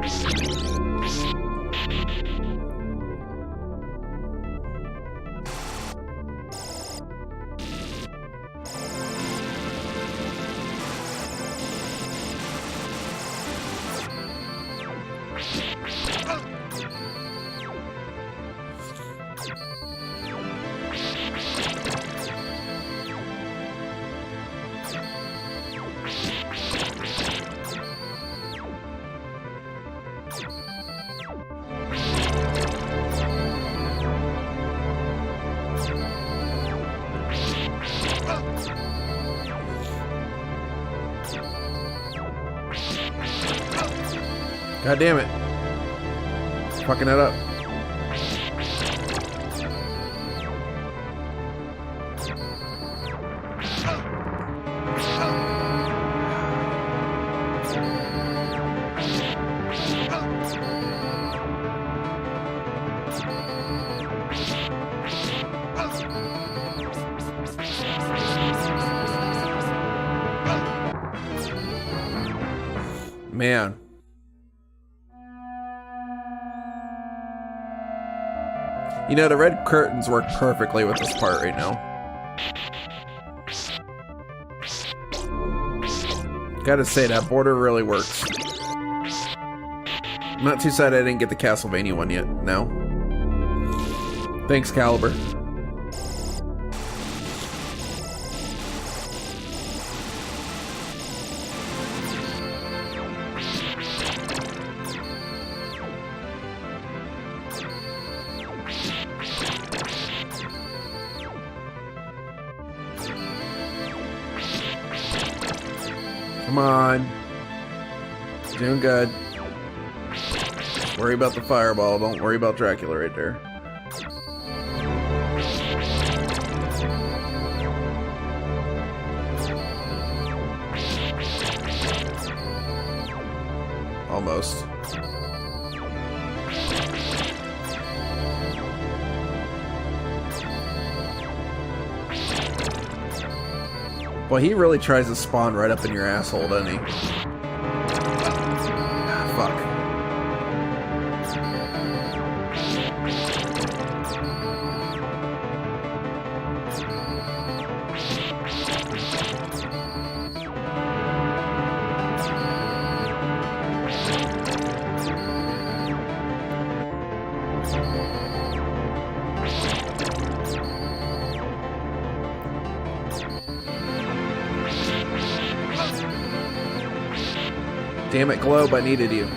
God damn it. Fucking it up. Man. You know, the red curtains work perfectly with this part right now. Gotta say, that border really works. I'm not too sad I didn't get the Castlevania one yet. No. Thanks, Caliber. Come on. Doing good. Worry about the fireball. Don't worry about Dracula right there. Almost. Well, he really tries to spawn right up in your asshole, doesn't he? Ah, fuck. Damn it, Globe, I needed you.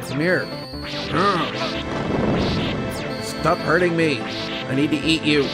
Come here. Stop hurting me. I need to eat you.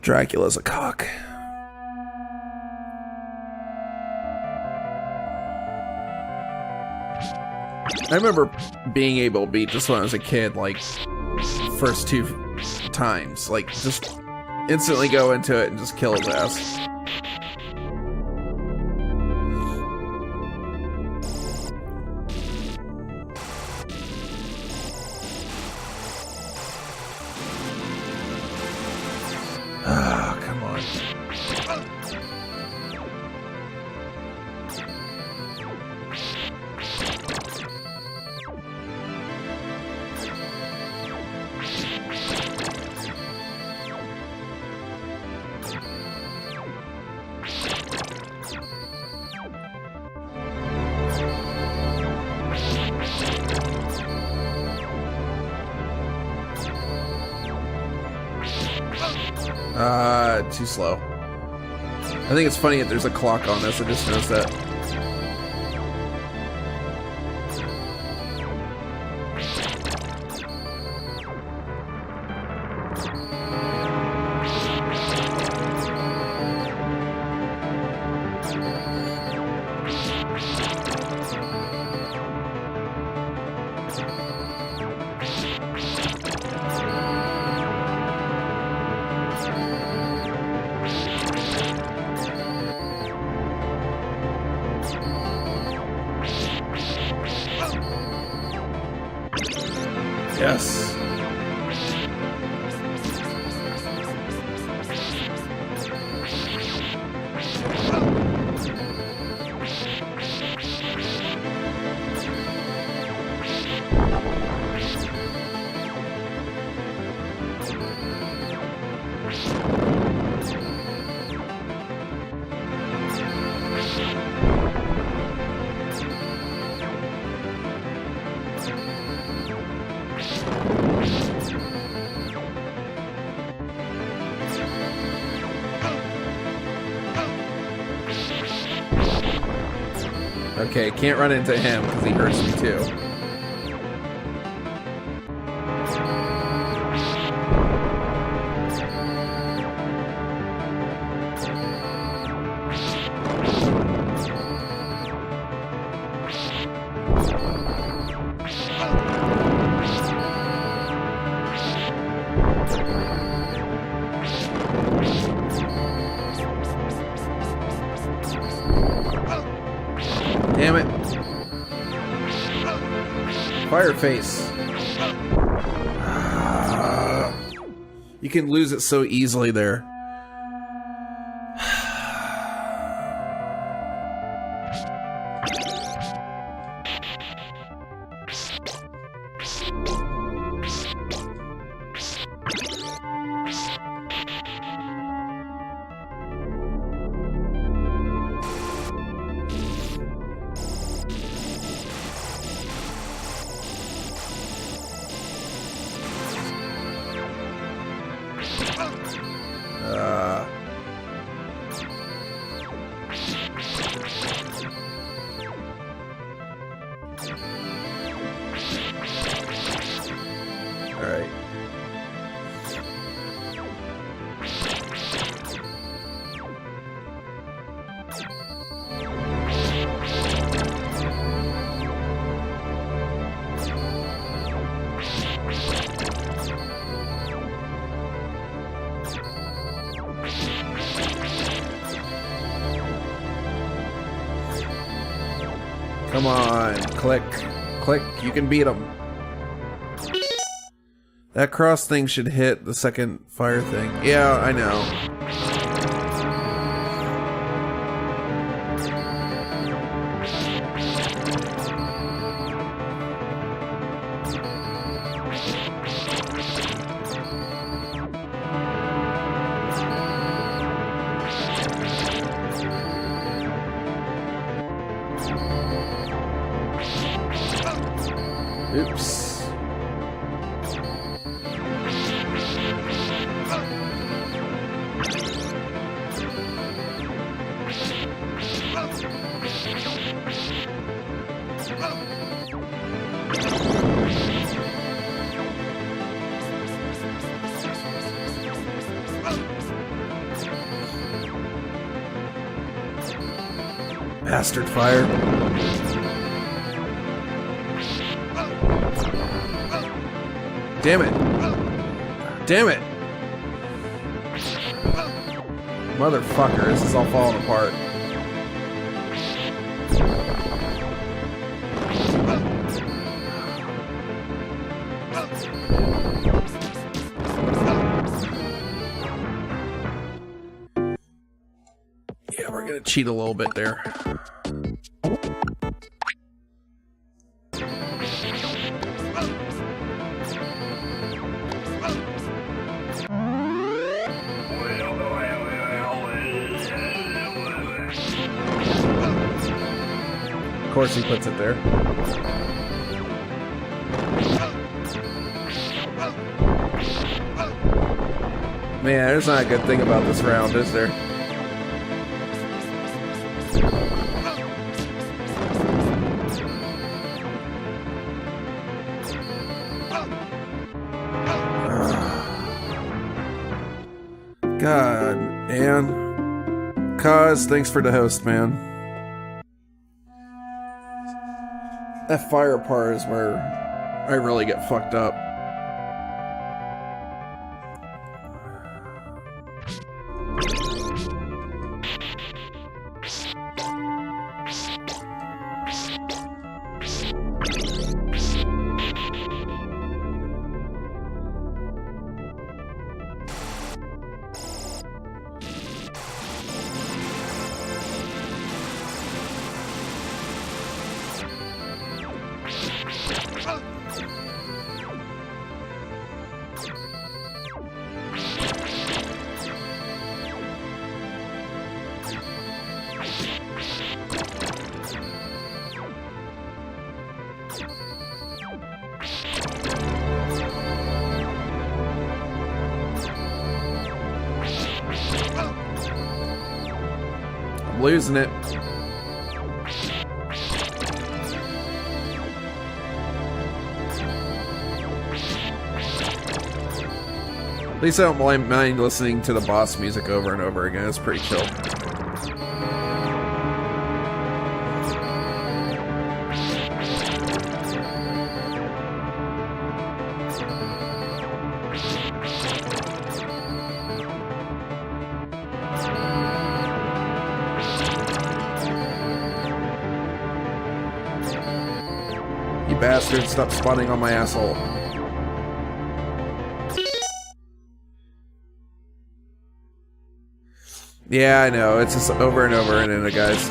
Dracula's a cock. I remember being able to beat this when I was a kid, like, first 2 times. Like, just instantly go into it and just kill his ass. Ah, come on. Too slow. I think it's funny that there's a clock on this. I just noticed that. Yes. Okay, can't run into him because he hurts me too. Damn it. Fireface. You can lose it so easily there. Alright. Come on, click, click, you can beat him. That cross thing should hit the second fire thing. Yeah, I know. Oops. Bastard fire. Damn it. Damn it. Motherfucker, this is all falling apart. Yeah, we're gonna cheat a little bit there. Of course he puts it there. Man, there's not a good thing about this round, is there? God, man. Cause, thanks for the host, man. That fire part is where I really get fucked up. I'm losing it. At least I don't mind listening to the boss music over and over again. It's pretty chill. You bastard, stop spawning on my asshole. Yeah, I know. It's just over and over and in it, guys.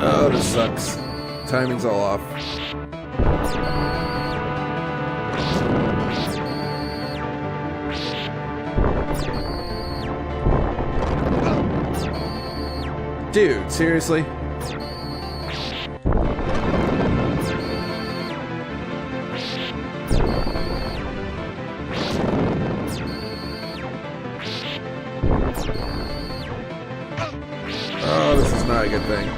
Oh, this sucks. Timing's all off. Dude, seriously? Oh, this is not a good thing.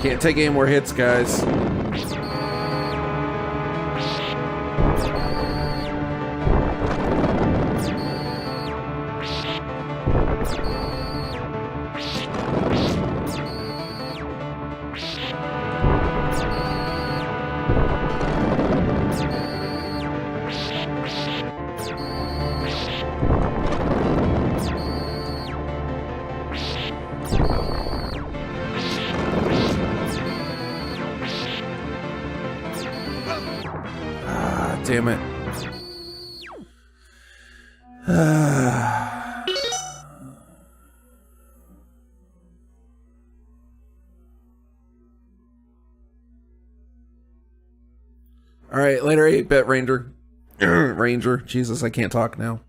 Can't take any more hits, guys. Damn it. Alright, later 8-bit Ranger. Ranger. Jesus, I can't talk now.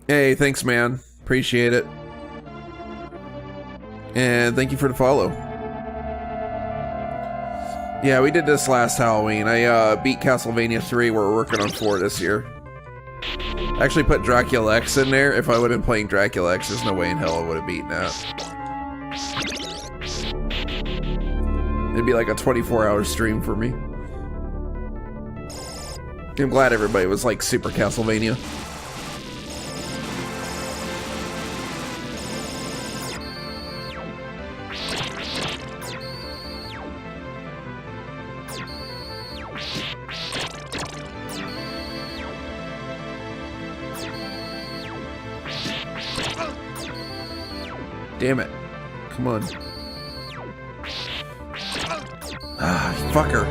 Hey, thanks, man. Appreciate it. And thank you for the follow. Yeah, we did this last Halloween. I beat Castlevania 3. We're working on 4 this year. I actually put Dracula X in there. If I would have been playing Dracula X, there's no way in hell I would have beaten that. It'd be like a 24-hour stream for me. I'm glad everybody was like Super Castlevania. Damn it. Come on. Ah, fucker.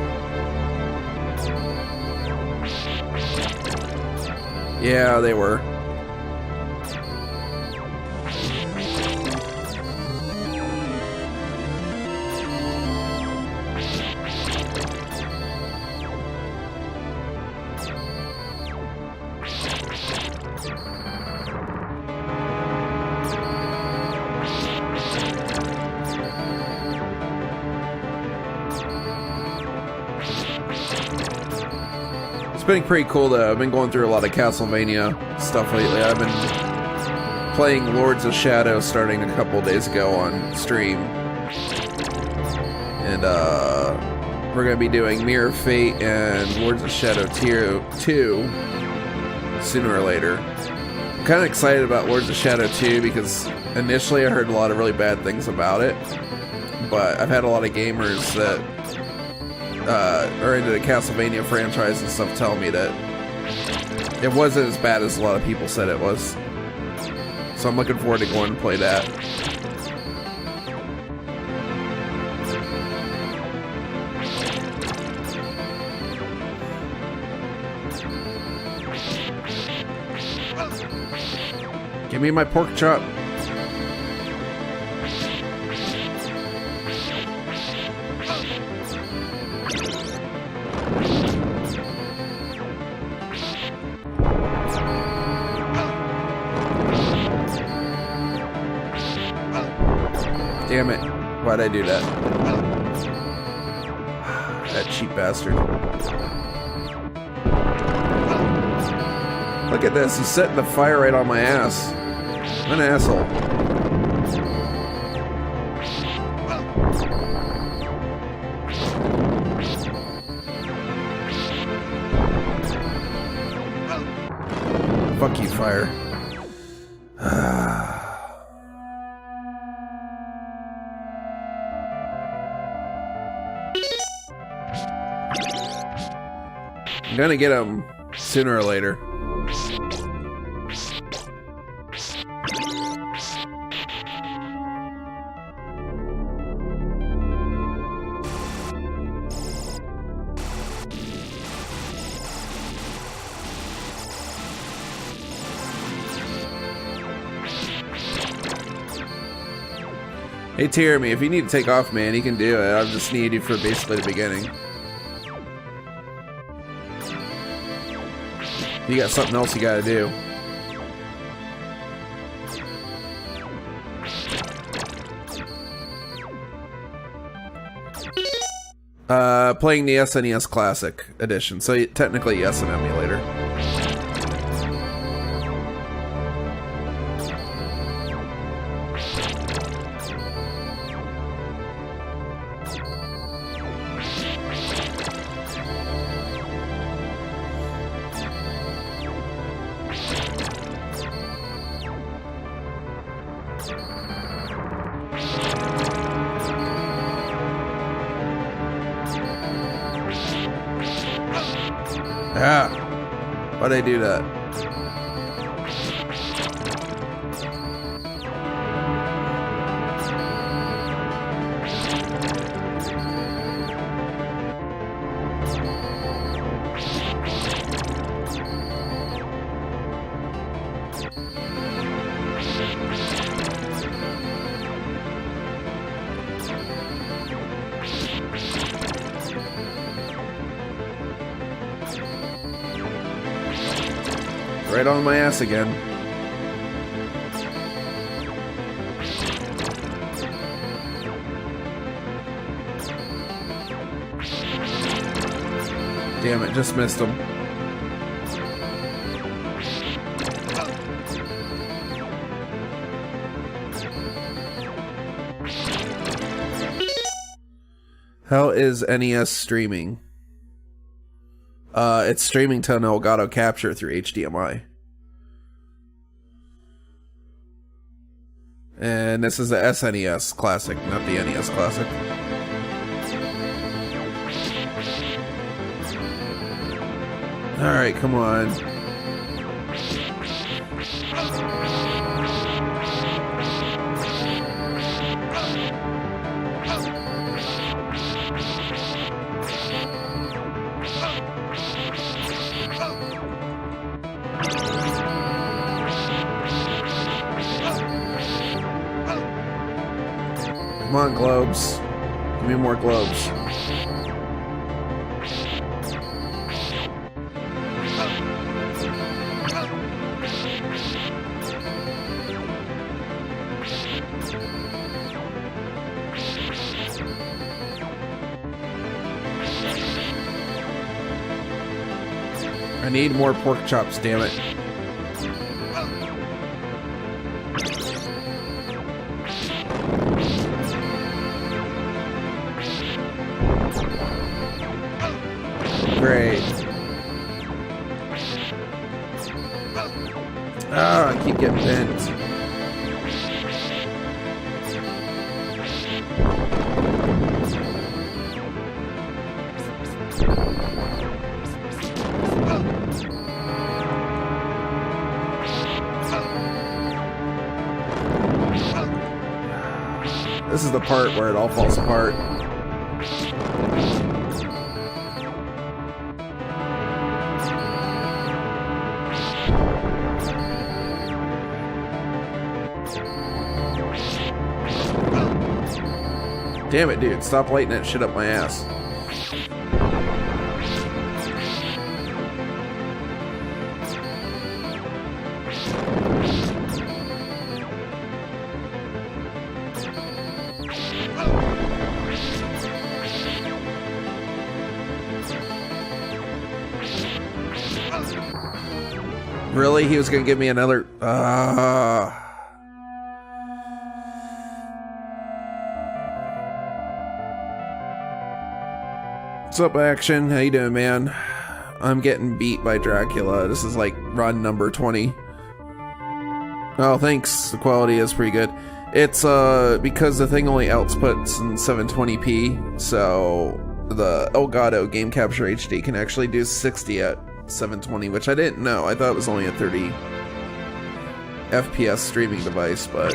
Yeah, they were. been pretty cool though. I've been going through a lot of Castlevania stuff lately. I've been playing Lords of Shadow starting a couple days ago on stream. And we're going to be doing Mirror of Fate and Lords of Shadow 2 sooner or later. I'm kind of excited about Lords of Shadow 2 because initially I heard a lot of really bad things about it. But I've had a lot of gamers that are into the Castlevania franchise and stuff tell me that it wasn't as bad as a lot of people said it was. So I'm looking forward to going and play that. Give me my pork chop. Damn it. Why'd I do that? That cheap bastard. Look at this. He's setting the fire right on my ass. What an asshole. Fuck you, fire. I'm gonna get him sooner or later. Hey, Jeremy, if you need to take off, man, you can do it. I'll just need you for basically the beginning. You got something else you gotta do. Playing the SNES Classic Edition, so technically yes, an emulator. Ah, why'd I do that? Right on my ass again. Damn it, just missed him. How is NES streaming? It's streaming to an Elgato capture through HDMI. And this is the SNES Classic, not the NES Classic. Alright, come on. Come on, globes. Give me more globes. I need more pork chops, damn it. Great. Ah, I keep getting bent. This is the part where it all falls apart. Damn it, dude. Stop lighting that shit up my ass. Really? He was gonna give me another... What's up, Action? How you doing, man? I'm getting beat by Dracula. This is like run number 20. Oh, thanks. The quality is pretty good. It's because the thing only outputs in 720p, so the Elgato Game Capture HD can actually do 60 at 720, which I didn't know. I thought it was only a 30 FPS streaming device, but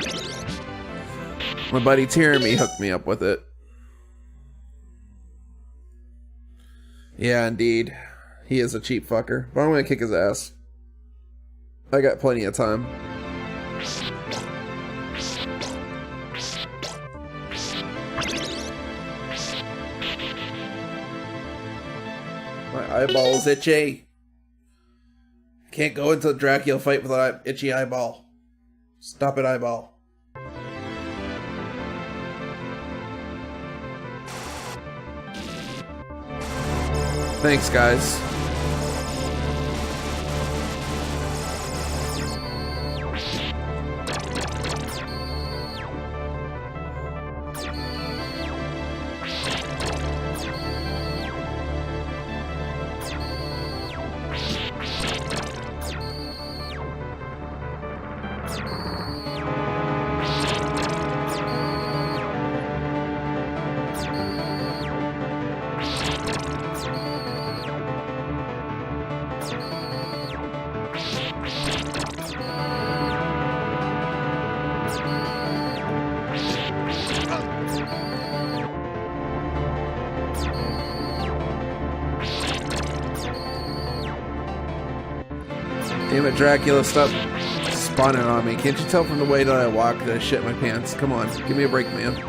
my buddy Tyranny hooked me up with it. Yeah, indeed. He is a cheap fucker. But I'm gonna kick his ass. I got plenty of time. My eyeball's itchy. Can't go into a Dracula fight with an itchy eyeball. Stop it, eyeball. Thanks, guys. Damn it, Dracula, stop spawning on me. Can't you tell from the way that I walk that I shit my pants? Come on, give me a break, man.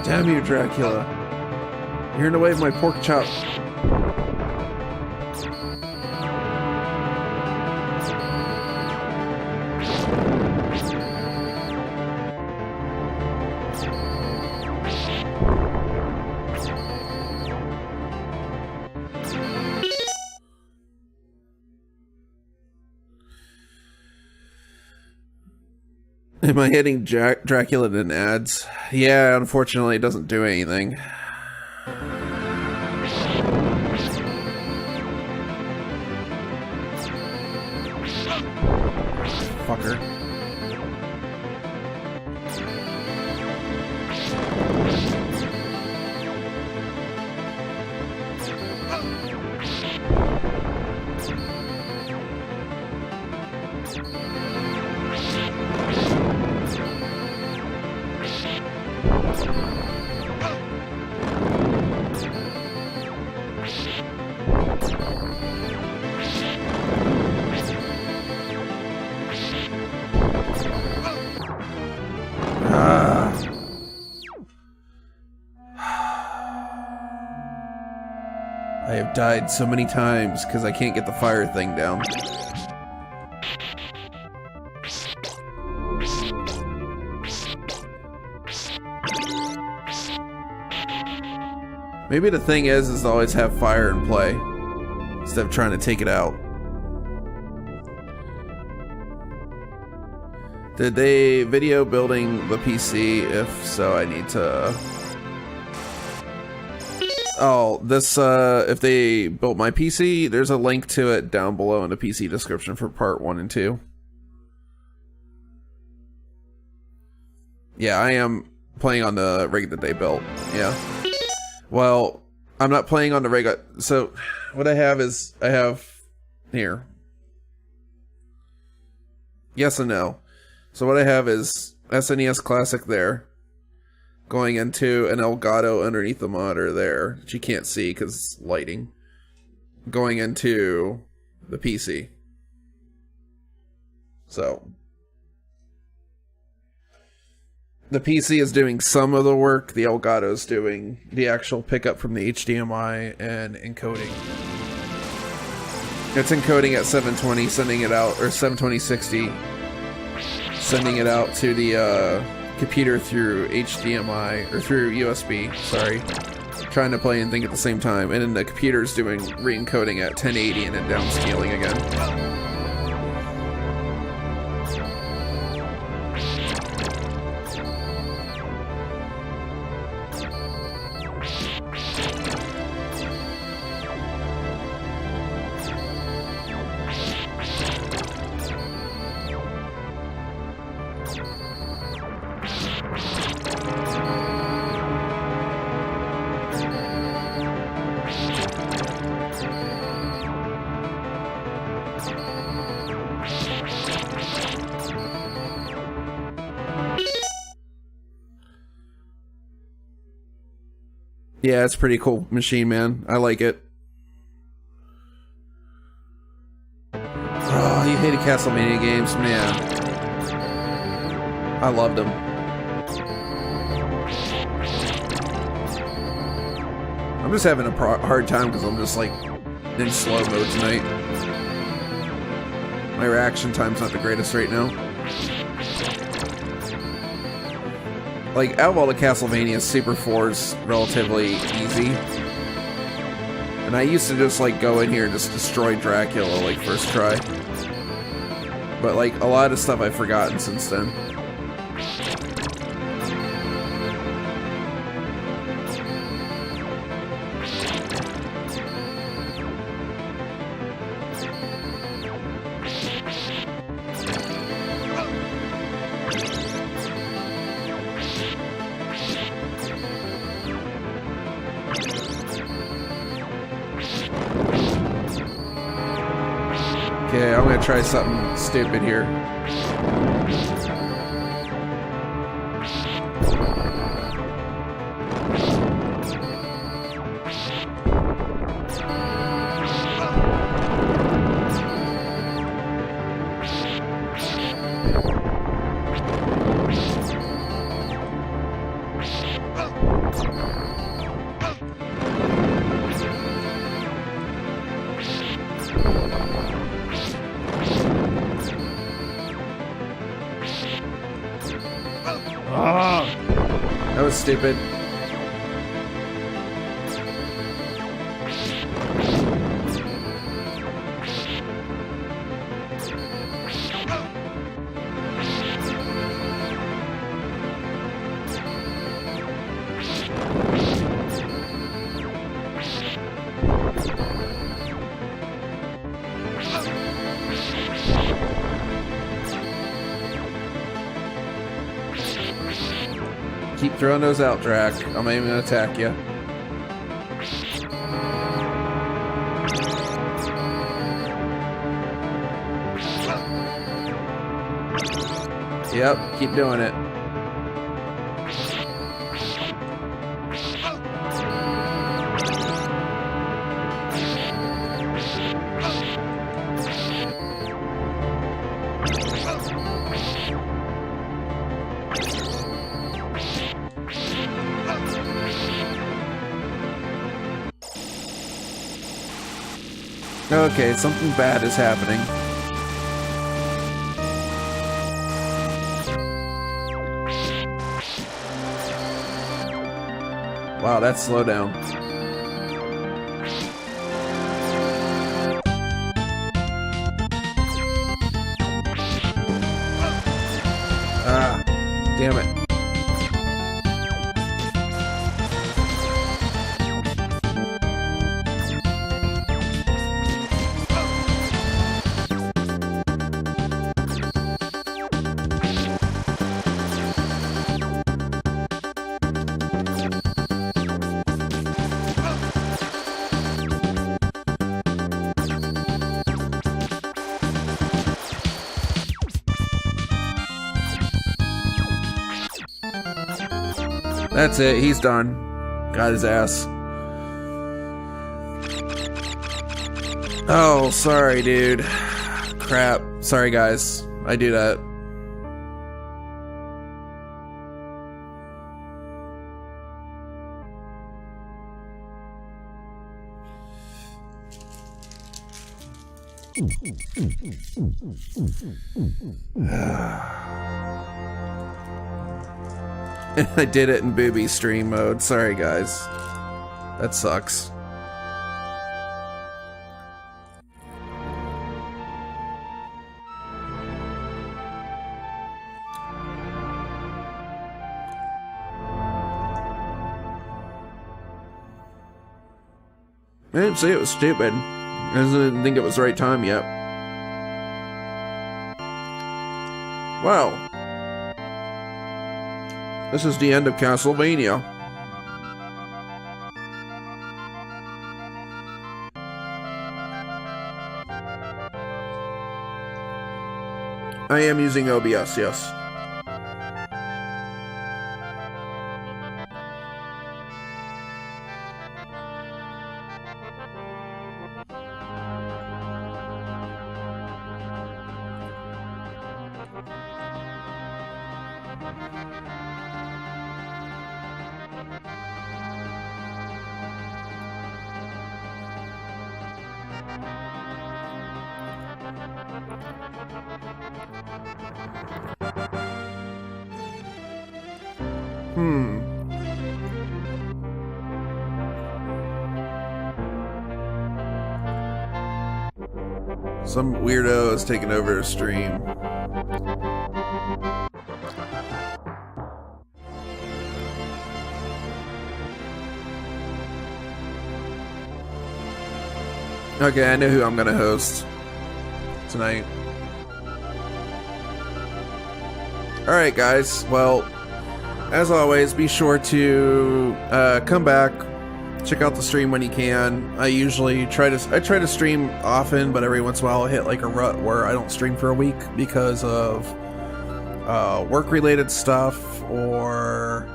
Damn you, Dracula. You're in the way of my pork chop. Am I hitting Dracula in ads? Yeah, unfortunately it doesn't do anything. Fucker. I have died so many times because I can't get the fire thing down. Maybe the thing is to always have fire in play instead of trying to take it out. Did they video building the PC? If so, I need to... Oh, this, if they built my PC, there's a link to it down below in the PC description for part 1 and 2. Yeah, I am playing on the rig that they built, yeah. Well, I'm not playing on the rig. So, what I have is, I have here. Yes and no. So what I have is SNES Classic there, going into an Elgato underneath the monitor there, that you can't see because it's lighting, going into the PC. So, the PC is doing some of the work, the Elgato is doing the actual pickup from the HDMI and encoding. It's encoding at 720, sending it out, or 720/60, sending it out to the computer through HDMI, or through USB, sorry. Trying to play and think at the same time, and then the computer's doing re-encoding at 1080 and then downscaling again. Yeah, it's a pretty cool machine, man. I like it. Oh, you hated Castlevania games, man. I loved them. I'm just having a hard time because I'm just like in slow mode tonight. My reaction time's not the greatest right now. Like, out of all the Castlevanias, Super 4's relatively easy. And I used to just, like, go in here and just destroy Dracula, like, first try. But, like, a lot of stuff I've forgotten since then. Okay, I'm gonna try something stupid here. That was stupid. Keep throwing those out, Drac. I'm not even gonna attack you. Yep, keep doing it. Okay, something bad is happening. Wow, that's slow down. Ah, damn it. That's it, he's done. Got his ass. Oh, sorry, dude. Crap. Sorry, guys. I do that. I did it in booby stream mode. Sorry, guys. That sucks. I didn't say it was stupid. I just didn't think it was the right time yet. Wow. This is the end of Castlevania. I am using OBS, yes. Some weirdo is taking over a stream. Okay, I know who I'm gonna host tonight. Alright guys, well, as always, be sure to come back, check out the stream when you can. I usually try to stream often, but every once in a while I'll hit like a rut where I don't stream for a week because of work-related stuff or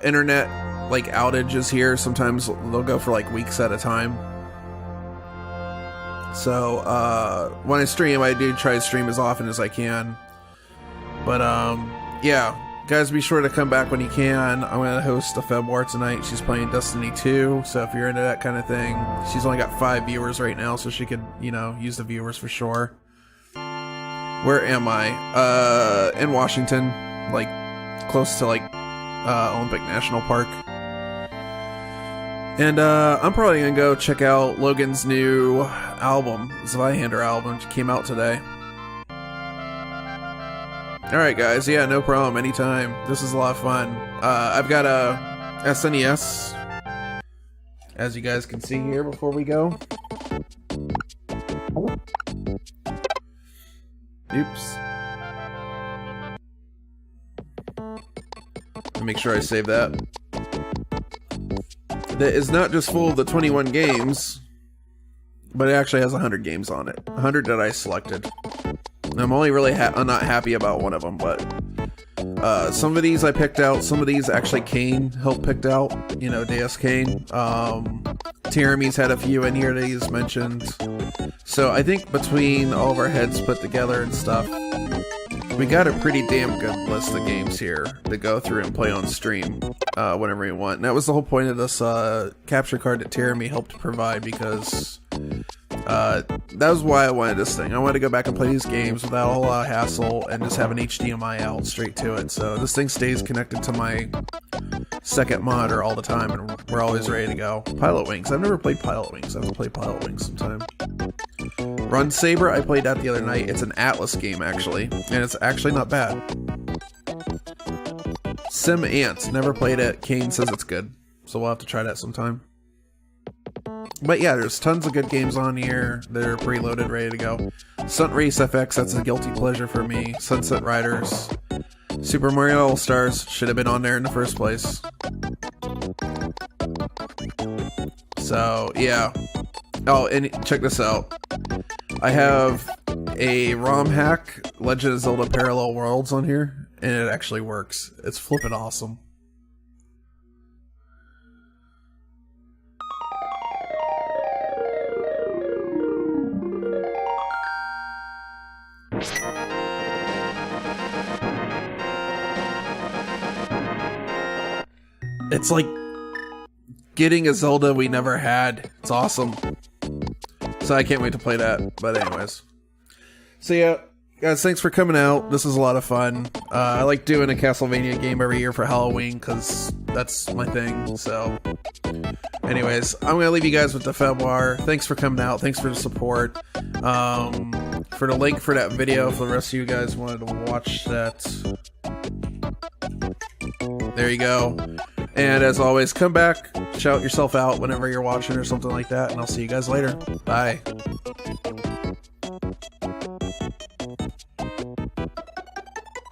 internet like outages here. Sometimes they'll go for like weeks at a time. So when I stream, I do try to stream as often as I can. But yeah, guys, be sure to come back when you can. I'm going to host a Feb War tonight. She's playing Destiny 2, so if you're into that kind of thing. She's only got 5 viewers right now, so she could, you know, use the viewers for sure. Where am I? In Washington, like close to like Olympic National Park. And I'm probably going to go check out Logan's new album, Zweihander album, which came out today. Alright guys, yeah, no problem, anytime. This is a lot of fun. I've got a SNES, as you guys can see here before we go. Oops. Let me make sure I save that. That is not just full of the 21 games, but it actually has 100 games on it. 100 that I selected. I'm only really I'm not happy about one of them, but some of these I picked out. Some of these actually Kane helped picked out. You know, Deus Kane. Tiramy's had a few in here that he's mentioned. So I think between all of our heads put together and stuff, we got a pretty damn good list of games here to go through and play on stream whenever we want. And that was the whole point of this capture card that Tiramy helped provide, because That was why I wanted this thing. I wanted to go back and play these games without a whole lot of hassle and just have an HDMI out straight to it. So this thing stays connected to my second monitor all the time, and we're always ready to go. Pilot Wings. I've never played Pilot Wings. I have to play Pilot Wings sometime. Run Saber, I played that the other night. It's an Atlas game, actually, and it's actually not bad. Sim Ants, never played it. Kane says it's good, so we'll have to try that sometime. But yeah, there's tons of good games on here that are preloaded, ready to go. Stunt Race FX, that's a guilty pleasure for me. Sunset Riders. Super Mario All-Stars should have been on there in the first place. So, yeah. Oh, and check this out. I have a ROM hack, Legend of Zelda Parallel Worlds, on here, and it actually works. It's flippin' awesome. It's like getting a Zelda we never had. It's awesome. So I can't wait to play that. But anyways. So yeah, guys, thanks for coming out. This is a lot of fun. I like doing a Castlevania game every year for Halloween because that's my thing. So anyways, I'm going to leave you guys with the Februar. Thanks for coming out. Thanks for the support. For the link for that video, for the rest of you guys wanted to watch that. There you go. And as always, come back, shout yourself out whenever you're watching or something like that, and I'll see you guys later. Bye.